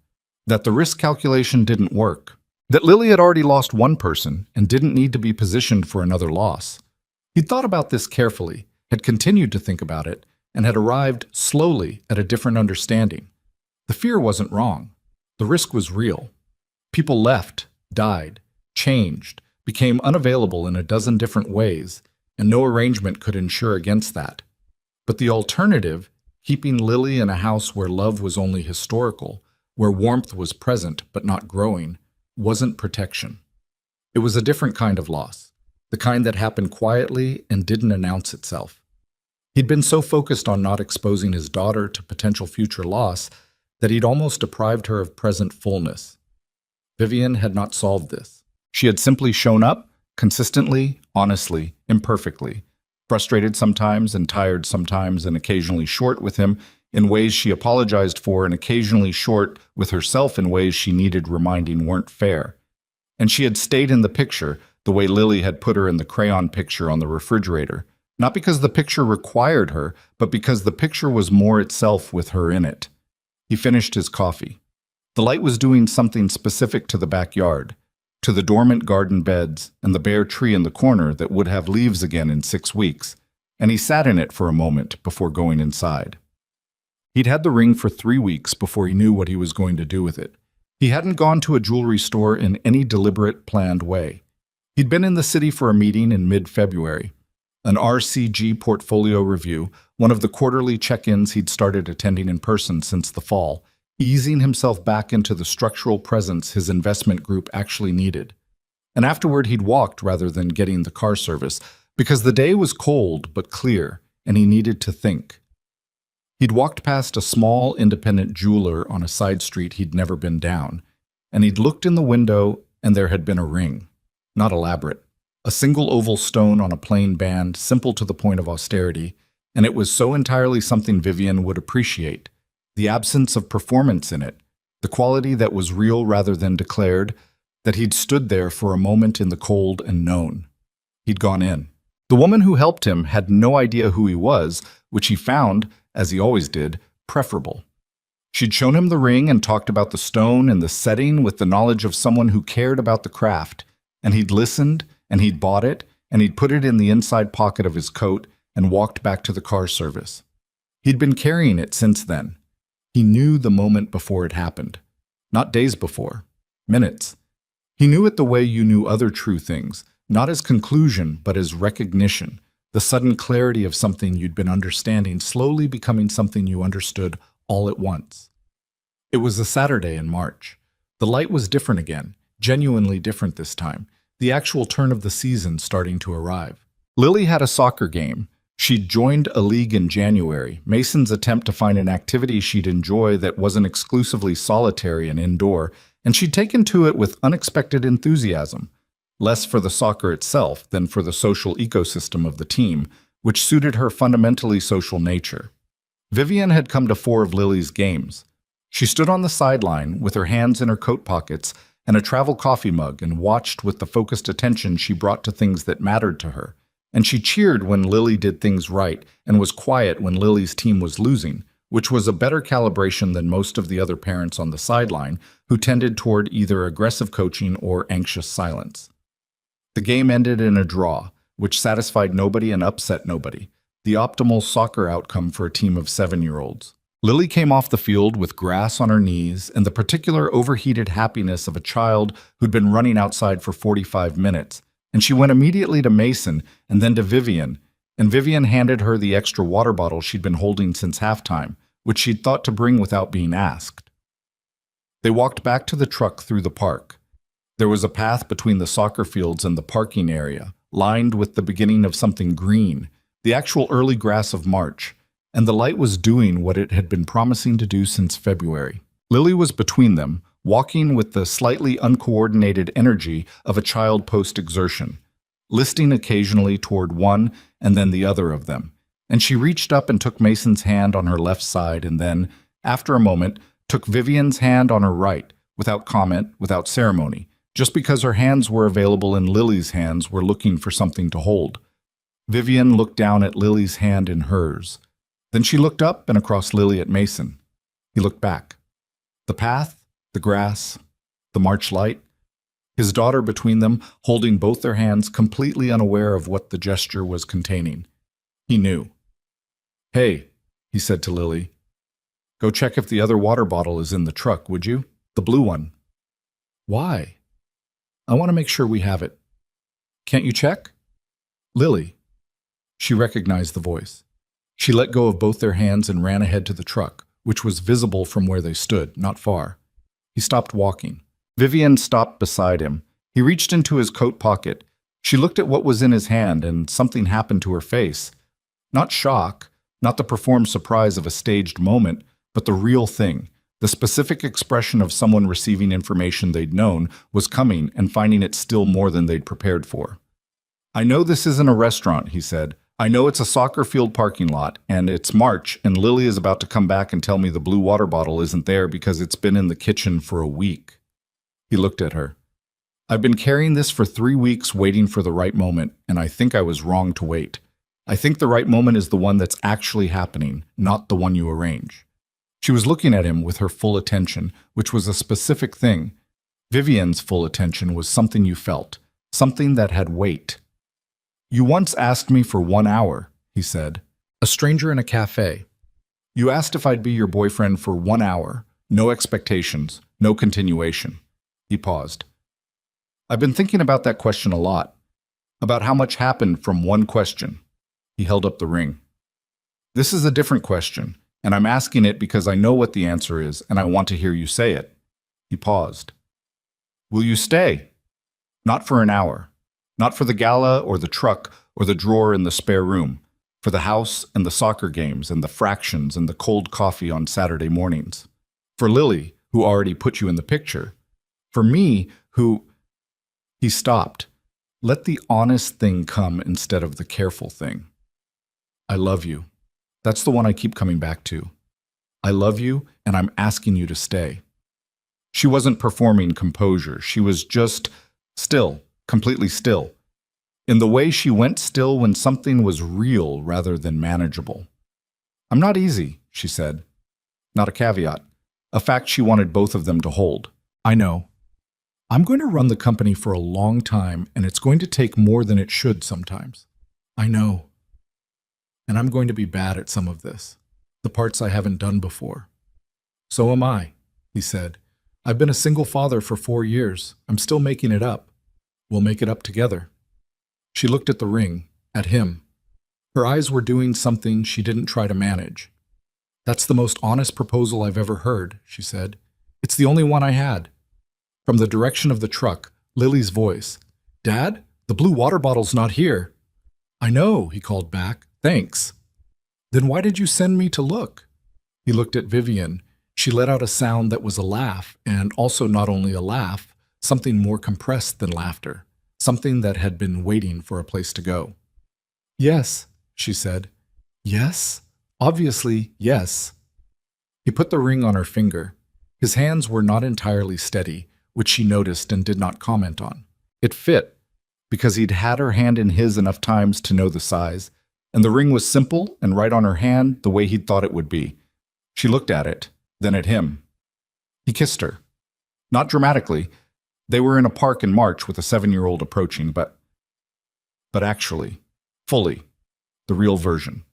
That the risk calculation didn't work. That Lily had already lost one person and didn't need to be positioned for another loss. He'd thought about this carefully, had continued to think about it, and had arrived slowly at a different understanding. The fear wasn't wrong. The risk was real. People left, died, changed, became unavailable in a dozen different ways, and no arrangement could ensure against that. But the alternative, keeping Lily in a house where love was only historical, where warmth was present but not growing, wasn't protection. It was a different kind of loss, the kind that happened quietly and didn't announce itself. He'd been so focused on not exposing his daughter to potential future loss that he'd almost deprived her of present fullness. Vivian had not solved this. She had simply shown up, consistently, honestly, imperfectly, frustrated sometimes and tired sometimes and occasionally short with him in ways she apologized for and occasionally short with herself in ways she needed reminding weren't fair. And she had stayed in the picture the way Lily had put her in the crayon picture on the refrigerator, not because the picture required her, but because the picture was more itself with her in it. He finished his coffee. The light was doing something specific to the backyard, to the dormant garden beds and the bare tree in the corner that would have leaves again in 6 weeks, and he sat in it for a moment before going inside. He'd had the ring for 3 weeks before he knew what he was going to do with it. He hadn't gone to a jewelry store in any deliberate, planned way. He'd been in the city for a meeting in mid-February, an RCG portfolio review, one of the quarterly check-ins he'd started attending in person since the fall, easing himself back into the structural presence his investment group actually needed. And afterward he'd walked rather than getting the car service, because the day was cold but clear, and he needed to think. He'd walked past a small, independent jeweler on a side street he'd never been down, and he'd looked in the window, and there had been a ring. Not elaborate. A single oval stone on a plain band, simple to the point of austerity, and it was so entirely something Vivian would appreciate. The absence of performance in it, the quality that was real rather than declared, that he'd stood there for a moment in the cold and known. He'd gone in. The woman who helped him had no idea who he was, which he found, as he always did, preferable. She'd shown him the ring and talked about the stone and the setting with the knowledge of someone who cared about the craft, and he'd listened, and he'd bought it, and he'd put it in the inside pocket of his coat and walked back to the car service. He'd been carrying it since then. He knew the moment before it happened. Not days before. Minutes. He knew it the way you knew other true things, not as conclusion, but as recognition, the sudden clarity of something you'd been understanding slowly becoming something you understood all at once. It was a Saturday in March. The light was different again, genuinely different this time, the actual turn of the season starting to arrive. Lily had a soccer game. She'd joined a league in January, Mason's attempt to find an activity she'd enjoy that wasn't exclusively solitary and indoor, and she'd taken to it with unexpected enthusiasm, less for the soccer itself than for the social ecosystem of the team, which suited her fundamentally social nature. Vivian had come to 4 of Lily's games. She stood on the sideline with her hands in her coat pockets and a travel coffee mug and watched with the focused attention she brought to things that mattered to her. And she cheered when Lily did things right and was quiet when Lily's team was losing, which was a better calibration than most of the other parents on the sideline who tended toward either aggressive coaching or anxious silence. The game ended in a draw, which satisfied nobody and upset nobody, the optimal soccer outcome for a team of 7-year-olds. Lily came off the field with grass on her knees and the particular overheated happiness of a child who'd been running outside for 45 minutes, and she went immediately to Mason and then to Vivian, and Vivian handed her the extra water bottle she'd been holding since halftime, which she'd thought to bring without being asked. They walked back to the truck through the park. There was a path between the soccer fields and the parking area, lined with the beginning of something green, the actual early grass of March, and the light was doing what it had been promising to do since February. Lily was between them, walking with the slightly uncoordinated energy of a child post-exertion, listing occasionally toward one and then the other of them, and she reached up and took Mason's hand on her left side and then, after a moment, took Vivian's hand on her right, without comment, without ceremony, just because her hands were available and Lily's hands were looking for something to hold. Vivian looked down at Lily's hand in hers. Then she looked up and across Lily at Mason. He looked back. The path, the grass, the March light, his daughter between them, holding both their hands, completely unaware of what the gesture was containing. He knew. "Hey," he said to Lily, "go check if the other water bottle is in the truck, would you? The blue one." "Why?" "I want to make sure we have it." "Can't you check?" "Lily." She recognized the voice. She let go of both their hands and ran ahead to the truck, which was visible from where they stood, not far. He stopped walking. Vivian stopped beside him. He reached into his coat pocket. She looked at what was in his hand, and something happened to her face. Not shock, not the performed surprise of a staged moment, but the real thing. The specific expression of someone receiving information they'd known was coming and finding it still more than they'd prepared for. "I know this isn't a restaurant," he said. "I know it's a soccer field parking lot, and it's March, and Lily is about to come back and tell me the blue water bottle isn't there because it's been in the kitchen for a week." He looked at her. "I've been carrying this for 3 weeks waiting for the right moment, and I think I was wrong to wait. I think the right moment is the one that's actually happening, not the one you arrange." She was looking at him with her full attention, which was a specific thing. Vivian's full attention was something you felt, something that had weight. "You once asked me for 1 hour," he said. "A stranger in a cafe. You asked if I'd be your boyfriend for 1 hour. No expectations, no continuation. He paused. I've been thinking about that question a lot. About how much happened from one question. He held up the ring. This is a different question, and I'm asking it because I know what the answer is, and I want to hear you say it. He paused. Will you stay? Not for an hour. Not for the gala or the truck or the drawer in the spare room. For the house and the soccer games and the fractions and the cold coffee on Saturday mornings. For Lily, who already put you in the picture. For me, who... He stopped. Let the honest thing come instead of the careful thing. I love you. That's the one I keep coming back to. I love you, and I'm asking you to stay. She wasn't performing composure. She was just still, completely still. In the way she went still when something was real rather than manageable. I'm not easy, she said. Not a caveat. A fact she wanted both of them to hold. I know. I'm going to run the company for a long time, and it's going to take more than it should sometimes. I know. And I'm going to be bad at some of this. The parts I haven't done before. So am I, he said. I've been a single father for 4 years. I'm still making it up. We'll make it up together. She looked at the ring, at him. Her eyes were doing something she didn't try to manage. That's the most honest proposal I've ever heard, she said. It's the only one I had. From the direction of the truck, Lily's voice. Dad, the blue water bottle's not here. I know, he called back. Thanks. Then why did you send me to look? He looked at Vivian. She let out a sound that was a laugh, and also not only a laugh, something more compressed than laughter. Something that had been waiting for a place to go. Yes, she said. Yes? Obviously, yes. He put the ring on her finger. His hands were not entirely steady, which she noticed and did not comment on. It fit, because he'd had her hand in his enough times to know the size, and the ring was simple and right on her hand the way he'd thought it would be. She looked at it, then at him. He kissed her. Not dramatically. They were in a park in March with a 7-year-old approaching, but actually, fully, the real version.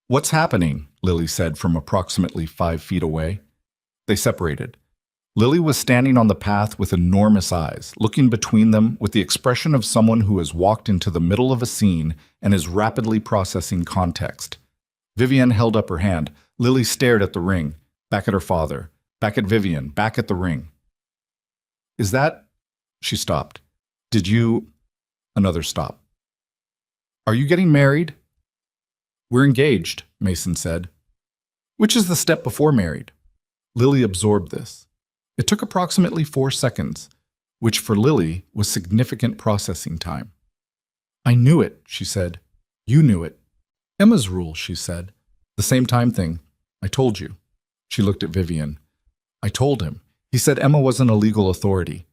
What's happening? Lily said from approximately 5 feet away. They separated. Lily was standing on the path with enormous eyes, looking between them with the expression of someone who has walked into the middle of a scene and is rapidly processing context. Vivian held up her hand. Lily stared at the ring, back at her father, back at Vivian, back at the ring. Is that... She stopped. Did you... Another stop. Are you getting married? We're engaged, Mason said. Which is the step before married? Lily absorbed this. It took approximately 4 seconds, which for Lily was significant processing time. I knew it, she said. You knew it. Emma's rule, she said. The same time thing. I told you. She looked at Vivian. I told him. He said Emma wasn't a legal authority.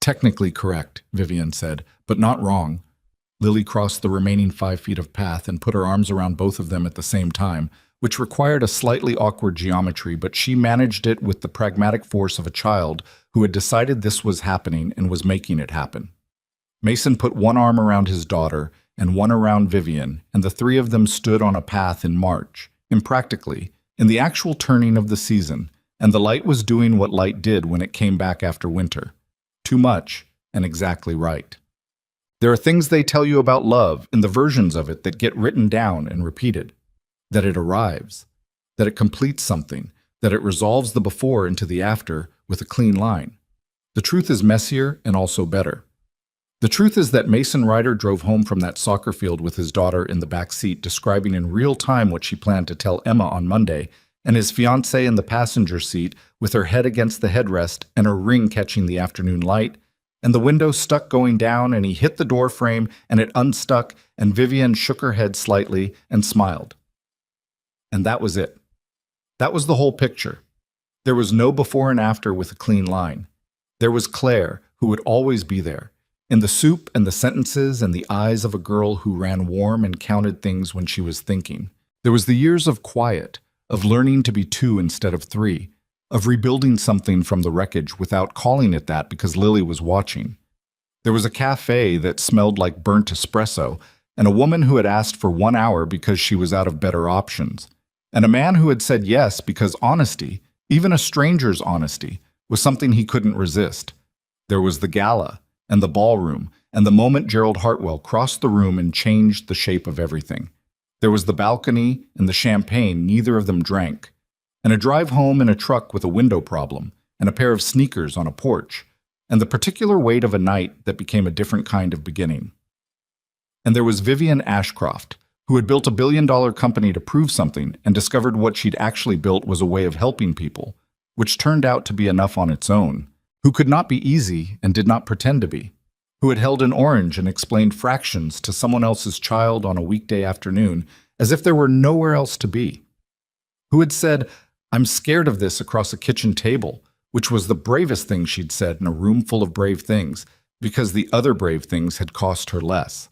Technically correct, Vivian said, but not wrong. Lily crossed the remaining 5 feet of path and put her arms around both of them at the same time, which required a slightly awkward geometry, but she managed it with the pragmatic force of a child who had decided this was happening and was making it happen. Mason put one arm around his daughter and one around Vivian, and the three of them stood on a path in March, impractically, in the actual turning of the season, and the light was doing what light did when it came back after winter. Too much, and exactly right. There are things they tell you about love in the versions of it that get written down and repeated. That it arrives, that it completes something, that it resolves the before into the after with a clean line. The truth is messier and also better. The truth is that Mason Ryder drove home from that soccer field with his daughter in the back seat, describing in real time what she planned to tell Emma on Monday, and his fiancée in the passenger seat with her head against the headrest and her ring catching the afternoon light, and the window stuck going down, and he hit the door frame and it unstuck, and Vivian shook her head slightly and smiled. And that was it. That was the whole picture. There was no before and after with a clean line. There was Claire, who would always be there, in the soup and the sentences and the eyes of a girl who ran warm and counted things when she was thinking. There was the years of quiet, of learning to be 2 instead of 3, of rebuilding something from the wreckage without calling it that because Lily was watching. There was a cafe that smelled like burnt espresso, and a woman who had asked for 1 hour because she was out of better options. and a man who had said yes because honesty, even a stranger's honesty, was something he couldn't resist. There was the gala, and the ballroom, and the moment Gerald Hartwell crossed the room and changed the shape of everything. There was the balcony and the champagne neither of them drank, and a drive home in a truck with a window problem, and a pair of sneakers on a porch, and the particular weight of a night that became a different kind of beginning. And there was Vivian Ashcroft, who had built a billion-dollar company to prove something and discovered what she'd actually built was a way of helping people, which turned out to be enough on its own, who could not be easy and did not pretend to be, who had held an orange and explained fractions to someone else's child on a weekday afternoon as if there were nowhere else to be, who had said, "I'm scared of this" across a kitchen table, which was the bravest thing she'd said in a room full of brave things, because the other brave things had cost her less.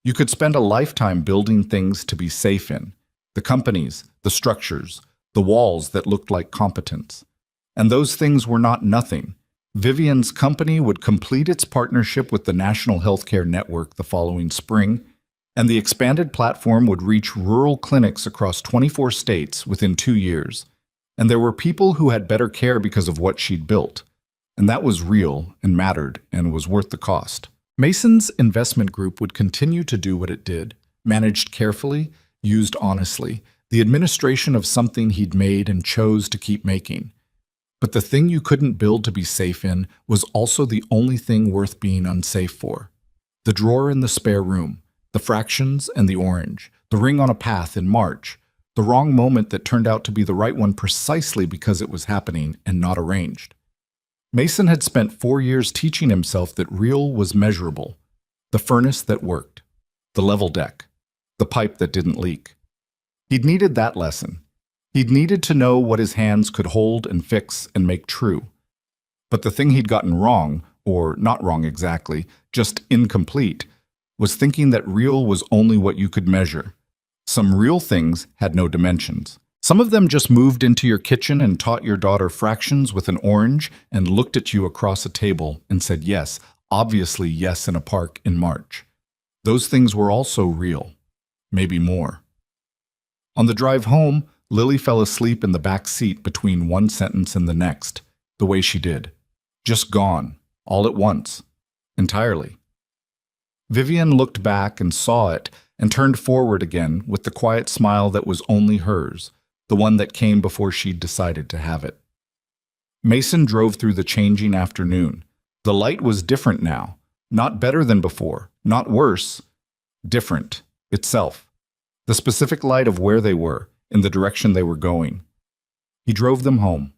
You could spend a lifetime building things to be safe in, the companies, the structures, the walls that looked like competence. And those things were not nothing. Vivian's company would complete its partnership with the National Healthcare Network the following spring, and the expanded platform would reach rural clinics across 24 states within 2 years. And there were people who had better care because of what she'd built. And that was real and mattered and was worth the cost. Mason's investment group would continue to do what it did, managed carefully, used honestly, the administration of something he'd made and chose to keep making. But the thing you couldn't build to be safe in was also the only thing worth being unsafe for. The drawer in the spare room, the fractions and the orange, the ring on a path in March, the wrong moment that turned out to be the right one precisely because it was happening and not arranged. Mason had spent 4 years teaching himself that real was measurable, the furnace that worked, the level deck, the pipe that didn't leak. He'd needed that lesson. He'd needed to know what his hands could hold and fix and make true. But the thing he'd gotten wrong, or not wrong exactly, just incomplete, was thinking that real was only what you could measure. Some real things had no dimensions. Some of them just moved into your kitchen and taught your daughter fractions with an orange and looked at you across a table and said yes, obviously yes in a park in March. Those things were also real, maybe more. On the drive home, Lily fell asleep in the back seat between one sentence and the next, the way she did. Just gone, all at once, entirely. Vivian looked back and saw it and turned forward again with the quiet smile that was only hers, the one that came before she'd decided to have it. Mason drove through the changing afternoon. The light was different now, not better than before, not worse, different itself. The specific light of where they were, in the direction they were going. He drove them home.